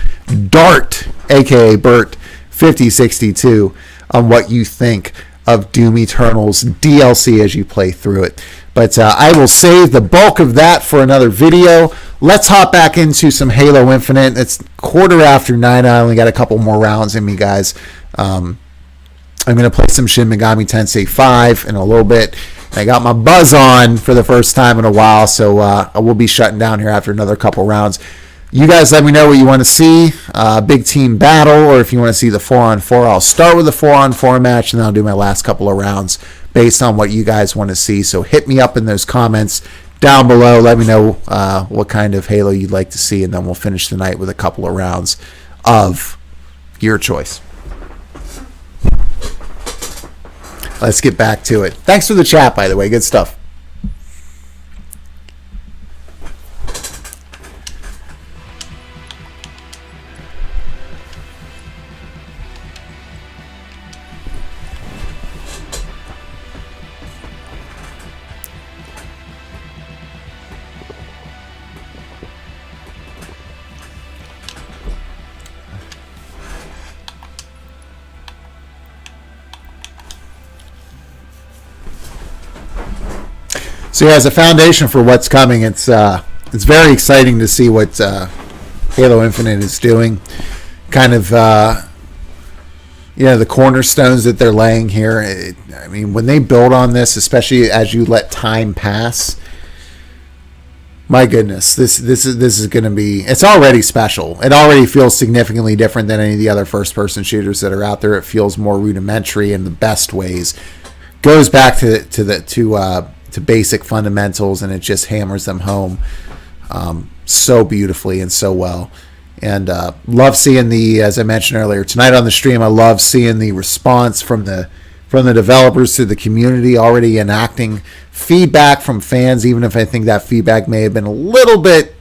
Speaker 1: Dart, a.k.a. Bert, 5062, on what you think of Doom Eternal's DLC as you play through it. But I will save the bulk of that for another video. Let's hop back into some Halo Infinite. It's 9:15. I only got a couple more rounds in me, guys. I'm going to play some Shin Megami Tensei 5 in a little bit. I got my buzz on for the first time in a while, so I will be shutting down here after another couple rounds. You guys let me know what you want to see, big team battle, or if you want to see the 4-on-4. I'll start with the 4-on-4 match, and then I'll do my last couple of rounds based on what you guys want to see. So hit me up in those comments down below. Let me know what kind of Halo you'd like to see, and then we'll finish the night with a couple of rounds of your choice. Let's get back to it. Thanks for the chat, by the way. Good stuff. So yeah, as a foundation for what's coming, it's very exciting to see what Halo Infinite is doing. Kind of, the cornerstones that they're laying here. I mean, when they build on this, especially as you let time pass, my goodness, this is going to be. It's already special. It already feels significantly different than any of the other first-person shooters that are out there. It feels more rudimentary in the best ways. Goes back to basic fundamentals, and it just hammers them home so beautifully and so well. And love seeing as I mentioned earlier tonight on the stream, I love seeing the response from the developers to the community, already enacting feedback from fans, even if I think that feedback may have been a little bit,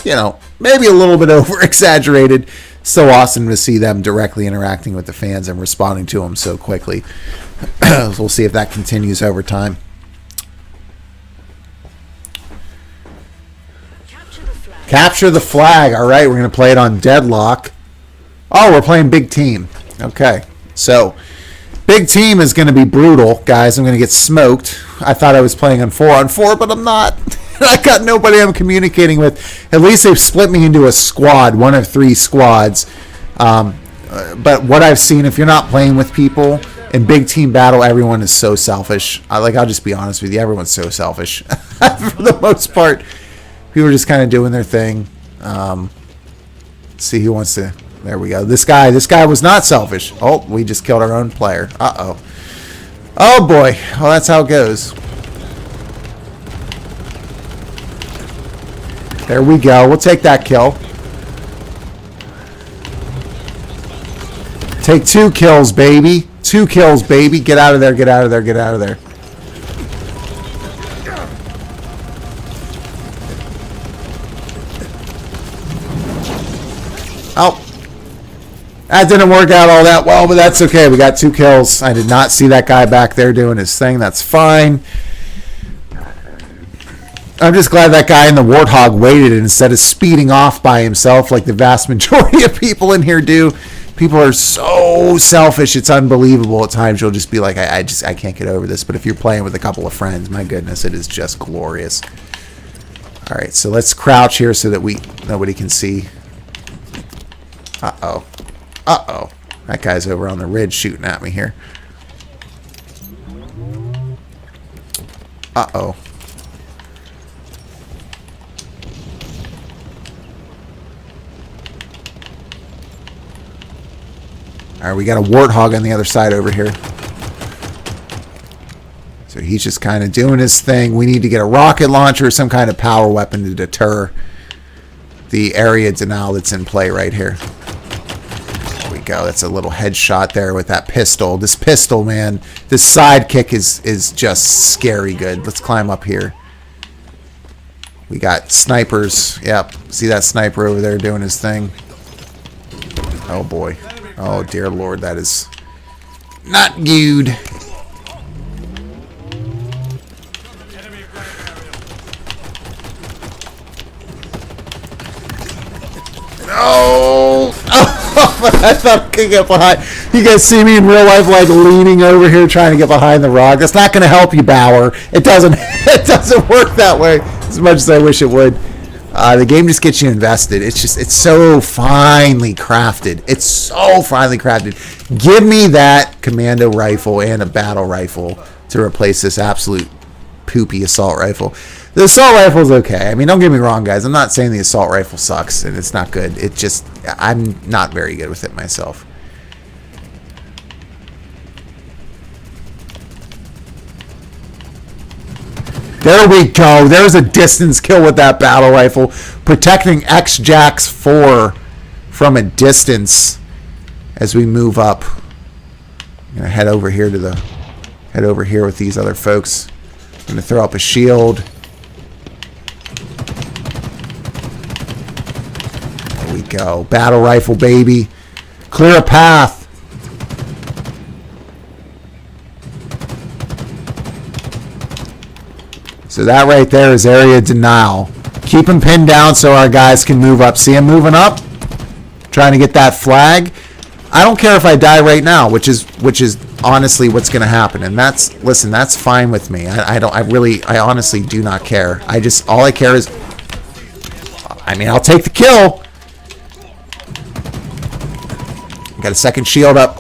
Speaker 1: maybe a little bit over exaggerated. So awesome to see them directly interacting with the fans and responding to them so quickly. We'll see if that continues over time. Capture the flag. All right, we're going to play it on Deadlock. Oh, we're playing Big Team. Okay, so Big Team is going to be brutal, guys. I'm going to get smoked. I thought I was playing on 4-on-4, but I'm not. I got nobody I'm communicating with. At least they've split me into a squad, one of 3 squads. But what I've seen, if you're not playing with people in Big Team battle, everyone is so selfish. I'll just be honest with you. Everyone's so selfish for the most part. People are just kind of doing their thing. Let's see who wants to. There we go. This guy was not selfish. Oh, we just killed our own player. Uh-oh. Oh, boy. Well, that's how it goes. There we go. We'll take that kill. Take 2 kills, baby. 2 kills, baby. Get out of there. Get out of there. Get out of there. Oh. That didn't work out all that well, but that's okay. We got 2 kills. I did not see that guy back there doing his thing. That's fine. I'm just glad that guy in the Warthog waited instead of speeding off by himself like the vast majority of people in here do. People are so selfish. It's unbelievable. At times you'll just be like, I can't get over this. But if you're playing with a couple of friends, my goodness, it is just glorious. All right, so let's crouch here so that nobody can see. Uh-oh. Uh-oh. That guy's over on the ridge shooting at me here. Uh-oh. All right, we got a Warthog on the other side over here. So he's just kind of doing his thing. We need to get a rocket launcher or some kind of power weapon to deter the area denial that's in play right here. There we go. That's a little headshot there with that pistol. This pistol, man, this sidekick is just scary good. Let's climb up here. We got snipers. Yep. See that sniper over there doing his thing? Oh, boy. Oh, dear Lord. That is not good. No! Oh, I thought I could get behind. You guys see me in real life, like leaning over here trying to get behind the rock. That's not going to help you, Bauer. It doesn't. It doesn't work that way as much as I wish it would. The game just gets you invested. It's so finely crafted. It's so finely crafted. Give me that commando rifle and a battle rifle to replace this absolute poopy assault rifle. The assault rifle is okay. I mean, don't get me wrong, guys. I'm not saying the assault rifle sucks and it's not good. It just, I'm not very good with it myself. There we go. There's a distance kill with that battle rifle. Protecting X-Jax 4 from a distance as we move up. I'm gonna head over here with these other folks. I'm gonna throw up a shield. There we go. Battle rifle, baby. Clear a path. So that right there is area denial. Keep him pinned down so our guys can move up. See him moving up? Trying to get that flag. I don't care if I die right now, which is honestly what's going to happen. And listen, that's fine with me. I honestly do not care. All I care is, I mean, I'll take the kill. Got a second shield up.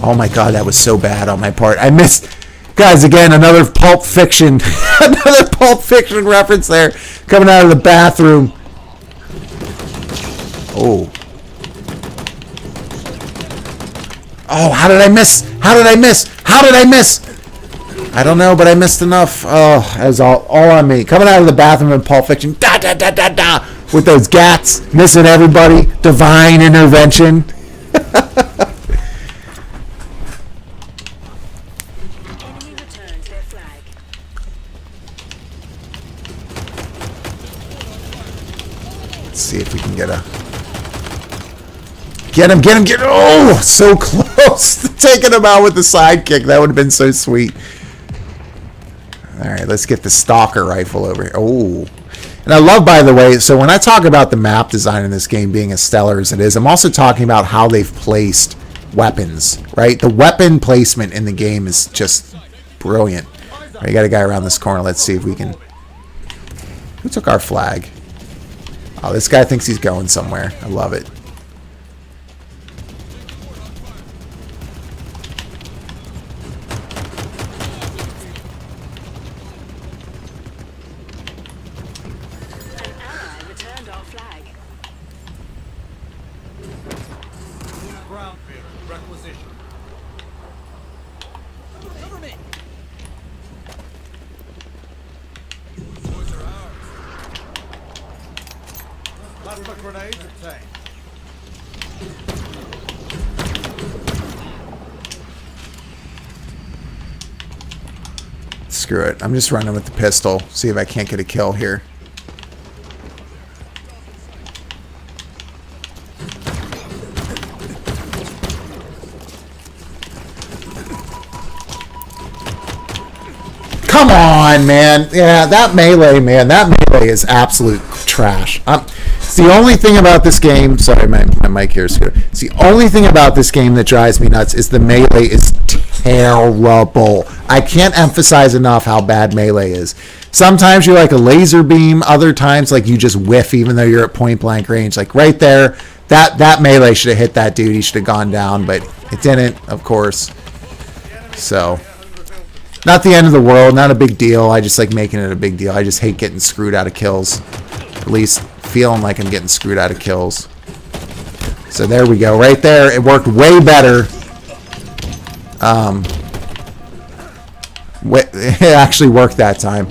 Speaker 1: Oh my God, that was so bad on my part. I missed, guys. Again, another Pulp Fiction, another Pulp Fiction reference there, coming out of the bathroom. Oh, how did I miss? I don't know, but I missed enough. Oh, that was all on me. Coming out of the bathroom in Pulp Fiction, with those gats, missing everybody. Divine intervention. See if we can get him. Oh, so close to taking him out with the sidekick. That would have been so sweet. All right, let's get the stalker rifle over here. Oh, and I love, by the way, so when I talk about the map design in this game being as stellar as it is, I'm also talking about how they've placed weapons, right? The weapon placement in the game is just brilliant. All right, you got a guy around this corner. Let's see if we can... Who took our flag? Oh, this guy thinks he's going somewhere. I love it.
Speaker 5: An ally returned our flag.
Speaker 2: Ground vehicle requisition. Cover me. Boys are ours. Plasma grenades obtained.
Speaker 1: Screw it. I'm just running with the pistol. See if I can't get a kill here. again, man. Yeah, that melee, man. That melee is absolute trash. It's the only thing about this game. Sorry, my mic here is good. It's the only thing about this game that drives me nuts is the melee is terrible. I can't emphasize enough how bad melee is. Sometimes you're like a laser beam. Other times, like you just whiff even though you're at point blank range. Like right there, that melee should have hit that dude. He should have gone down, but it didn't, of course. So, not the end of the world. Not a big deal. I just like making it a big deal. I just hate getting screwed out of kills. At least feeling like I'm getting screwed out of kills. So there we go. Right there. It worked way better. It actually worked that time.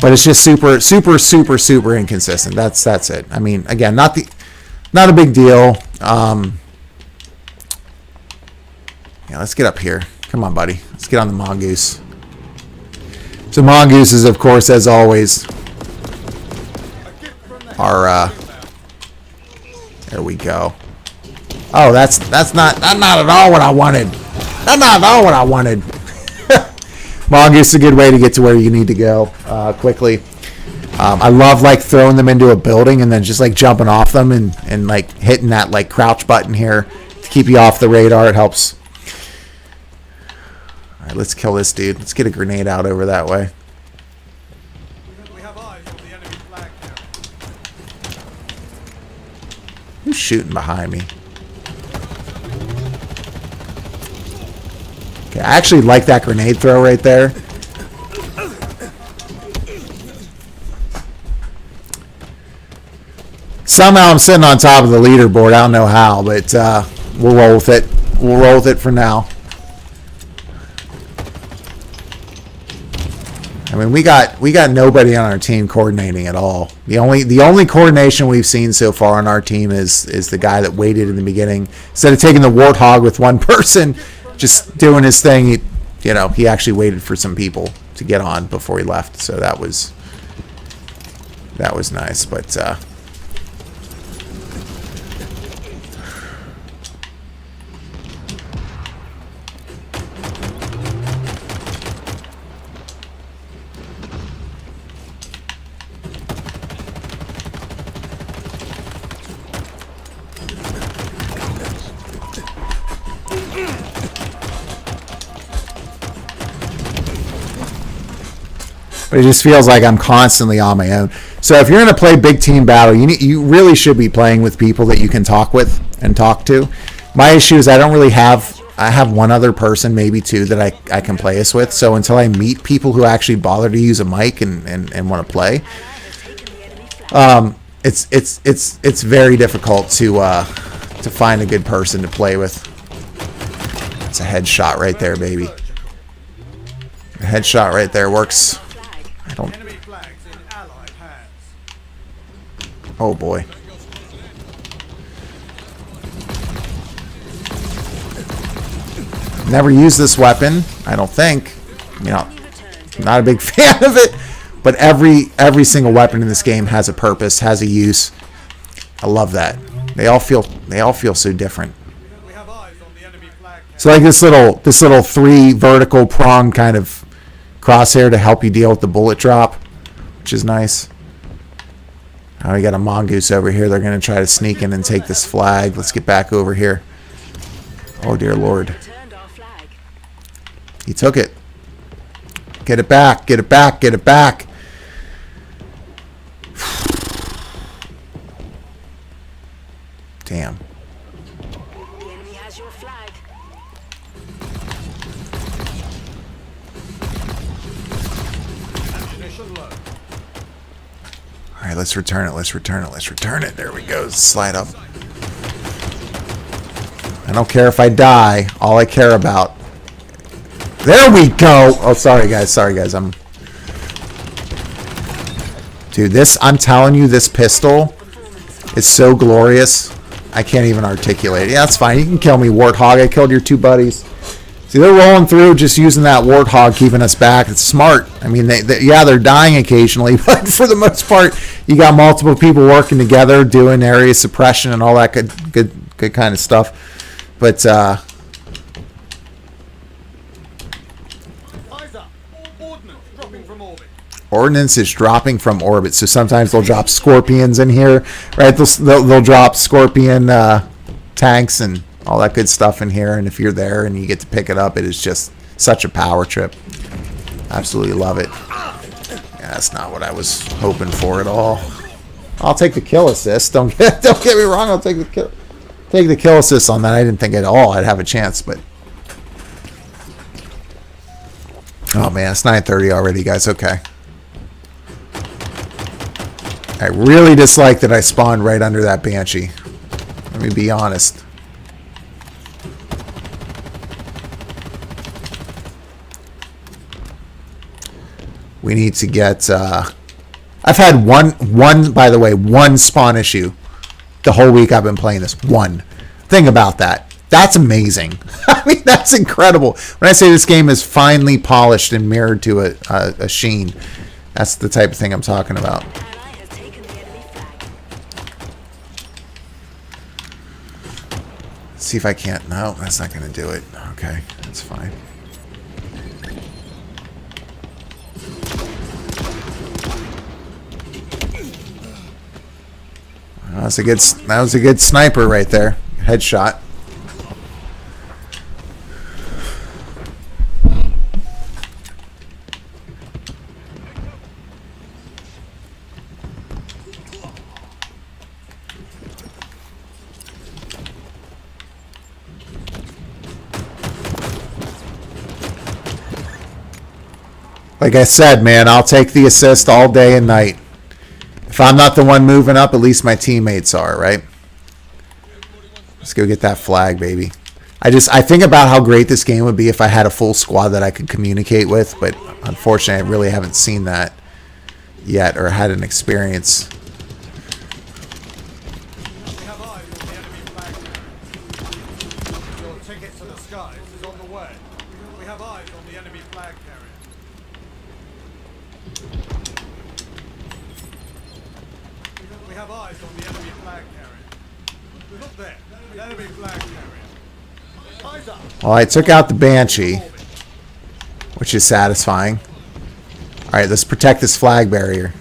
Speaker 1: But it's just super, super, super, super inconsistent. That's it. I mean, again, not a big deal. Yeah, let's get up here. Come on, buddy. Let's get on the mongoose. So mongooses, of course, as always, are there we go. Oh, that's not at all what I wanted. That's not at all what I wanted. Mongoose is a good way to get to where you need to go quickly. I love like throwing them into a building and then just like jumping off them and like hitting that like crouch button here to keep you off the radar. It helps. All right, let's kill this dude. Let's get a grenade out over that way.
Speaker 2: We have eyes on the enemy flag now.
Speaker 1: Who's shooting behind me? Okay, I actually like that grenade throw right there. Somehow I'm sitting on top of the leaderboard. I don't know how, but we'll roll with it. We'll roll with it for now. I mean, we got nobody on our team coordinating at all. The only coordination we've seen so far on our team is the guy that waited in the beginning. Instead of taking the warthog with one person, just doing his thing, he actually waited for some people to get on before he left. So that was nice, but it just feels like I'm constantly on my own. So if you're going to play big team battle, you really should be playing with people that you can talk with and talk to. My issue is I have one other person, maybe two, that I can play this with. So until I meet people who actually bother to use a mic and want to play, it's very difficult to find a good person to play with. It's a headshot right there, baby. A headshot right there works.
Speaker 2: Enemy flags in allied hands.
Speaker 1: Oh boy. Never used this weapon, I don't think. Not a big fan of it, but every single weapon in this game has a purpose, has a use. I love that. They all feel so different.
Speaker 2: We have eyes on the enemy flag.
Speaker 1: So like this little 3 vertical prong kind of crosshair to help you deal with the bullet drop, which is nice. Oh, we got a mongoose over here. They're going to try to sneak in and take this flag. Let's get back over here. Oh, dear Lord. He took it. Get it back. Get it back. Get it back. Damn.
Speaker 5: The enemy has your flag.
Speaker 2: Ammunition low.
Speaker 1: All right, let's return it. Let's return it. Let's return it. There we go. Slide up. I don't care if I die. All I care about. There we go. Oh, sorry, guys. Sorry, guys. Dude, I'm telling you, this pistol is so glorious. I can't even articulate it. Yeah, that's fine. You can kill me, Warthog. I killed your 2 buddies. See, they're rolling through just using that Warthog, keeping us back. It's smart. I mean, they're dying occasionally, but for the most part, you got multiple people working together, doing area suppression and all that good kind of stuff. But
Speaker 2: Eyes up. Ordnance dropping from orbit.
Speaker 1: Ordnance is dropping from orbit, so sometimes they'll drop scorpions in here, right? They'll drop scorpion tanks and all that good stuff in here, and if you're there and you get to pick it up, it is just such a power trip. Absolutely love it. Yeah, that's not what I was hoping for at all. I'll take the kill assist. Don't get me wrong. I'll take the kill assist on that. I didn't think at all I'd have a chance, but oh man, it's 9:30 already, guys. Okay. I really dislike that I spawned right under that Banshee. Let me be honest. We need to get... I've had one, by the way, one spawn issue the whole week I've been playing this. One. Think about that. That's amazing. I mean, that's incredible. When I say this game is finely polished and mirrored to a sheen, that's the type of thing I'm talking about.
Speaker 5: Ally has taken the enemy flag.
Speaker 1: See if I can't... No, that's not going to do it. Okay, that's fine. That was a good sniper right there. Headshot. Like I said, man, I'll take the assist all day and night. If I'm not the one moving up, at least my teammates are, right? Let's go get that flag, baby. I think about how great this game would be if I had a full squad that I could communicate with, but unfortunately I really haven't seen that yet or had an experience.
Speaker 2: We have eyes on the enemy flag carrier. Your ticket to the skies is on the way. We have eyes on the enemy flag carrier. We have eyes on the enemy flag carrier. Look there, the enemy flag carrier. Eyes up.
Speaker 1: Well, I took out the Banshee, which is satisfying. All right, let's protect this flag barrier.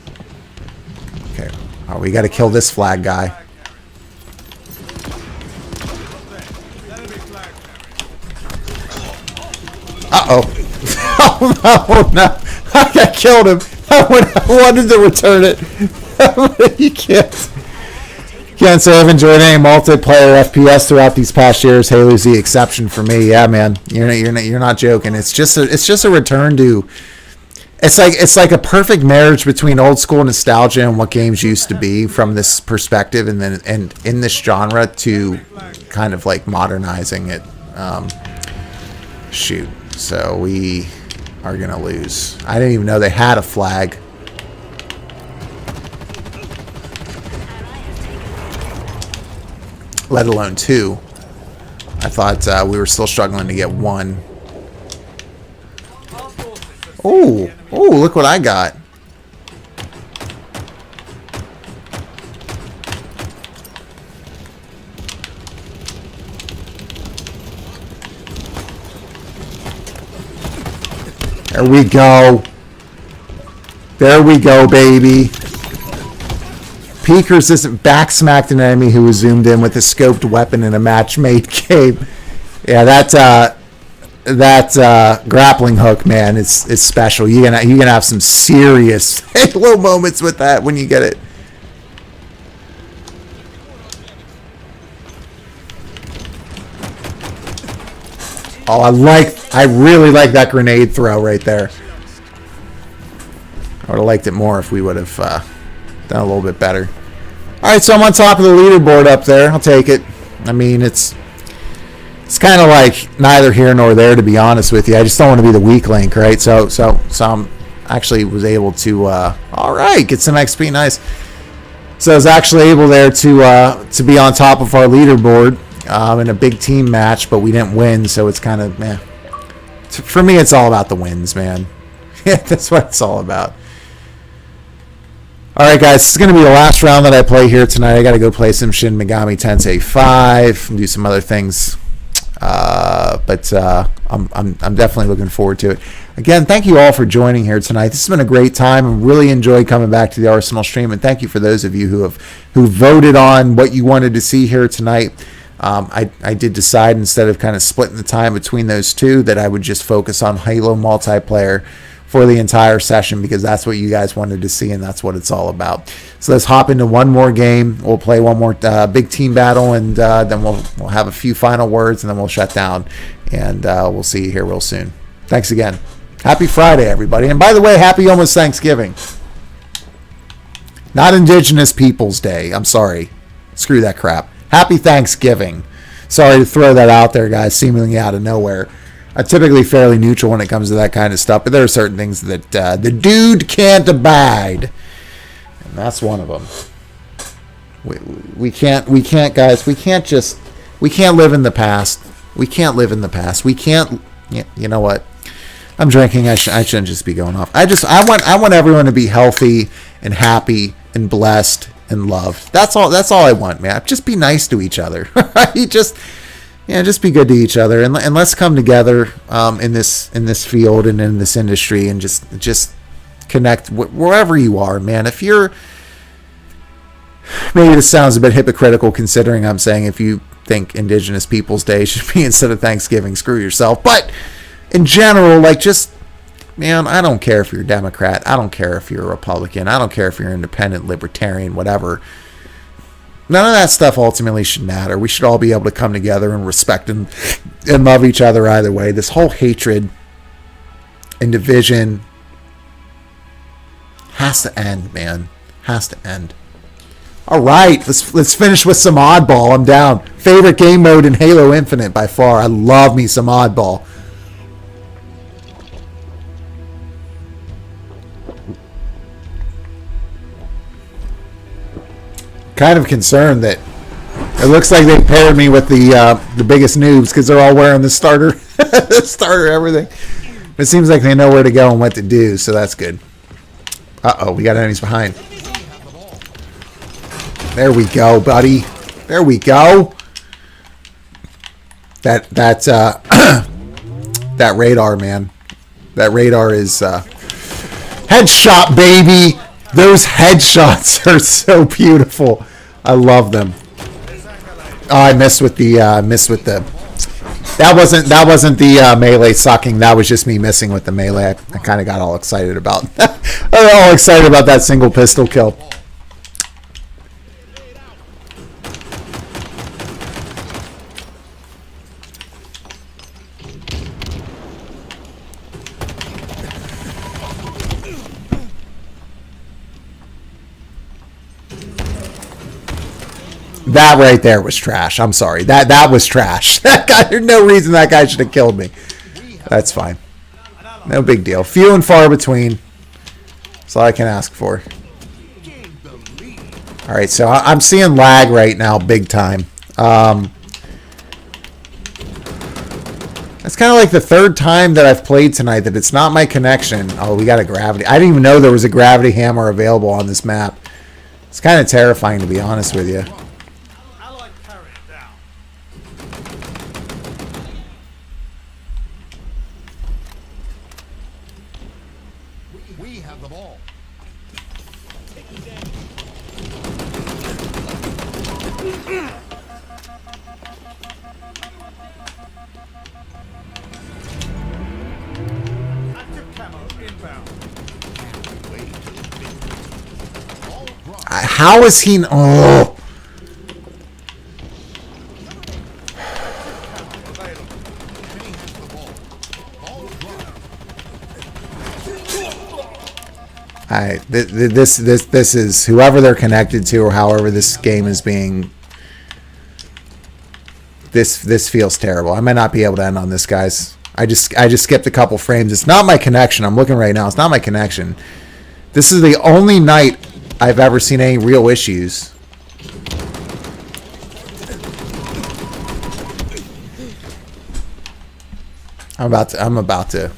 Speaker 1: Okay. Oh, we got to kill this flag guy. Uh-oh. Oh, no. I killed him. I wanted to return it. You can't say I've enjoyed any multiplayer FPS throughout these past years. Halo's the exception for me. Yeah, man. You're not joking. It's just a return to... It's like a perfect marriage between old school nostalgia and what games used to be from this perspective, and in this genre to kind of like modernizing it. Shoot. So we are gonna lose. I didn't even know they had a flag. Let alone two. I thought we were still struggling to get one. Oh, look what I got. There we go. There we go, baby. Peekers isn't backsmacked an enemy who was zoomed in with a scoped weapon in a match-made game. Yeah, that grappling hook, man, is special. You're gonna have some serious Halo moments with that when you get it. Oh, I really like that grenade throw right there. I would have liked it more if we would have done a little bit better. All right, so I'm on top of the leaderboard up there. I'll take it. I mean, it's kind of like neither here nor there, to be honest with you. I just don't want to be the weak link, right? So I'm actually was able to all right, get some XP, nice. So I was actually able there to be on top of our leaderboard in a big team match, but we didn't win, so it's kind of meh. For me, it's all about the wins, man. Yeah, that's what it's all about. All right, guys, this is going to be the last round that I play here tonight. I got to go play some Shin Megami Tensei 5 and do some other things. But I'm definitely looking forward to it. Again, thank you all for joining here tonight. This has been a great time. I really enjoyed coming back to the Arsenal stream, and thank you for those of you who voted on what you wanted to see here tonight. I did decide, instead of kind of splitting the time between those two, that I would just focus on Halo multiplayer for the entire session, because that's what you guys wanted to see, and that's what it's all about. So let's hop into one more game. We'll play one more big team battle, and then we'll have a few final words, and then we'll shut down, and we'll see you here real soon. Thanks again. Happy Friday, everybody. And by the way, happy almost Thanksgiving. Not Indigenous Peoples Day. I'm sorry. Screw that crap. Happy Thanksgiving. Sorry to throw that out there, guys, seemingly out of nowhere. I'm typically fairly neutral when it comes to that kind of stuff, but there are certain things that the dude can't abide. And that's one of them. We can't, guys, we can't live in the past. We can't live in the past. We can't, you know what? I'm drinking. I shouldn't just be going off. I want everyone to be healthy and happy and blessed and loved. That's all I want, man. Just be nice to each other. Right? Just be good to each other, and let's come together in this field and in this industry, and just connect wherever you are, man. If you're, maybe this sounds a bit hypocritical, considering I'm saying if you think Indigenous Peoples Day should be instead of Thanksgiving, screw yourself. But in general, like, just, man, I don't care if you're a Democrat. I don't care if you're a Republican. I don't care if you're independent, libertarian, whatever. None of that stuff ultimately should matter. We should all be able to come together and respect and love each other either way. This whole hatred and division has to end, man. Has to end. All right, let's finish with some Oddball. I'm down. Favorite game mode in Halo Infinite by far. I love me some Oddball. Kind of concerned that it looks like they paired me with the biggest noobs, because they're all wearing the starter everything. It seems like they know where to go and what to do, so that's good. Uh-oh, we got enemies behind. There we go, buddy. There we go. That that radar, man. That radar is headshot, baby. Those headshots are so beautiful. I love them. Oh, I missed with the that wasn't the melee sucking. That was just me missing with the melee. I kind of got all excited about that single pistol kill. That right there was trash. I'm sorry. That was trash. That guy, there's no reason that guy should have killed me. That's fine. No big deal. Few and far between. That's all I can ask for. All right, so I'm seeing lag right now, big time. That's kind of like the third time that I've played tonight that it's not my connection. Oh, we got a gravity. I didn't even know there was a gravity hammer available on this map. It's kind of terrifying, to be honest with you. How is he? Oh. This is whoever they're connected to, or however this game is being. This feels terrible. I might not be able to end on this, guys. I just skipped a couple frames. It's not my connection. I'm looking right now. It's not my connection. This is the only night I've ever seen any real issues. I'm about to.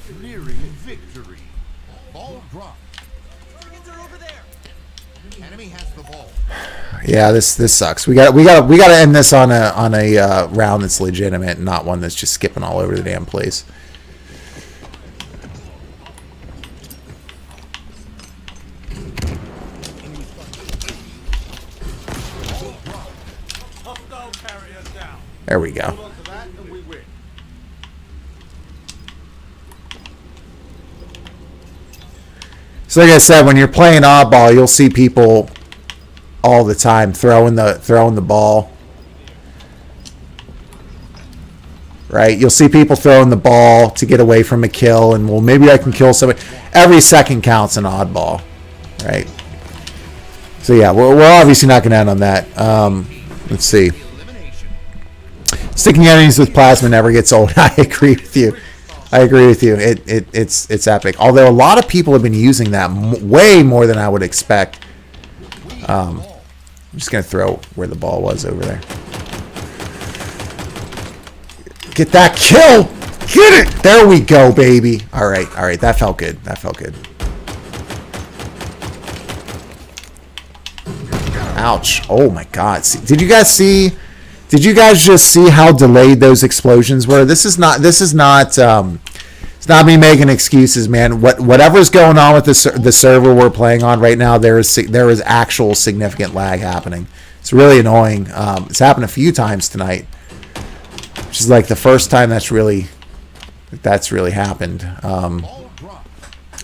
Speaker 1: Yeah, this sucks. We got to end this on a round that's legitimate, and not one that's just skipping all over the damn place.
Speaker 2: carrier down.
Speaker 1: There we go.
Speaker 2: Hold on to that and we win.
Speaker 1: So like I said, when you're playing oddball, you'll see people all the time throwing the ball. Right? You'll see people throwing the ball to get away from a kill, and well, maybe I can kill somebody. Every second counts an oddball, right? So yeah, we're obviously not going to end on that. Let's see. Sticking enemies with plasma never gets old. I agree with you. It's epic. Although a lot of people have been using that way more than I would expect. I'm just going to throw where the ball was over there. Get that kill! Get it! There we go, baby. All right. That felt good. Ouch! Oh my God! See, did you guys just see how delayed those explosions were? This is not. It's not me making excuses, man. Whatever's going on with the server we're playing on right now, there is actual significant lag happening. It's really annoying. It's happened a few times tonight, which is like the first time that's really happened. And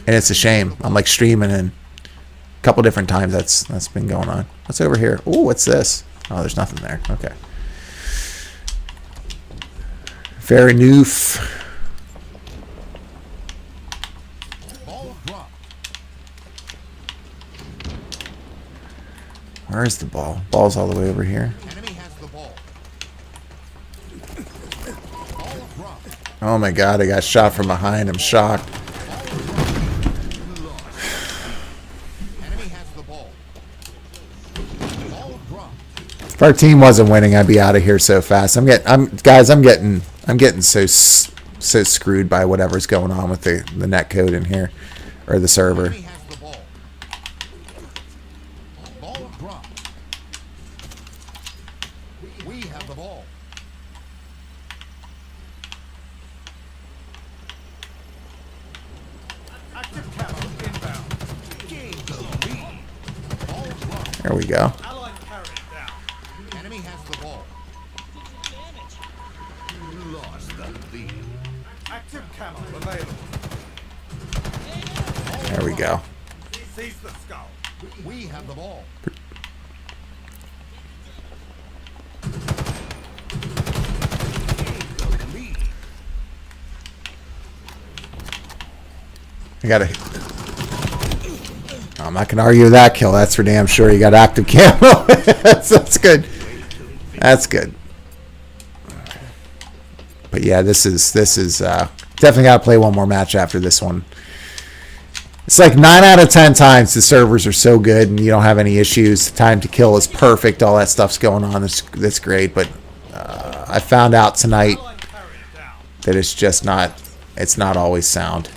Speaker 1: it's a shame. I'm like streaming and a couple different times that's been going on. What's over here? Oh, what's this? Oh, there's nothing there. Okay. Very noof. Where's the ball? Ball's all the way over here.
Speaker 4: Enemy has the ball.
Speaker 1: Oh my God, I got shot from behind. I'm shocked.
Speaker 4: Enemy has the ball. Ball dropped.
Speaker 1: If our team wasn't winning, I'd be out of here so fast. I'm getting so screwed by whatever's going on with the net code in here, or the server.
Speaker 4: Enemy has the ball. Ball dropped. We have the ball.
Speaker 2: Active camo inbound.
Speaker 4: Gain the lead. Ball dropped.
Speaker 1: There we go.
Speaker 2: Allied carrier down.
Speaker 4: Enemy has the ball. Lost the lead.
Speaker 2: Active camo available.
Speaker 1: There we go.
Speaker 2: Seize the skull.
Speaker 4: We have the ball. Gain the lead.
Speaker 1: I gotta. I'm not gonna argue with that kill. That's for damn sure. You got active camo. that's good. That's good. But yeah, this is definitely gotta play one more match after this one. It's like 9 out of 10 times the servers are so good and you don't have any issues. The time to kill is perfect. All that stuff's going on. That's great. But I found out tonight
Speaker 2: Allied carrier down.
Speaker 1: that it's just not. It's not always sound.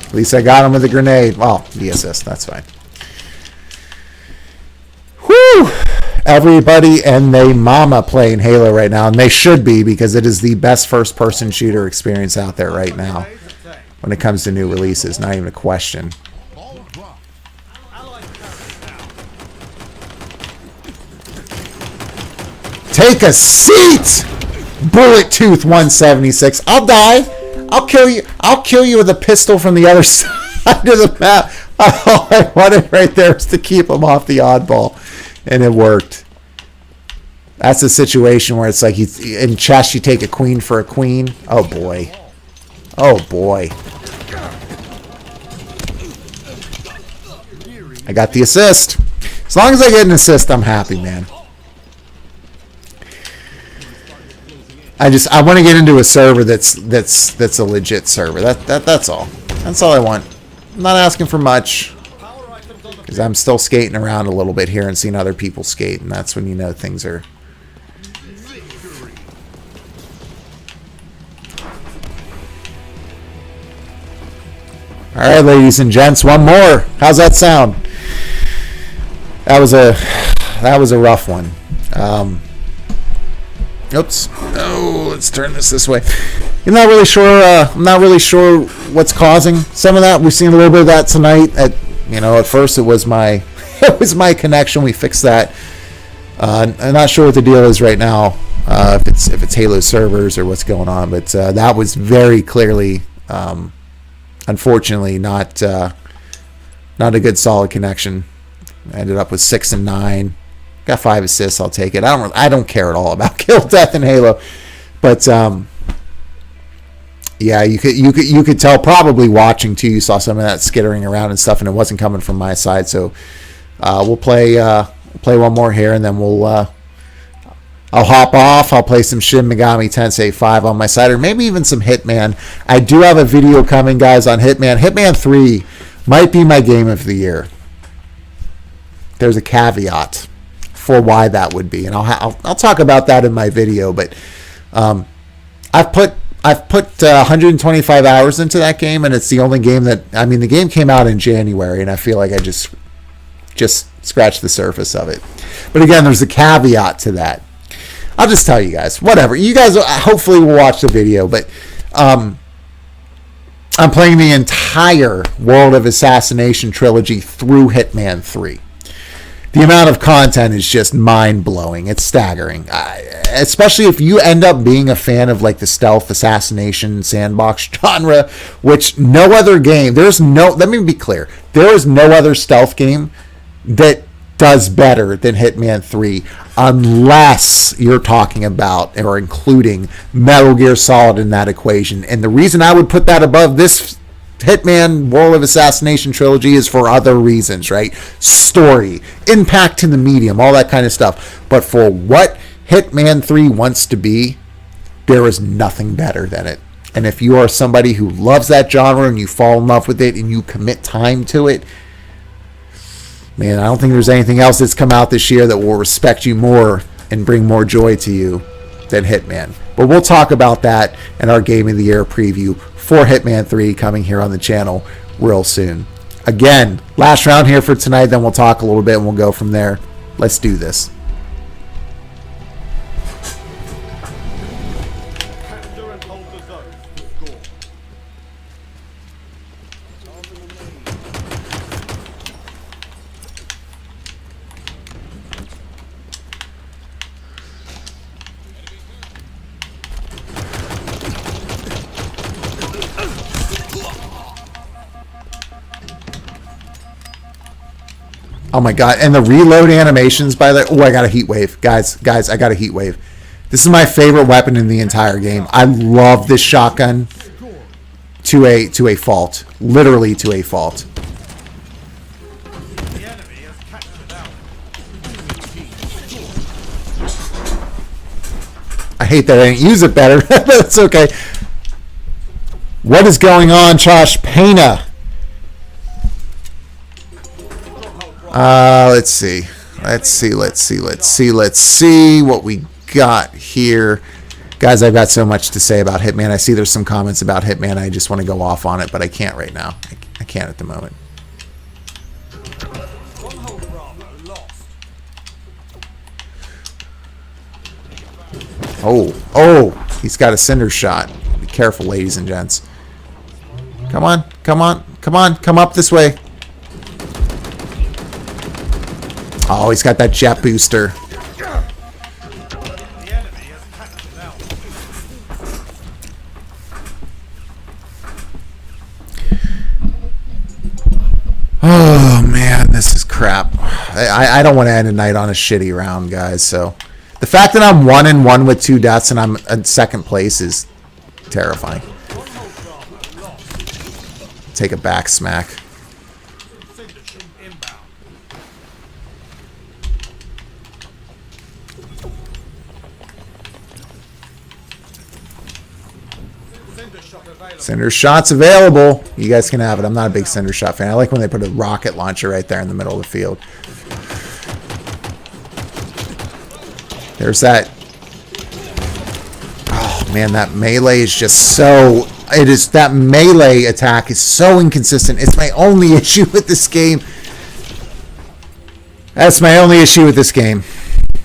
Speaker 1: At least I got him with a grenade. Well, the assist. That's fine. Whew! Everybody and they mama playing Halo right now, and they should be, because it is the best first-person shooter experience out there right now when it comes to new releases. Not even a question.
Speaker 4: Ball dropped.
Speaker 2: Allied carrier down.
Speaker 1: Take a seat, Bullet Tooth 176. I'll die. I'll kill you. I'll kill you with a pistol from the other side of the map. All I wanted right there was to keep him off the oddball, and it worked. That's a situation where it's like in chess you take a queen for a queen. Oh boy. Oh boy. I got the assist. As long as I get an assist, I'm happy, man. I want to get into a server that's a legit server. That's all. That's all I want. I'm not asking for much,
Speaker 2: Power items on the
Speaker 1: because I'm still skating around a little bit here and seeing other people skate, and that's when you know things are. All right, ladies and gents, one more. How's that sound? That was a rough one. Oops. Oh, let's turn this way. I'm not really sure. I'm not really sure what's causing some of that. We've seen a little bit of that tonight. At first it was my connection. We fixed that. I'm not sure what the deal is right now. If it's Halo servers or what's going on, but that was very clearly, unfortunately, not a good solid connection. I ended up with 6 and 9. Got 5 assists. I'll take it. I don't care at all about kill death in Halo, but yeah, you could tell probably watching too. You saw some of that skittering around and stuff, and it wasn't coming from my side. So we'll play one more here, and then I'll hop off. I'll play some Shin Megami Tensei 5 on my side, or maybe even some Hitman. I do have a video coming, guys, on Hitman. Hitman 3 might be my game of the year. There's a caveat for why that would be, and I'll talk about that in my video. But I've put 125 hours into that game, and it's the only game the game came out in January, and I feel like I just scratched the surface of it. But again, there's a caveat to that. I'll just tell you guys, whatever. You guys hopefully will watch the video, but I'm playing the entire World of Assassination trilogy through Hitman 3. The amount of content is just mind-blowing. It's staggering. Especially if you end up being a fan of like the stealth assassination sandbox genre, which no other game, let me be clear, there is no other stealth game that does better than Hitman 3, unless you're talking about or including Metal Gear Solid in that equation. And the reason I would put that above this Hitman World of Assassination trilogy is for other reasons, right? Story, impact to the medium, all that kind of stuff. But for what Hitman 3 wants to be, there is nothing better than it. And if you are somebody who loves that genre and you fall in love with it and you commit time to it, man, I don't think there's anything else that's come out this year that will respect you more and bring more joy to you than Hitman. But we'll talk about that in our Game of the Year preview for Hitman 3 coming here on the channel real soon. Again, last round here for tonight, then we'll talk a little bit and we'll go from there. Let's do this.
Speaker 2: Capture and hold the zone to score.
Speaker 1: Oh my god, and the reload animations by the I got a heat wave. Guys, I got a heat wave. This is my favorite weapon in the entire game. I love this shotgun to a fault. Literally to a fault.
Speaker 2: The enemy has captured out.
Speaker 1: I hate that I didn't use it better. That's okay. What is going on, Josh Pena? Let's see what we got here. Guys, I've got so much to say about Hitman. I see there's some comments about Hitman. I just want to go off on it, but I can't right now. I can't at the moment.
Speaker 2: One whole Bravo lost.
Speaker 1: Oh, he's got a cinder shot. Be careful, ladies and gents. Come on, come up this way. Oh, he's got that jet booster.
Speaker 2: The enemy has captured out.
Speaker 1: Oh man, this is crap. I don't want to end a night on a shitty round, guys. So the fact that I'm 1-1 with 2 deaths and I'm in second place is terrifying. Take a back smack.
Speaker 2: Signature inbound. Cinder shot available.
Speaker 1: Cinder shot's available. You guys can have it. I'm not a big cinder shot fan. I like when they put a rocket launcher right there in the middle of the field. There's that. Oh man, that melee is just so. That melee attack is so inconsistent. It's my only issue with this game. That's my only issue with this game.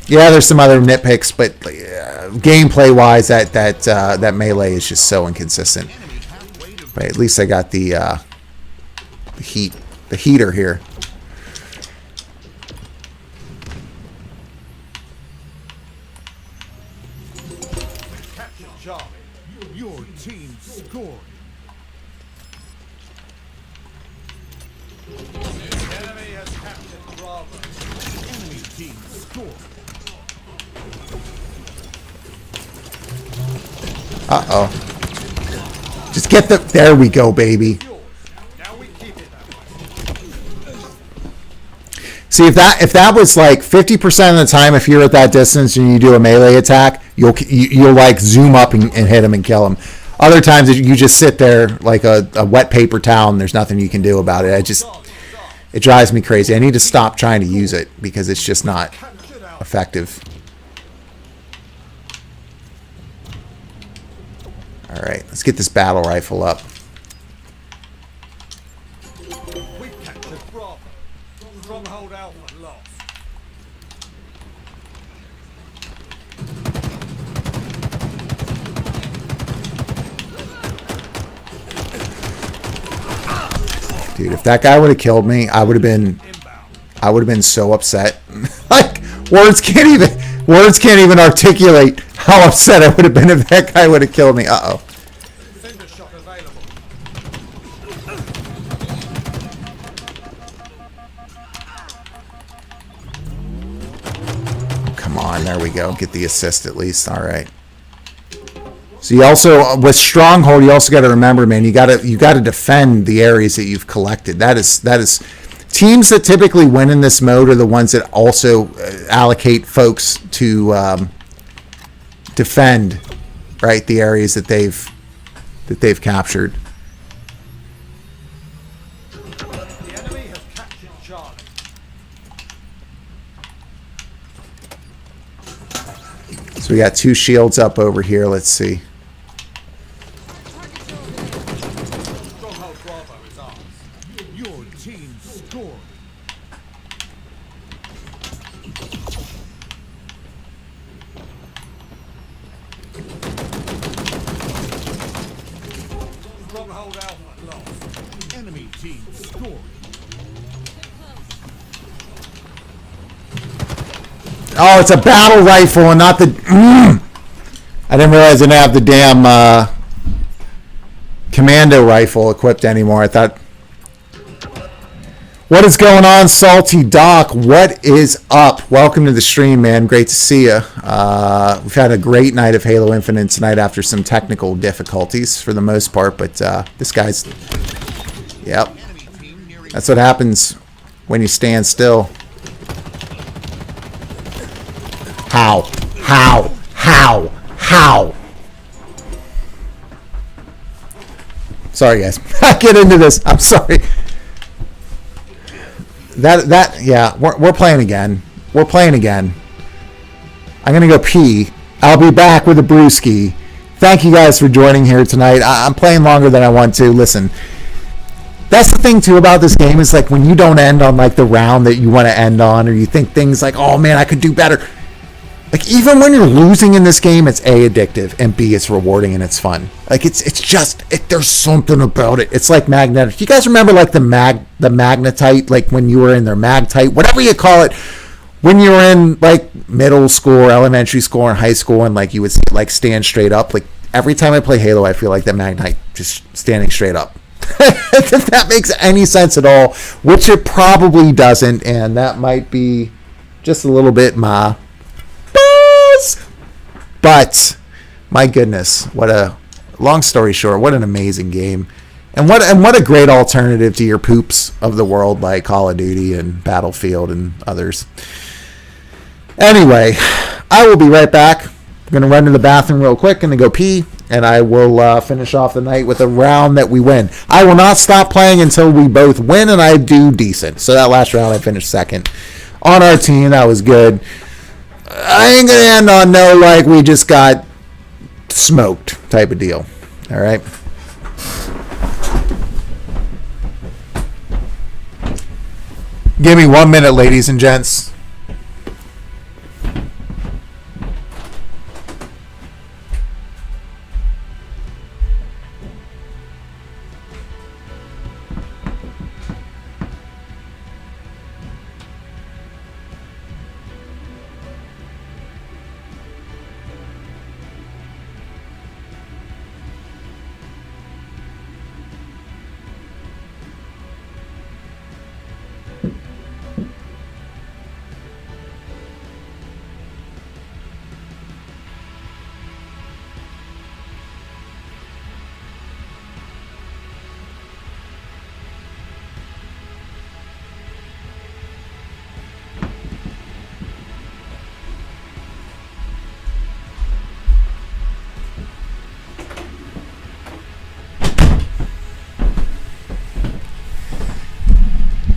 Speaker 1: Yeah, there's some other nitpicks, but gameplay wise, that melee is just so inconsistent. But at least I got the heater here.
Speaker 2: Captured Charlie.
Speaker 4: Your team scored.
Speaker 2: The enemy has captured Bravo.
Speaker 4: Enemy team scored.
Speaker 1: Uh-oh. Just get the... There we go, baby.
Speaker 2: Yours. Now we keep it that way.
Speaker 1: See, if that was like 50% of the time, if you're at that distance and you do a melee attack, you'll like zoom up and hit him and kill him. Other times you just sit there like a wet paper towel and there's nothing you can do about it. It drives me crazy. I need to stop trying to use it because it's just not effective. All right, let's get this battle rifle up.
Speaker 2: We captured Bravo. Stronghold Alpha lost.
Speaker 1: Dude, if that guy would have killed me, I would have been so upset. Like words can't even articulate how upset I would have been if that guy would have killed me. Uh-oh.
Speaker 2: Cinder shock available.
Speaker 1: Come on, there we go. Get the assist at least. All right. So you also, with Stronghold, you also got to remember, man, you got to defend the areas that you've collected. That is teams that typically win in this mode are the ones that also allocate folks to defend, right, the areas that they've captured.
Speaker 2: The enemy has captured Charlie.
Speaker 1: So we got 2 shields up over here. Let's see.
Speaker 2: Stronghold Bravo is ours.
Speaker 4: Your team scored.
Speaker 2: Stronghold Alpha lost.
Speaker 4: Enemy team scored.
Speaker 1: Oh, it's a battle rifle and not the... I didn't realize I didn't have the damn commando rifle equipped anymore. I thought... What is going on, Salty Doc? What is up? Welcome to the stream, man. Great to see you. We've had a great night of Halo Infinite tonight after some technical difficulties for the most part, but this guy's... Yep. That's what happens when you stand still. How? Sorry, guys. I get into this. I'm sorry. Yeah, we're playing again. We're playing again. I'm gonna go pee. I'll be back with a brewski. Thank you guys for joining here tonight. I'm playing longer than I want to. Listen, that's the thing too about this game is like when you don't end on like the round that you want to end on, or you think things like, oh man, I could do better. Like even when you're losing in this game, it's A, addictive, and B, it's rewarding and it's fun. Like it's just there's something about it. It's like magnetic. You guys remember like the magnetite, like when you were in their magtite, whatever you call it, when you were in like middle school or elementary school or high school, and like you would like stand straight up. Like every time I play Halo, I feel like the magnetite just standing straight up. If that makes any sense at all, which it probably doesn't, and that might be just a little bit buzz. But my goodness, what a long story short, what an amazing game, and what a great alternative to your poops of the world like Call of Duty and Battlefield and others. Anyway, I will be right back. I'm gonna run to the bathroom real quick and then go pee, and I will finish off the night with a round that we win. I will not stop playing until we both win and I do decent. So that last round I finished second on our team. That was good. I ain't gonna end on no like we just got smoked type of deal. All right. Give me 1 minute, ladies and gents.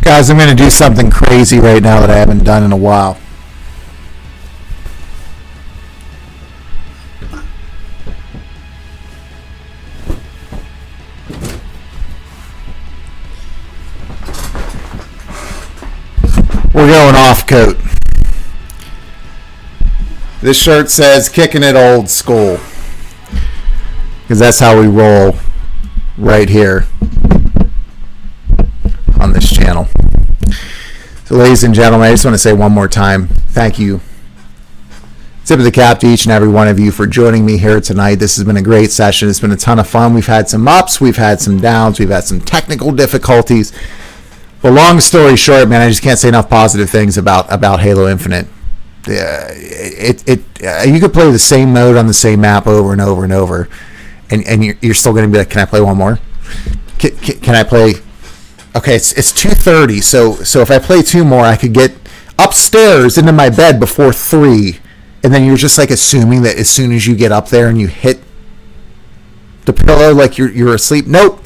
Speaker 1: Guys, I'm going to do something crazy right now that I haven't done in a while. We're going off coat. This shirt says kicking it old school. Because that's how we roll right here on this channel. So ladies and gentlemen, I just want to say one more time, thank you. Tip of the cap to each and every one of you for joining me here tonight. This has been a great session. It's been a ton of fun. We've had some ups, we've had some downs, we've had some technical difficulties. But long story short, man, I just can't say enough positive things about Halo Infinite. You could play the same mode on the same map over and over and over, and you're still going to be like, can I play one more? Can I play? Okay, it's 2:30, so if I play two more, I could get upstairs into my bed before 3, and then you're just like assuming that as soon as you get up there and you hit the pillow, like you're asleep. Nope,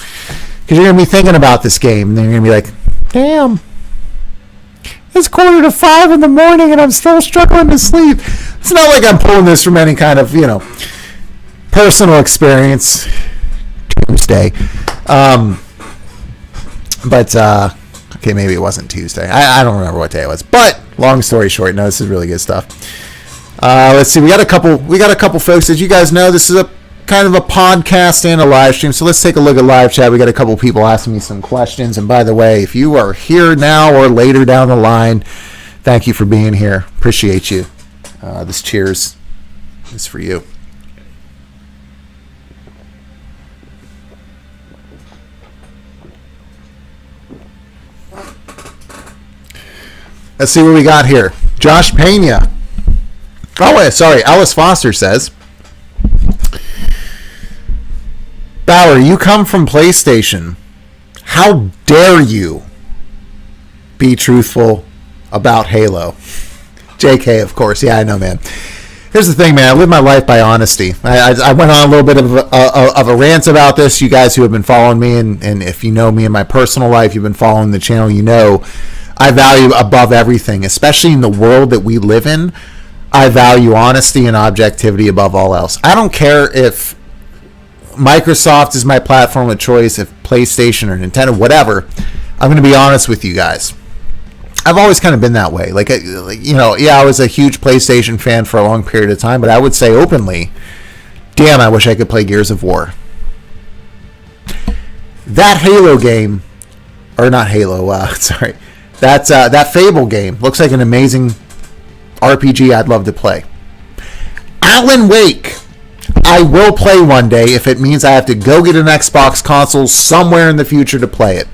Speaker 1: because you're going to be thinking about this game, and then you're going to be like, damn, it's 4:45 in the morning and I'm still struggling to sleep. It's not like I'm pulling this from any kind of, personal experience. Tuesday. Okay, maybe it wasn't Tuesday. I don't remember what day it was. But long story short, no, this is really good stuff. Let's see. We got a couple folks. As you guys know, this is a kind of a podcast and a live stream. So let's take a look at live chat. We got a couple people asking me some questions. And by the way, if you are here now or later down the line, thank you for being here. Appreciate you. This cheers is for you. Let's see what we got here. Josh Pena. Oh, wait, sorry. Alice Foster says, Bauer, you come from PlayStation. How dare you be truthful about Halo? JK, of course. Yeah, I know, man. Here's the thing, man. I live my life by honesty. I went on a little bit of a rant about this. You guys who have been following me, and if you know me in my personal life, you've been following the channel, you know I value above everything, especially in the world that we live in. I value honesty and objectivity above all else. I don't care if Microsoft is my platform of choice, if PlayStation or Nintendo, whatever. I'm going to be honest with you guys. I've always kind of been that way. I was a huge PlayStation fan for a long period of time, but I would say openly, damn, I wish I could play Gears of War. That Halo game, or not Halo, sorry. That Fable game looks like an amazing RPG I'd love to play. Alan Wake, I will play one day if it means I have to go get an Xbox console somewhere in the future to play it.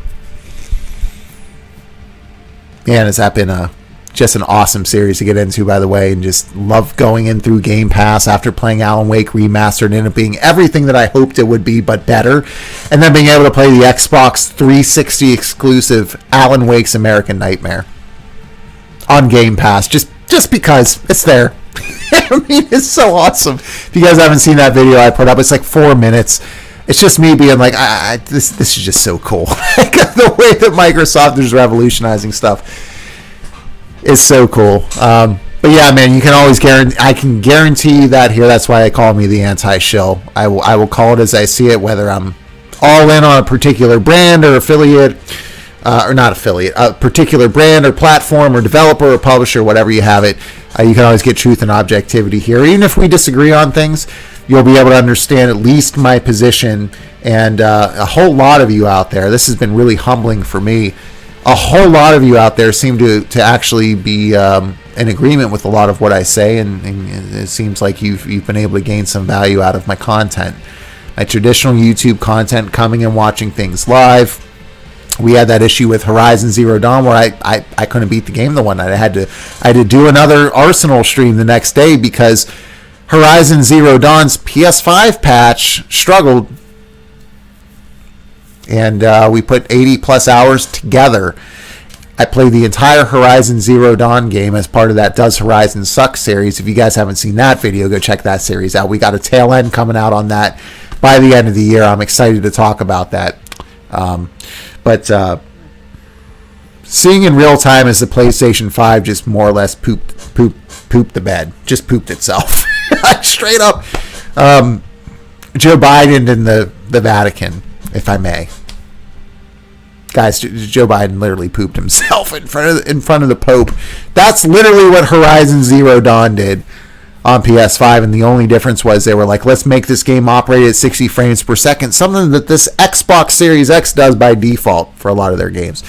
Speaker 1: Man, has that been just an awesome series to get into, by the way, and just love going in through Game Pass after playing Alan Wake Remastered and it being everything that I hoped it would be, but better. And then being able to play the Xbox 360 exclusive Alan Wake's American Nightmare on Game Pass, just because it's there. I mean, it's so awesome. If you guys haven't seen that video I put up, it's like 4 minutes. It's just me being like, this is just so cool. Like, the way that Microsoft is revolutionizing stuff is so cool. But yeah, man, you can always I can guarantee that here. That's why I call me the anti-shill. I will call it as I see it, whether I'm all in on a particular brand or affiliate, or not affiliate, a particular brand or platform or developer or publisher, whatever you have it. You can always get truth and objectivity here. Even if we disagree on things, you'll be able to understand at least my position. And a whole lot of you out there, this has been really humbling for me. A whole lot of you out there seem to actually be in agreement with a lot of what I say, and it seems like you've been able to gain some value out of my content. My traditional YouTube content, coming and watching things live. We had that issue with Horizon Zero Dawn where I couldn't beat the game the one night. I had to do another Arsenal stream the next day because Horizon Zero Dawn's PS5 patch struggled, and we put 80 plus hours together. I played the entire Horizon Zero Dawn game as part of that Does Horizon Suck series. If you guys haven't seen that video, go check that series out. We got a tail end coming out on that by the end of the year. I'm excited to talk about that. But seeing in real time as the PlayStation 5 just more or less pooped the bed, just pooped itself. Straight up, Joe Biden in the Vatican, if I may. Guys, Joe Biden literally pooped himself in front of the Pope. That's literally what Horizon Zero Dawn did on PS5, and the only difference was they were like, let's make this game operate at 60 frames per second, something that this Xbox Series X does by default for a lot of their games.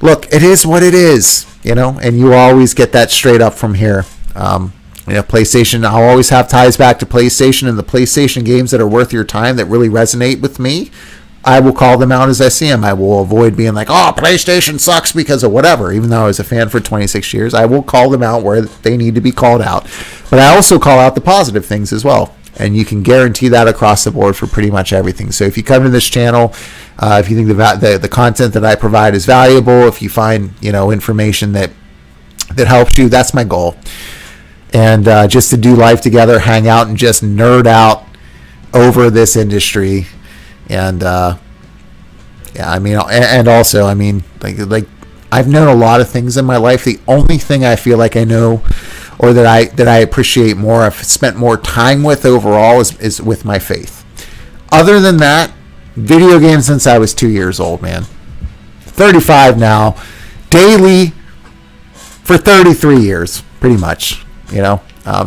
Speaker 1: Look, it is what it is, and you always get that straight up from here. PlayStation, I'll always have ties back to PlayStation, and the PlayStation games that are worth your time that really resonate with me, I will call them out as I see them. I will avoid being like, oh, PlayStation sucks because of whatever. Even though I was a fan for 26 years, I will call them out where they need to be called out. But I also call out the positive things as well. And you can guarantee that across the board for pretty much everything. So if you come to this channel, if you think the content that I provide is valuable, if you find information that helps you, that's my goal. And just to do life together, hang out, and just nerd out over this industry. And and also, like I've known a lot of things in my life. The only thing I feel like I know, or that I appreciate more, I've spent more time with overall, is with my faith. Other than that, video games since I was 2 years old, man. 35 now, daily for 33 years, pretty much.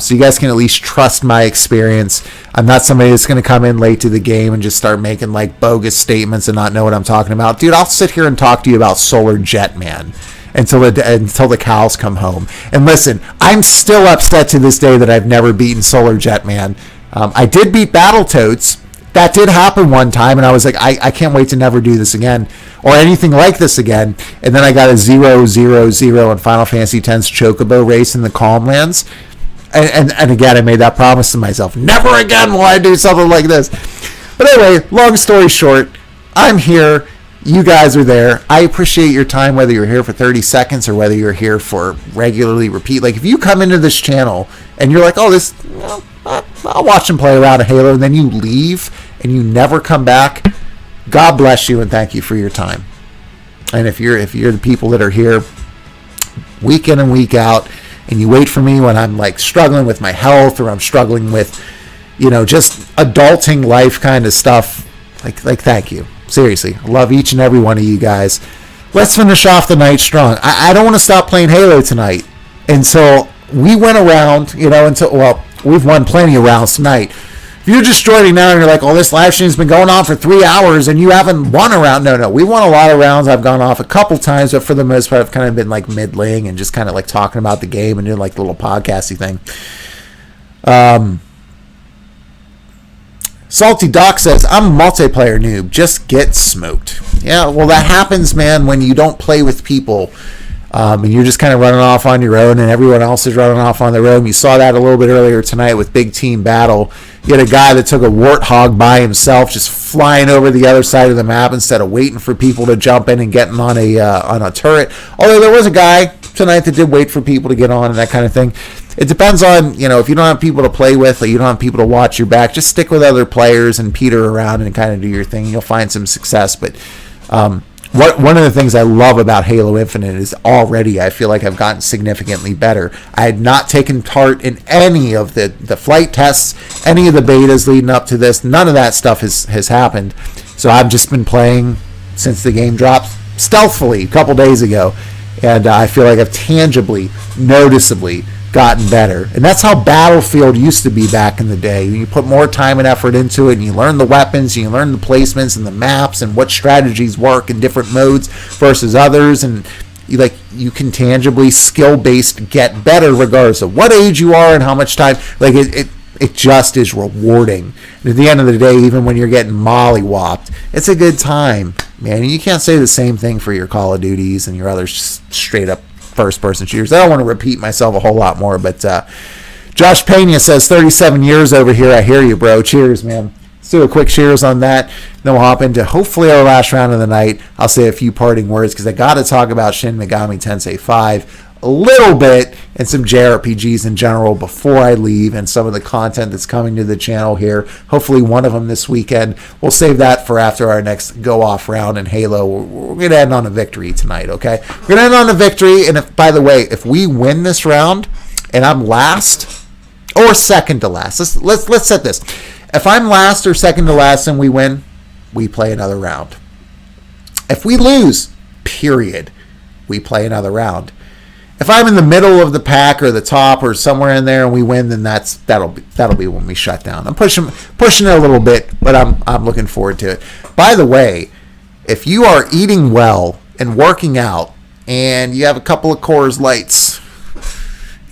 Speaker 1: So you guys can at least trust my experience. I'm not somebody that's going to come in late to the game and just start making like bogus statements and not know what I'm talking about. Dude, I'll sit here and talk to you about Solar Jetman until the cows come home. And listen, I'm still upset to this day that I've never beaten Solar Jetman. I did beat Battletoads. That did happen one time, and I was like, I can't wait to never do this again or anything like this again. And then I got a 0-0-0 in Final Fantasy X's Chocobo race in the Calmlands. And again, I made that promise to myself. Never again will I do something like this. But anyway, long story short, I'm here. You guys are there. I appreciate your time, whether you're here for 30 seconds or whether you're here for regularly repeat. Like, if you come into this channel and you're like, oh, I'll watch them play around a Halo, and then you leave and you never come back, God bless you and thank you for your time. And if you're the people that are here week in and week out, and you wait for me when I'm like struggling with my health, or I'm struggling with, just adulting life kind of stuff, like thank you. Seriously, I love each and every one of you guys. Let's finish off the night strong. I don't want to stop playing Halo tonight. And so we went around, we've won plenty of rounds tonight. If you're just joining now and you're like, oh, this live stream's been going on for 3 hours and you haven't won a round. No, we won a lot of rounds. I've gone off a couple times, but for the most part, I've kind of been like middling and just kind of like talking about the game and doing like the little podcasty thing. Salty Doc says, I'm a multiplayer noob. Just get smoked. Yeah, well, that happens, man, when you don't play with people. And you're just kind of running off on your own, and everyone else is running off on their own. You saw that a little bit earlier tonight with Big Team Battle. You had a guy that took a warthog by himself, just flying over the other side of the map instead of waiting for people to jump in and getting on a turret. Although there was a guy tonight that did wait for people to get on and that kind of thing. It depends on, if you don't have people to play with or you don't have people to watch your back, just stick with other players and peter around and kind of do your thing. You'll find some success. But one of the things I love about Halo Infinite is already I feel like I've gotten significantly better. I had not taken part in any of the flight tests, any of the betas leading up to this. None of that stuff has happened. So I've just been playing since the game dropped stealthily a couple days ago. And I feel like I've tangibly, noticeably gotten better. And that's how Battlefield used to be back in the day. You put more time and effort into it, and you learn the weapons, and you learn the placements and the maps and what strategies work in different modes versus others, and you can tangibly, skill-based get better regardless of what age you are and how much time. It just is rewarding. And at the end of the day, even when you're getting mollywopped, it's a good time, man. And you can't say the same thing for your Call of Duties and your other straight up first-person shooters. I don't want to repeat myself a whole lot more, but Josh Pena says 37 years over here. I hear you, bro. Cheers, man. Let's do a quick cheers on that. Then we'll hop into hopefully our last round of the night. I'll say a few parting words because I got to talk about Shin Megami Tensei 5 a little bit, and some JRPGs in general before I leave, and some of the content that's coming to the channel here. Hopefully one of them this weekend. We'll save that for after our next go-off round in Halo. We're going to end on a victory tonight, okay? We're going to end on a victory, and if, by the way, if we win this round and I'm last or second to last, let's set this. If I'm last or second to last and we win, we play another round. If we lose, period, we play another round. If I'm in the middle of the pack or the top or somewhere in there and we win, then that'll be when we shut down. I'm pushing it a little bit, but I'm looking forward to it. By the way, if you are eating well and working out and you have a couple of Coors Lights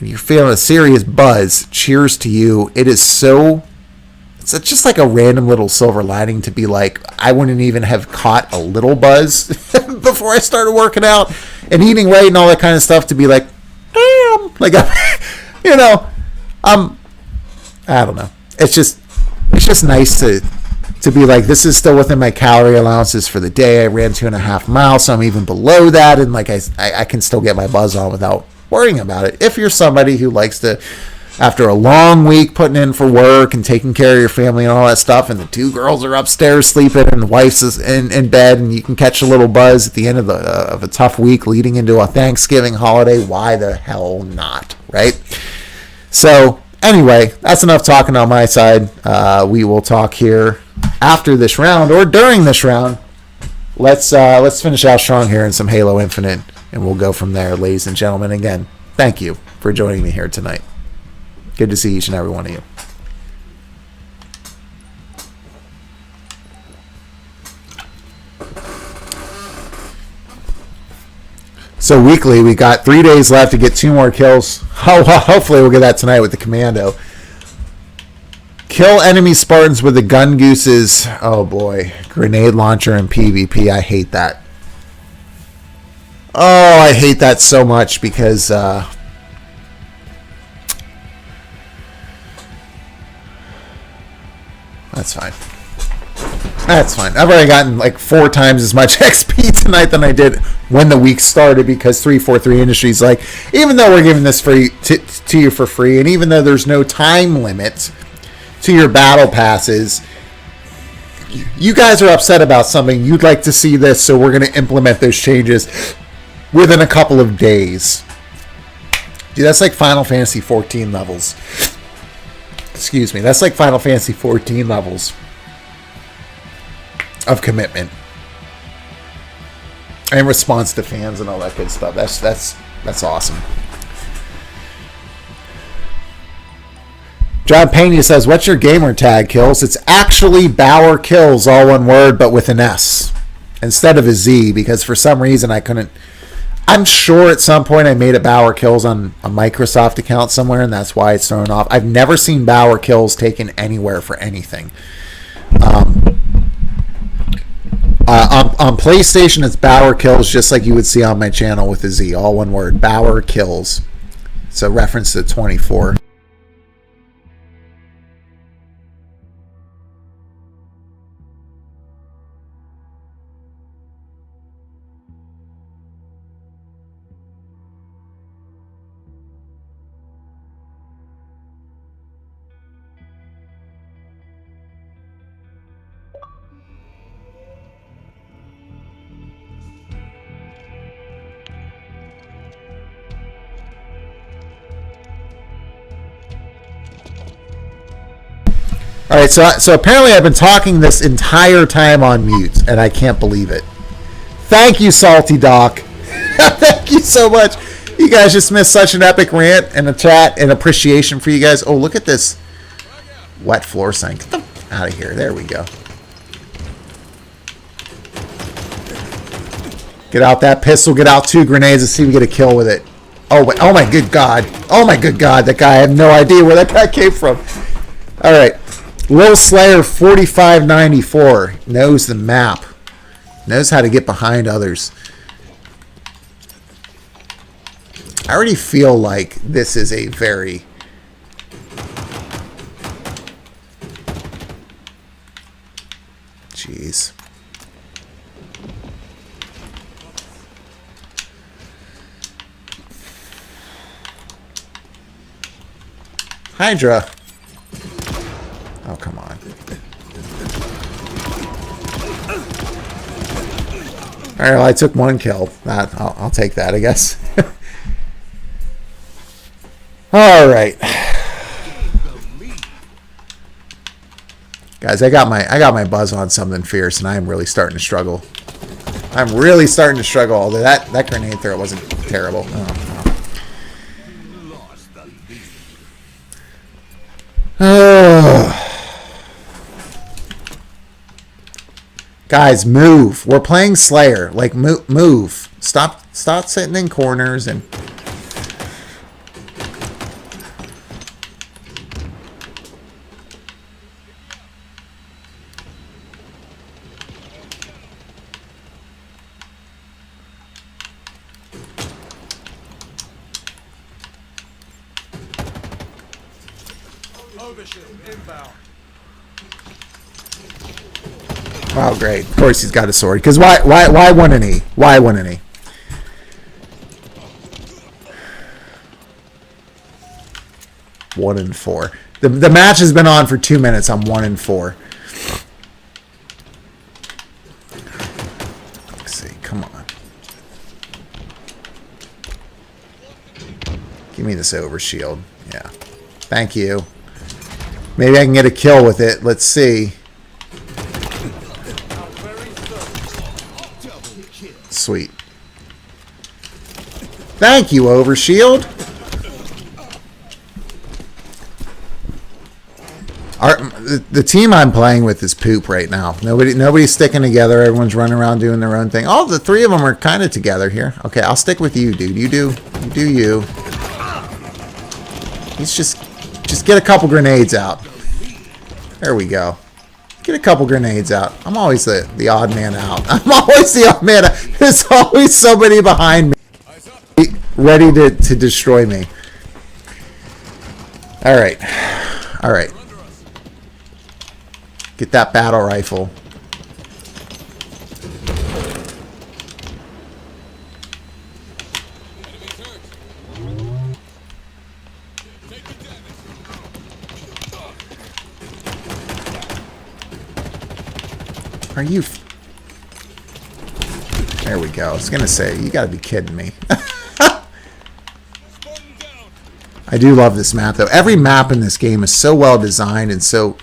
Speaker 1: and you're feeling a serious buzz, cheers to you. It's just like a random little silver lining to be like, I wouldn't even have caught a little buzz before I started working out and eating right and all that kind of stuff, to be like, damn, like, I don't know. It's just nice to be like, this is still within my calorie allowances for the day. I ran 2.5 miles, so I'm even below that, and like I can still get my buzz on without worrying about it. If you're somebody who likes to, after a long week putting in for work and taking care of your family and all that stuff, and the two girls are upstairs sleeping and the wife's is in bed, and you can catch a little buzz at the end of a tough week leading into a Thanksgiving holiday, why the hell not, right? So anyway, that's enough talking on my side. We will talk here after this round or during this round. Let's finish out strong here in some Halo Infinite, and we'll go from there, ladies and gentlemen. Again, thank you for joining me here tonight. Good to see each and every one of you. So weekly, we got 3 days left to get 2 more kills. Hopefully we'll get that tonight with the Commando. Kill enemy Spartans with the gun gooses. Oh boy. Grenade launcher and PvP. I hate that. Oh, I hate that so much because that's fine. That's fine. I've already gotten like 4 times as much XP tonight than I did when the week started, because 343 Industries, like, even though we're giving this free to you for free, and even though there's no time limit to your battle passes, you guys are upset about something. You'd like to see this, so we're going to implement those changes within a couple of days. Dude, that's like Final Fantasy 14 levels. Excuse me. That's like Final Fantasy 14 levels of commitment and response to fans and all that good stuff. That's awesome. John Pena says, what's your gamer tag, Kills? It's actually BauerKillz, all one word, but with an S instead of a Z, because for some reason I couldn't. I'm sure at some point I made a BauerKillz on a Microsoft account somewhere, and that's why it's thrown off. I've never seen BauerKillz taken anywhere for anything. On PlayStation, it's BauerKillz, just like you would see on my channel with a Z, all one word, BauerKillz. It's a reference to 24. All right, so apparently I've been talking this entire time on mute, and I can't believe it. Thank you, Salty Doc. Thank you so much. You guys just missed such an epic rant and a chat and appreciation for you guys. Oh, look at this wet floor sign. Get them out of here. There we go. Get out that pistol. Get out 2 grenades and see if we get a kill with it. Oh, wait. Oh my good God. Oh my good God. That guy, I have no idea where that guy came from. All right. Lil Slayer 4594 knows the map. Knows how to get behind others. I already feel like this is a very... Jeez. Hydra. Oh, come on. Alright, well, I took 1 kill. I'll take that, I guess. Alright. Guys, I got my buzz on something fierce, and I'm really starting to struggle. I'm really starting to struggle, although that grenade throw wasn't terrible. Oh. Guys, move. We're playing Slayer. Like, move. Stop sitting in corners and...
Speaker 2: Overshield inbound.
Speaker 1: Oh, great. Of course he's got a sword. Because why wouldn't he? Why wouldn't he? One and 4. The match has been on for 2 minutes. I'm 1 and 4. Let's see. Come on. Give me this overshield. Yeah. Thank you. Maybe I can get a kill with it. Let's see. Sweet. Thank you, Overshield. The team I'm playing with is poop right now. Nobody's sticking together. Everyone's running around doing their own thing. All the 3 of them are kind of together here. Okay, I'll stick with you, dude. You do you. He's just get a couple grenades out. There we go. Get a couple grenades out. I'm always the odd man out. I'm always the odd man out. There's always somebody behind me ready to destroy me. Alright. Alright. Get that battle rifle. Are you... There we go. I was going to say, you got to be kidding me. I do love this map, though. Every map in this game is so well designed and so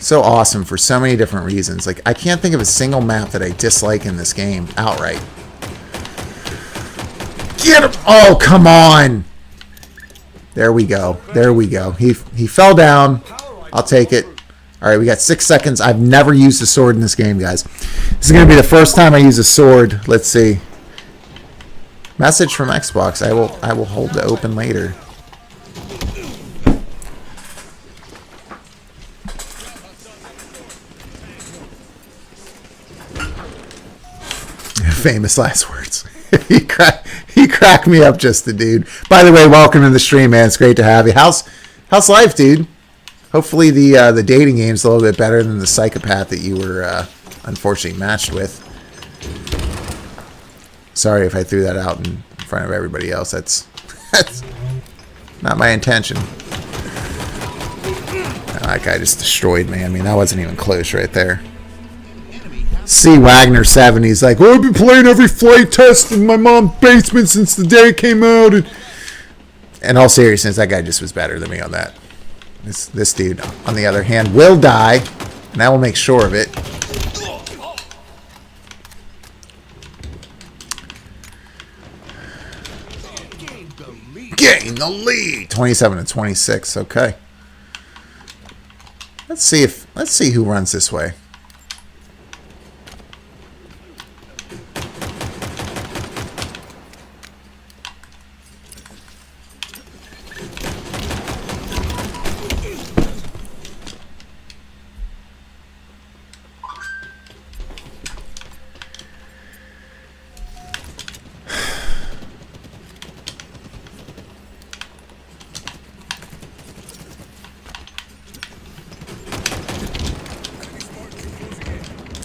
Speaker 1: awesome for so many different reasons. Like, I can't think of a single map that I dislike in this game outright. Get him! Oh, come on! There we go. There we go. He fell down. I'll take it. Alright, we got 6 seconds. I've never used a sword in this game, guys. This is going to be the first time I use a sword. Let's see. Message from Xbox. I will hold the open later. Famous last words. he cracked me up, just the dude. By the way, welcome to the stream, man. It's great to have you. How's life, dude? Hopefully the dating game's a little bit better than the psychopath that you were unfortunately matched with. Sorry if I threw that out in front of everybody else. That's not my intention. That guy just destroyed me. I mean, that wasn't even close right there. C. Wagner 7. He's like, well, I've been playing every flight test in my mom's basement since the day it came out. And in all seriousness, that guy just was better than me on that. This dude, on the other hand, will die, and I will make sure of it. Gain the lead. 27-26. Okay. Let's see who runs this way.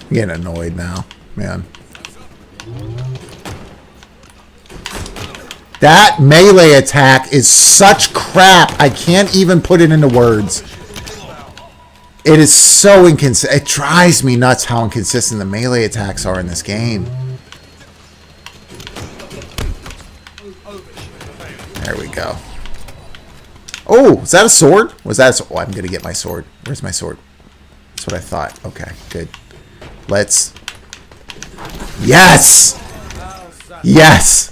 Speaker 1: I'm getting annoyed now, man. That melee attack is such crap. I can't even put it into words. It is so inconsistent. It drives me nuts how inconsistent the melee attacks are in this game. There we go. Oh, is that a sword? Was that a sword? Oh, I'm going to get my sword. Where's my sword? That's what I thought. Okay, good. Let's... Yes! Yes!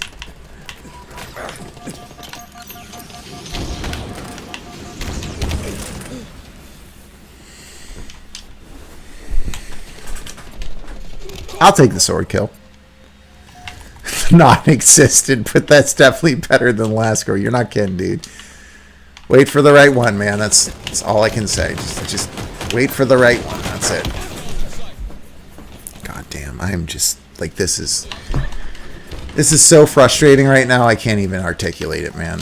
Speaker 1: I'll take the sword kill. Non-existent, but that's definitely better than last go. You're not kidding, dude. Wait for the right one, man. That's all I can say. Just wait for the right one. That's it. God damn, I am just like this is so frustrating right now. I can't even articulate it, man.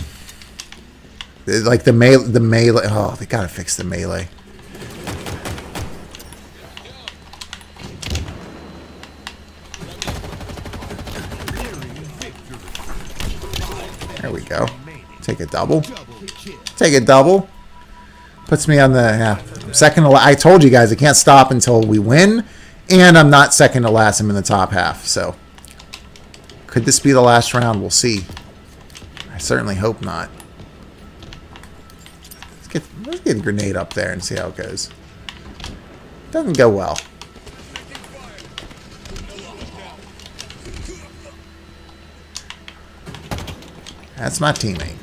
Speaker 1: Like the melee. Oh, they gotta fix the melee. There we go. Take a double. Take a double. Puts me on the second to last. I told you guys I can't stop until we win, and I'm not second to last. I'm in the top half. So could this be the last round? We'll see. I certainly hope not. Let's get a grenade up there and see how it goes. Doesn't go well. That's my teammate.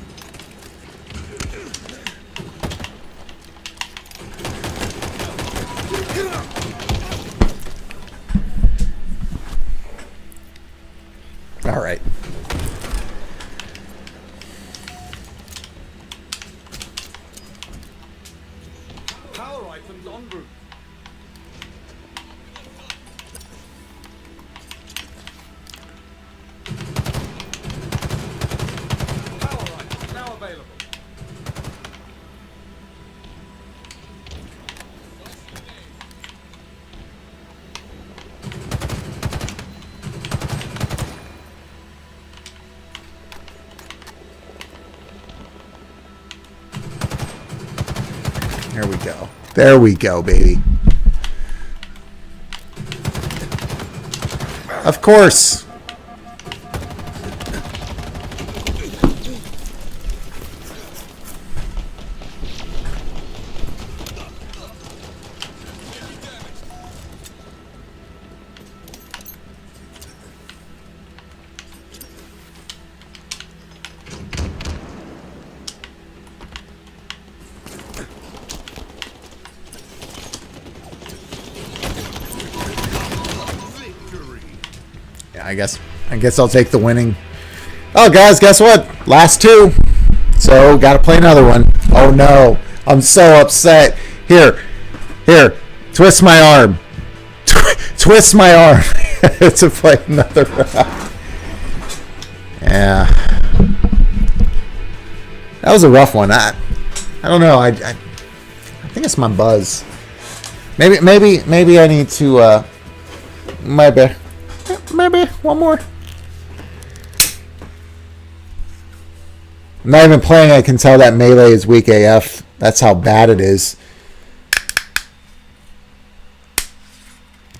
Speaker 1: All right.
Speaker 2: Power items en route. Power items now available.
Speaker 1: There we go. There we go, baby. Of course. I guess I'll take the winning. Oh, guys, guess what? Last two. So, got to play another one. Oh, no. I'm so upset. Here. Twist my arm. Twist my arm to play another round. Yeah. That was a rough one. I don't know. I think it's my buzz. Maybe I need to, Maybe one more. I'm not even playing. I can tell that melee is weak AF. That's how bad it is.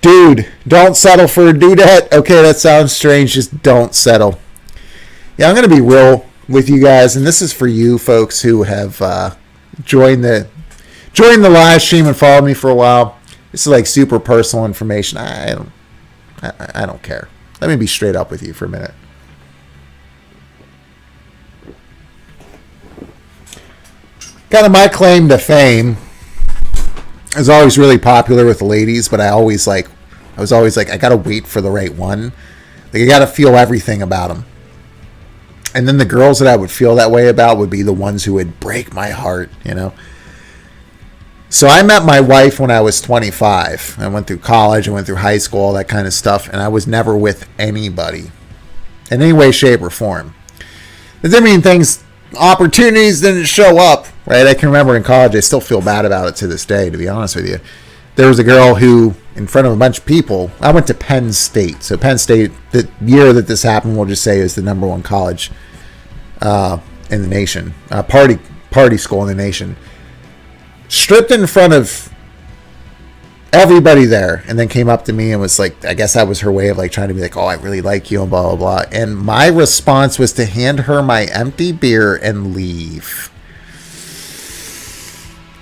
Speaker 1: Dude, don't settle for a dudette. Okay, that sounds strange. Just don't settle. Yeah, I'm going to be real with you guys, and this is for you folks who have joined the live stream and followed me for a while. This is like super personal information. I don't care. Let me be straight up with you for a minute. Kind of my claim to fame. I was always really popular with the ladies, but I was always like, I gotta wait for the right one. Like, I gotta feel everything about them. And then the girls that I would feel that way about would be the ones who would break my heart, you know? So I met my wife when I was 25. I went through college, I went through high school, all that kind of stuff, and I was never with anybody in any way, shape, or form. It didn't mean opportunities didn't show up, right? I can remember in college, I still feel bad about it to this day, to be honest with you. There was a girl who, in front of a bunch of people, I went to Penn State. So Penn State, the year that this happened, we'll just say, is the #1 college in the nation, party school in the nation, stripped in front of everybody there, and then came up to me and was like, I guess that was her way of like trying to be like, oh, I really like you and blah blah blah. And my response was to hand her my empty beer and leave.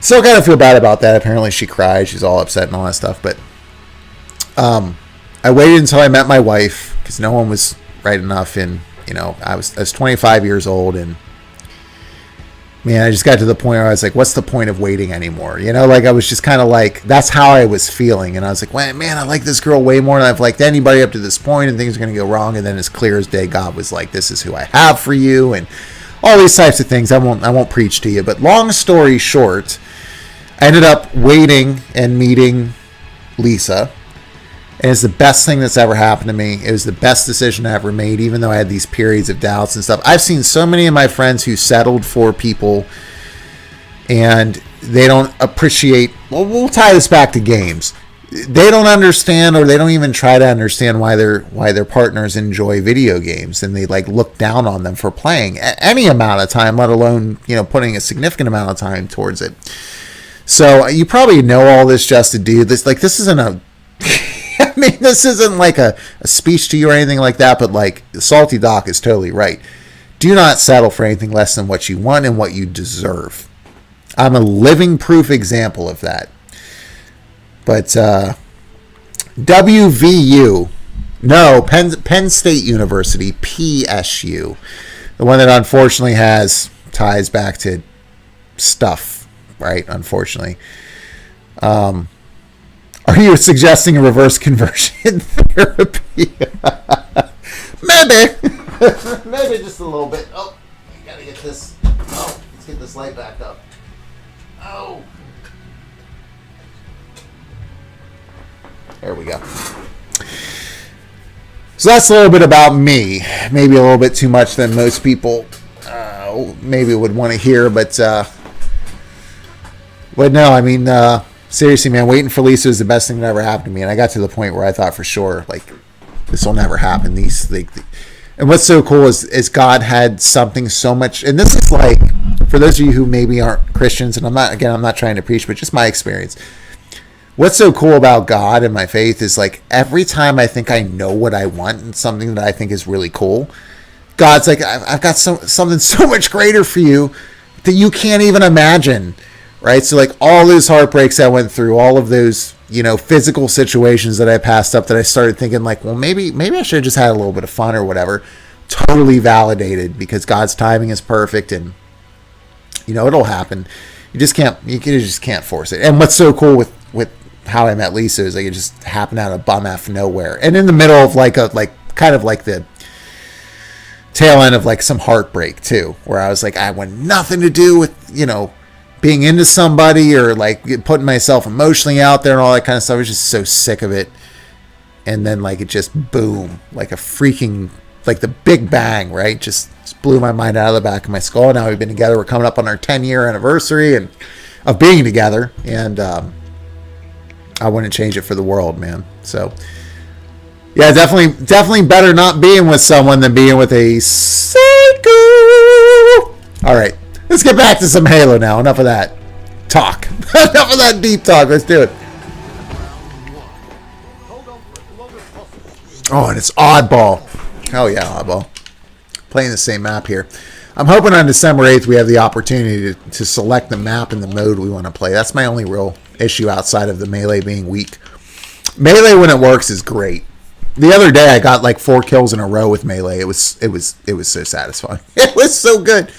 Speaker 1: Still kind of feel bad about that. Apparently she cried, she's all upset and all that stuff. But I waited until I met my wife, because no one was right enough. And I was 25 years old, and man, I just got to the point where I was like, what's the point of waiting anymore? Like I was just kind of like, that's how I was feeling. And I was like, well, man, I like this girl way more than I've liked anybody up to this point, and things are going to go wrong. And then as clear as day, God was like, this is who I have for you. And all these types of things. I won't preach to you, but long story short, I ended up waiting and meeting Lisa. And it's the best thing that's ever happened to me. It was the best decision I ever made, even though I had these periods of doubts and stuff. I've seen so many of my friends who settled for people, and they don't appreciate. Well, we'll tie this back to games. They don't understand, or they don't even try to understand why their partners enjoy video games, and they like look down on them for playing any amount of time, let alone putting a significant amount of time towards it. So you probably know all this just to do this. Like, this isn't a I mean, this isn't like a speech to you or anything like that, but like Salty Doc is totally right. Do not settle for anything less than what you want and what you deserve. I'm a living proof example of that. But WVU, no, Penn State University, PSU, the one that unfortunately has ties back to stuff, right? Unfortunately. Are you suggesting a reverse conversion therapy? Maybe. Maybe just a little bit. Oh, you gotta get this. Oh, let's get this light back up. Oh. There we go. So that's a little bit about me. Maybe a little bit too much than most people maybe would want to hear, but no, I mean, seriously, man, waiting for Lisa was the best thing that ever happened to me. And I got to the point where I thought for sure, like, this will never happen. And what's so cool is God had something so much. And this is like, for those of you who maybe aren't Christians, and I'm not trying to preach, but just my experience. What's so cool about God and my faith is like every time I think I know what I want and something that I think is really cool, God's like, I've got something so much greater for you that you can't even imagine. Right. So like all those heartbreaks I went through, all of those, physical situations that I passed up, that I started thinking like, well, maybe I should have just had a little bit of fun or whatever. Totally validated, because God's timing is perfect, and it'll happen. You just can't force it. And what's so cool with how I met Lisa is like it just happened out of bum F nowhere, and in the middle of kind of like the tail end of like some heartbreak too, where I was like, I want nothing to do with being into somebody or like putting myself emotionally out there and all that kind of stuff. I was just so sick of it. And then like it just boom, like a freaking, like the Big Bang, right? Just blew my mind out of the back of my skull. Now we've been together. We're coming up on our 10-year anniversary and of being together. And I wouldn't change it for the world, man. So yeah, definitely better not being with someone than being with a psycho. All right. Let's get back to some Halo now. Enough of that talk. Enough of that deep talk. Let's do it. Oh, and it's Oddball. Hell yeah, Oddball. Playing the same map here. I'm hoping on December 8th we have the opportunity to select the map and the mode we want to play. That's my only real issue outside of the melee being weak. Melee, when it works, is great. The other day I got like 4 kills in a row with melee. It was so satisfying. It was so good.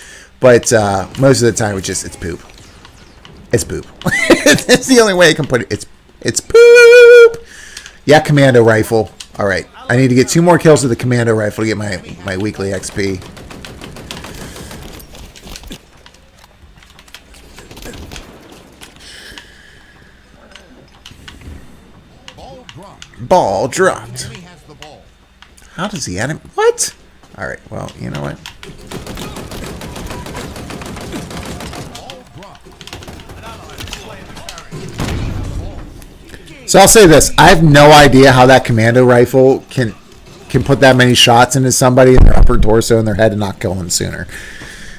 Speaker 1: But most of the time, it's poop. It's poop. It's the only way I can put it. It's poop. Yeah, commando rifle. All right, I need to get 2 more kills with the commando rifle to get my weekly XP. Ball dropped. How does the enemy? What? All right. Well, you know what? So I'll say this. I have no idea how that commando rifle can can put that many shots into somebody in their upper torso and their head and not kill them sooner.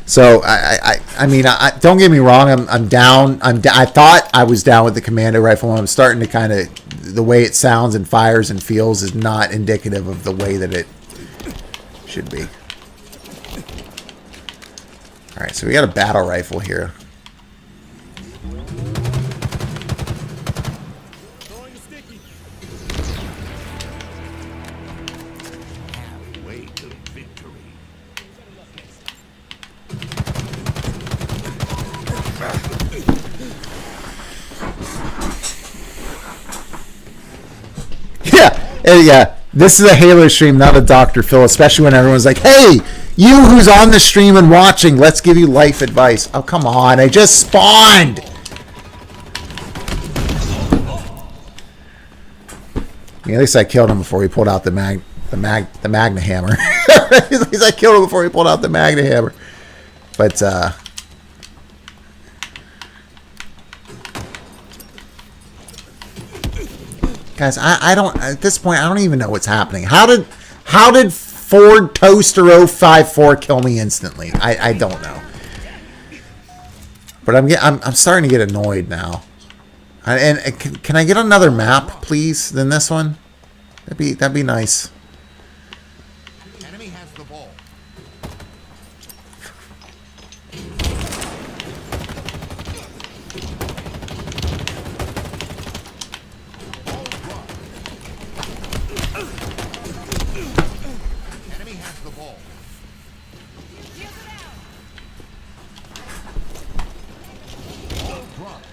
Speaker 1: So I mean, don't get me wrong. I'm down. I thought I was down with the commando rifle. I'm starting to kind of, the way it sounds and fires and feels is not indicative of the way that it should be. All right, so we got a battle rifle here.
Speaker 4: Halfway to victory.
Speaker 1: Yeah. This is a Halo stream, not a Dr. Phil, especially when everyone's like, hey, you who's on the stream and watching, let's give you life advice. Oh, come on. I just spawned. Yeah, at least I killed him before he pulled out the Magna hammer. At least I killed him before he pulled out the Magna hammer. But, guys, I don't, at this point, I don't even know what's happening. How did Ford Toaster 054 kill me instantly? I don't know. But I'm starting to get annoyed now. And can I get another map, please, than this one? That'd be nice.
Speaker 4: Enemy has the ball. Enemy has the ball. Ball dropped.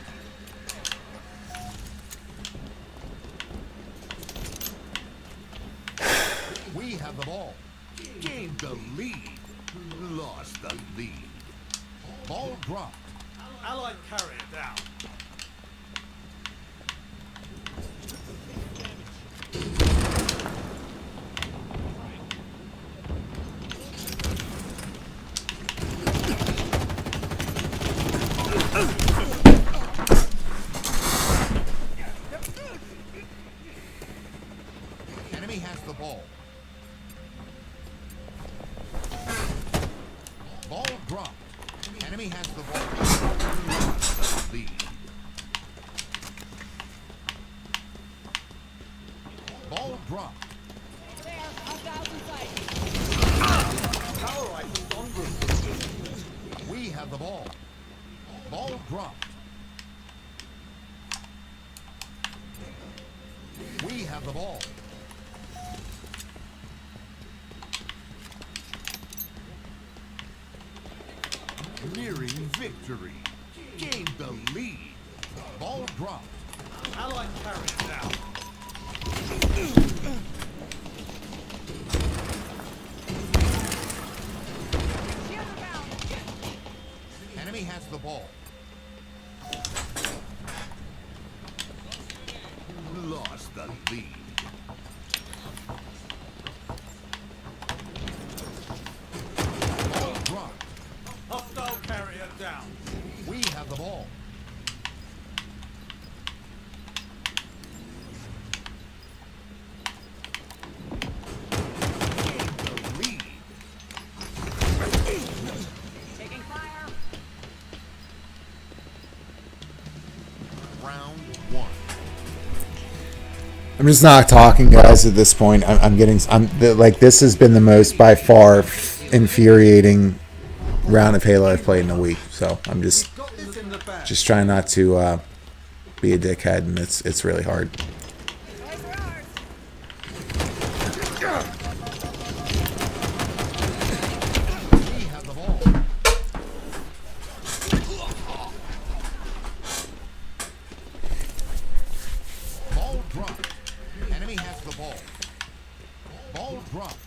Speaker 4: We have the ball. Gained the lead. Lost the lead. Ball dropped.
Speaker 2: Allied carrier down.
Speaker 4: Enemy has the ball. Ball dropped. Enemy has the ball. Lost the lead. Ball dropped.
Speaker 3: There, hostiles in sight.
Speaker 2: Power rifle's en route.
Speaker 4: We have the ball. Ball dropped. We have the ball. Nearing victory. Gained the lead. Ball dropped.
Speaker 2: Allied carrier down.
Speaker 4: Enemy has the ball. Lost the lead. Ball dropped.
Speaker 2: Hostile carrier down.
Speaker 4: We have the ball. Gained the lead.
Speaker 3: Taking fire.
Speaker 4: Round one.
Speaker 1: I'm just not talking, guys, at this point. This has been the most, by far, infuriating round of Halo I've played in a week. So I'm just
Speaker 2: Got this in the bag.
Speaker 1: trying not to be a dickhead, and it's really hard.
Speaker 4: We have the ball. Ball dropped. Enemy has the ball. Ball dropped.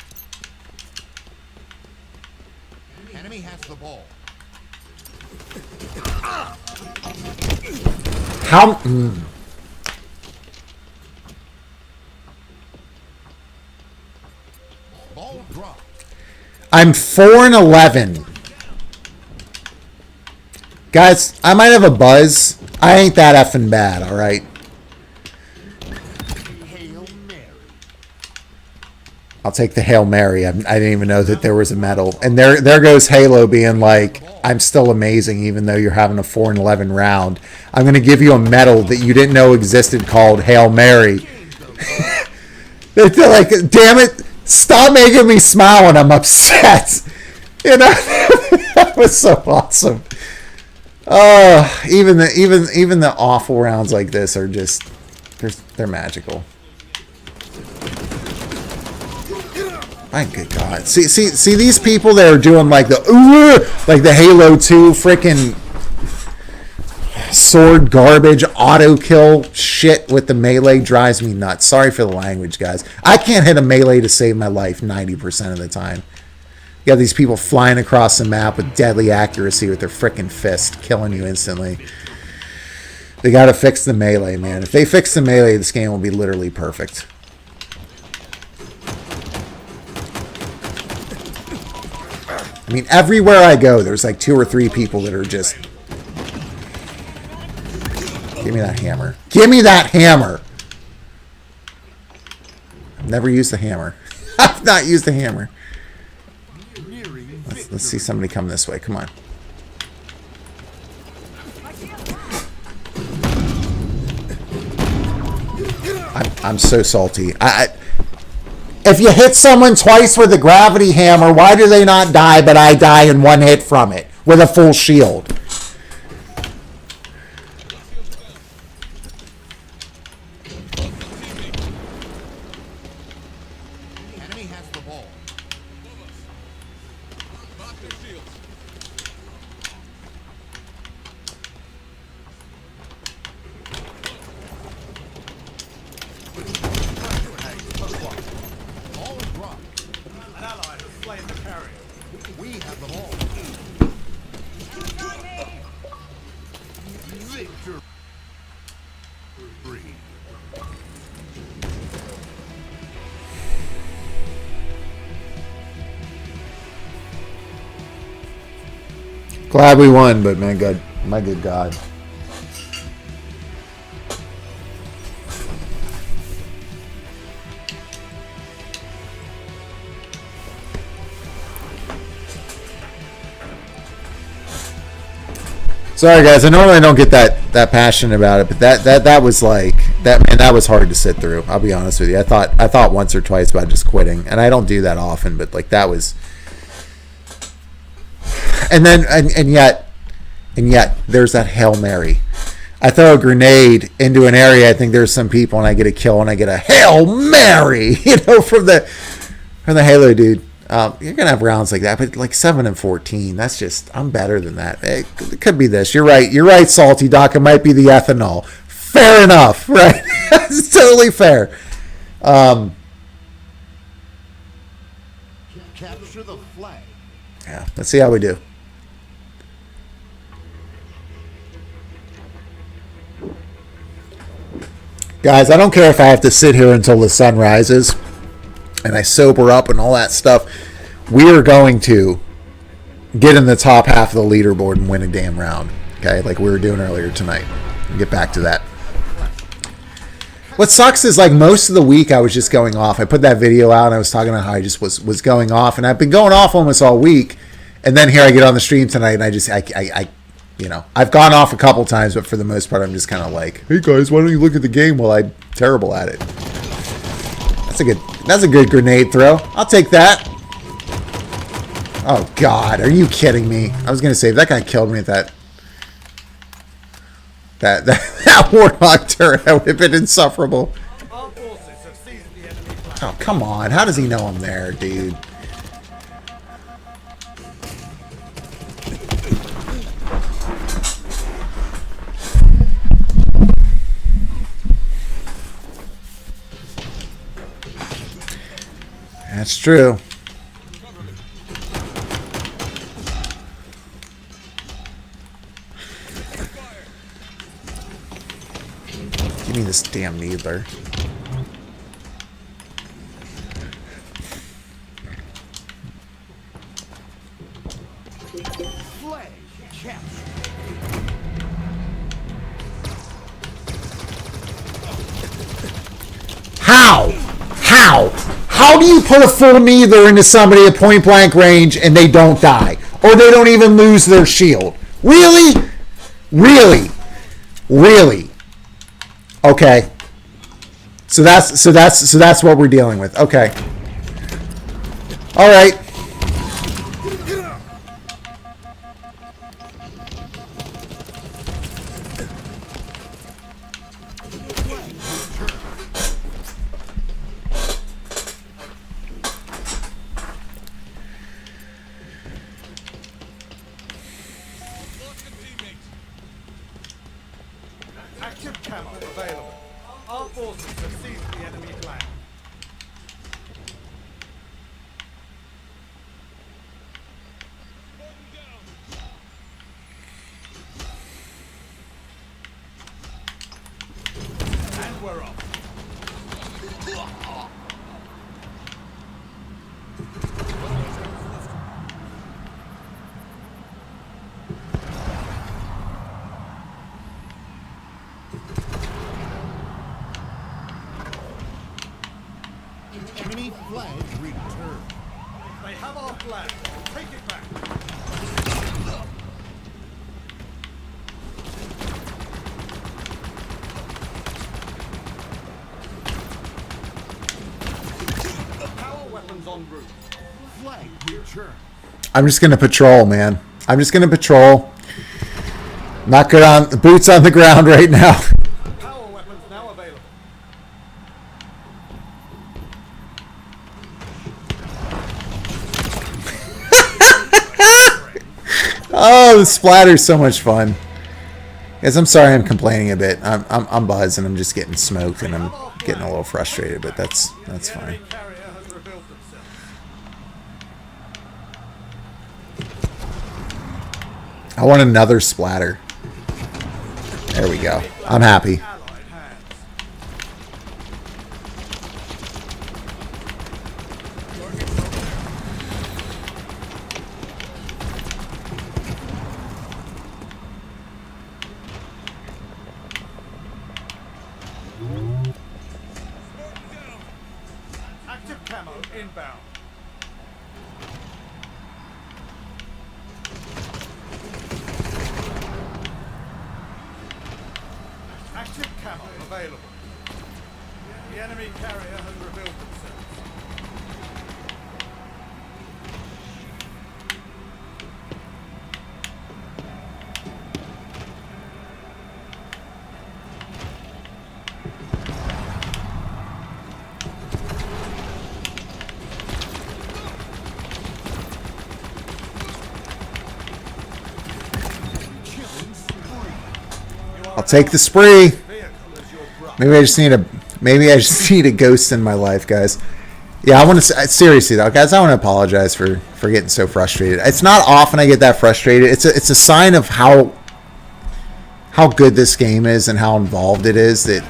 Speaker 4: Enemy has the ball.
Speaker 1: How?
Speaker 4: Ball dropped.
Speaker 1: I'm 4-11. Guys, I might have a buzz. I ain't that effing bad, all right?
Speaker 4: Hail Mary.
Speaker 1: I'll take the Hail Mary. I didn't even know that there was a medal. And there goes Halo being like, I'm still amazing even though you're having a 4-11 round. I'm going to give you a medal that you didn't know existed called Hail Mary. They're like, damn it, stop making me smile when I'm upset. You know, that was so awesome. Even the awful rounds like this are just, they're magical. My good God. See these people that are doing like the Halo 2 freaking sword garbage auto kill shit with the melee drives me nuts. Sorry for the language, guys. I can't hit a melee to save my life 90% of the time. You got these people flying across the map with deadly accuracy with their freaking fist, killing you instantly. They got to fix the melee, man. If they fix the melee, this game will be literally perfect. I mean, everywhere I go, there's like 2 or 3 people that are just... Give me that hammer. Give me that hammer! I've never used the hammer. I've not used the hammer. Let's see somebody come this way. Come on. I'm so salty. If you hit someone twice with a gravity hammer, why do they not die, but I die in 1 hit from it with a full shield?
Speaker 4: Enemy has the ball. Ball is dropped.
Speaker 2: An ally has slain the carrier.
Speaker 4: We have the ball. Victory.
Speaker 1: Glad we won, but man, God, my good God. Sorry guys, I normally don't get that passionate about it, but that was like that was hard to sit through. I'll be honest with you. I thought once or twice about just quitting, and I don't do that often, but like that was. And then and yet there's that Hail Mary. I throw a grenade into an area. I think there's some people, and I get a kill, and I get a Hail Mary, from the Halo dude. You're gonna have rounds like that, but like 7 and 14. That's just, I'm better than that. It could be this. You're right, Salty Doc. It might be the ethanol. Fair enough, right? It's totally fair.
Speaker 4: Capture the flag.
Speaker 1: Yeah, let's see how we do. Guys, I don't care if I have to sit here until the sun rises and I sober up and all that stuff. We are going to get in the top half of the leaderboard and win a damn round. Okay, like we were doing earlier tonight. We'll get back to that. What sucks is like most of the week I was just going off. I put that video out and I was talking about how I just was going off, and I've been going off almost all week. And then here I get on the stream tonight and I've gone off a couple times, but for the most part I'm just kind of like, hey guys, why don't you look at the game while I'm terrible at it. That's a good grenade throw. I'll take that. Oh God, are you kidding me? I was gonna say if that guy killed me at that Warlock turret, that would have been insufferable.
Speaker 2: Our forces have seized the enemy flag.
Speaker 1: Oh come on, how does he know I'm there, dude? That's true. Give me this damn needler.
Speaker 4: Flag capture.
Speaker 1: How do you put a full neither into somebody at point blank range and they don't die? Or they don't even lose their shield? Really? Really? Really? Okay. So that's what we're dealing with. Okay. All right.
Speaker 2: Active camo available. Our forces have seized the enemy flag. And we're off.
Speaker 4: Enemy flag returned.
Speaker 2: They have our flag. Take it back. Power weapons en route.
Speaker 4: Flag returned.
Speaker 1: I'm just going to patrol, man. I'm just going to patrol. Not good on the boots on the ground right now.
Speaker 2: Power weapons now available.
Speaker 1: Oh, the splatter's so much fun. Guys, I'm sorry I'm complaining a bit. I'm buzzed and I'm just getting smoked and I'm getting a little frustrated, but that's
Speaker 2: The
Speaker 1: fine.
Speaker 2: enemy carrier has revealed themselves.
Speaker 1: I want another splatter. There we go. I'm happy.
Speaker 2: Allied hands. Active camo inbound. Active camo available. The enemy carrier has revealed themselves.
Speaker 4: Killing spree.
Speaker 1: I'll take the spree.
Speaker 2: Vehicle is your brother.
Speaker 1: Maybe I just need a ghost in my life, guys. Yeah, I want to seriously though, guys. I want to apologize for getting so frustrated. It's not often I get that frustrated. It's a sign of how good this game is and how involved it is that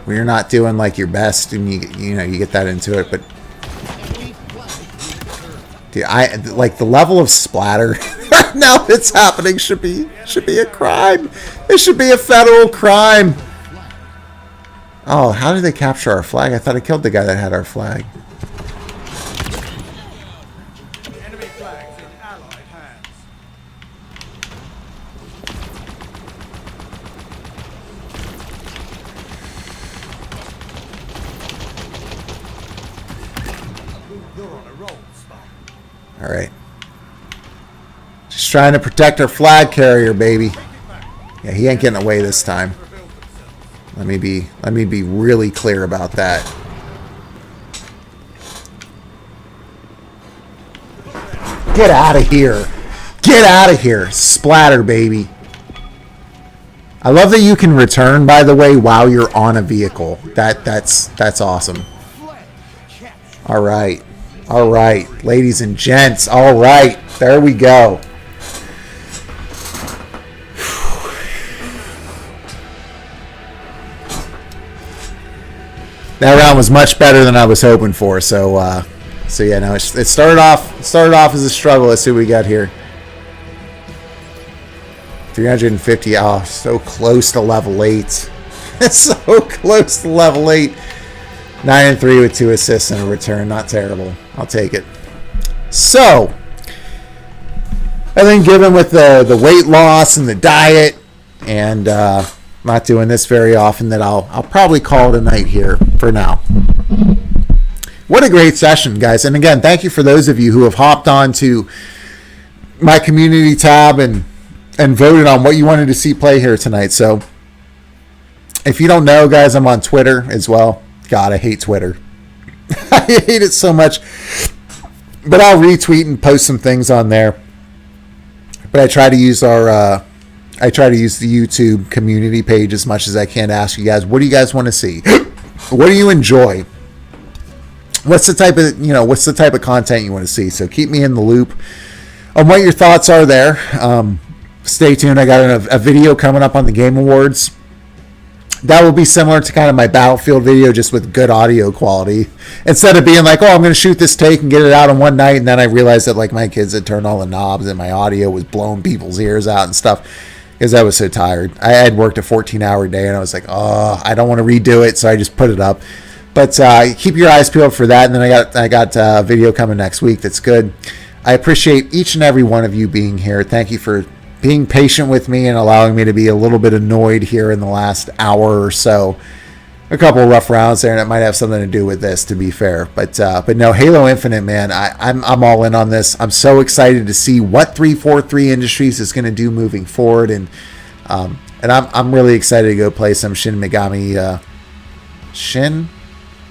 Speaker 1: when you're not doing like your best and you get that into it. But
Speaker 4: Enemy flag returned.
Speaker 1: dude, I like the level of splatter now that's happening should be a crime. It should be a federal crime. Oh, how did they capture our flag? I thought I killed the guy that had our flag.
Speaker 2: Enemy flags in allied hands. You're on a roll, Spike.
Speaker 1: All right. Just trying to protect our flag carrier, baby. Yeah, he ain't getting away this time.
Speaker 2: Revealed themselves.
Speaker 1: Let me be really clear about that. Get out of here. Get out of here. Splatter, baby. I love that you can return, by the way, while you're on a vehicle. That's awesome.
Speaker 4: Flag captured.
Speaker 1: All right. All right. Ladies and gents. All right. There we go. That round was much better than I was hoping for. So yeah, no, it started off as a struggle. Let's see what we got here. 350. Oh, so close to level 8. So close to level 8. 9-3 with 2 assists and a return. Not terrible. I'll take it. So, I think given with the weight loss and the diet and not doing this very often, that I'll probably call it a night here for now. What a great session, guys. And again, thank you for those of you who have hopped on to my community tab and voted on what you wanted to see play here tonight. So if you don't know, guys, I'm on Twitter as well. God, I hate Twitter. I hate it so much. But I'll retweet and post some things on there. But I try to use the YouTube community page as much as I can to ask you guys, what do you guys want to see? What do you enjoy? What's the type of content you want to see? So keep me in the loop on what your thoughts are there. Stay tuned. I got a video coming up on the Game Awards. That will be similar to kind of my Battlefield video, just with good audio quality. Instead of being like, oh, I'm going to shoot this take and get it out in one night, and then I realized that like my kids had turned all the knobs and my audio was blowing people's ears out and stuff because I was so tired. I had worked a 14-hour day, and I was like, oh, I don't want to redo it, so I just put it up. But keep your eyes peeled for that, and then I got a video coming next week that's good. I appreciate each and every one of you being here. Thank you for being patient with me and allowing me to be a little bit annoyed here in the last hour or so. A couple of rough rounds there, and it might have something to do with this, to be fair. But no, Halo Infinite, man, I'm all in on this. I'm so excited to see what 343 Industries is going to do moving forward, and I'm really excited to go play some Shin Megami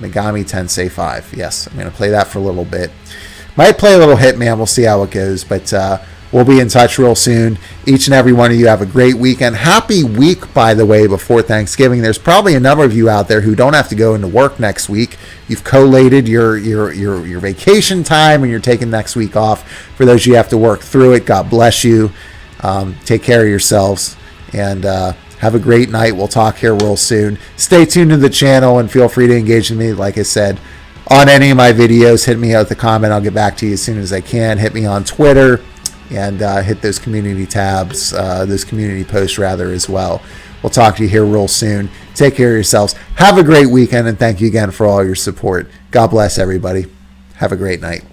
Speaker 1: Tensei 5. Yes, I'm going to play that for a little bit. Might play a little Hitman. We'll see how it goes, but we'll be in touch real soon. Each and every one of you have a great weekend. Happy week, by the way, before Thanksgiving. There's probably a number of you out there who don't have to go into work next week. You've collated your vacation time and you're taking next week off. For those of you who have to work through it, God bless you. Take care of yourselves and have a great night. We'll talk here real soon. Stay tuned to the channel and feel free to engage with me, like I said, on any of my videos. Hit me out with a comment. I'll get back to you as soon as I can. Hit me on Twitter. And hit those community tabs, those community posts rather as well. We'll talk to you here real soon. Take care of yourselves. Have a great weekend, and thank you again for all your support. God bless everybody. Have a great night.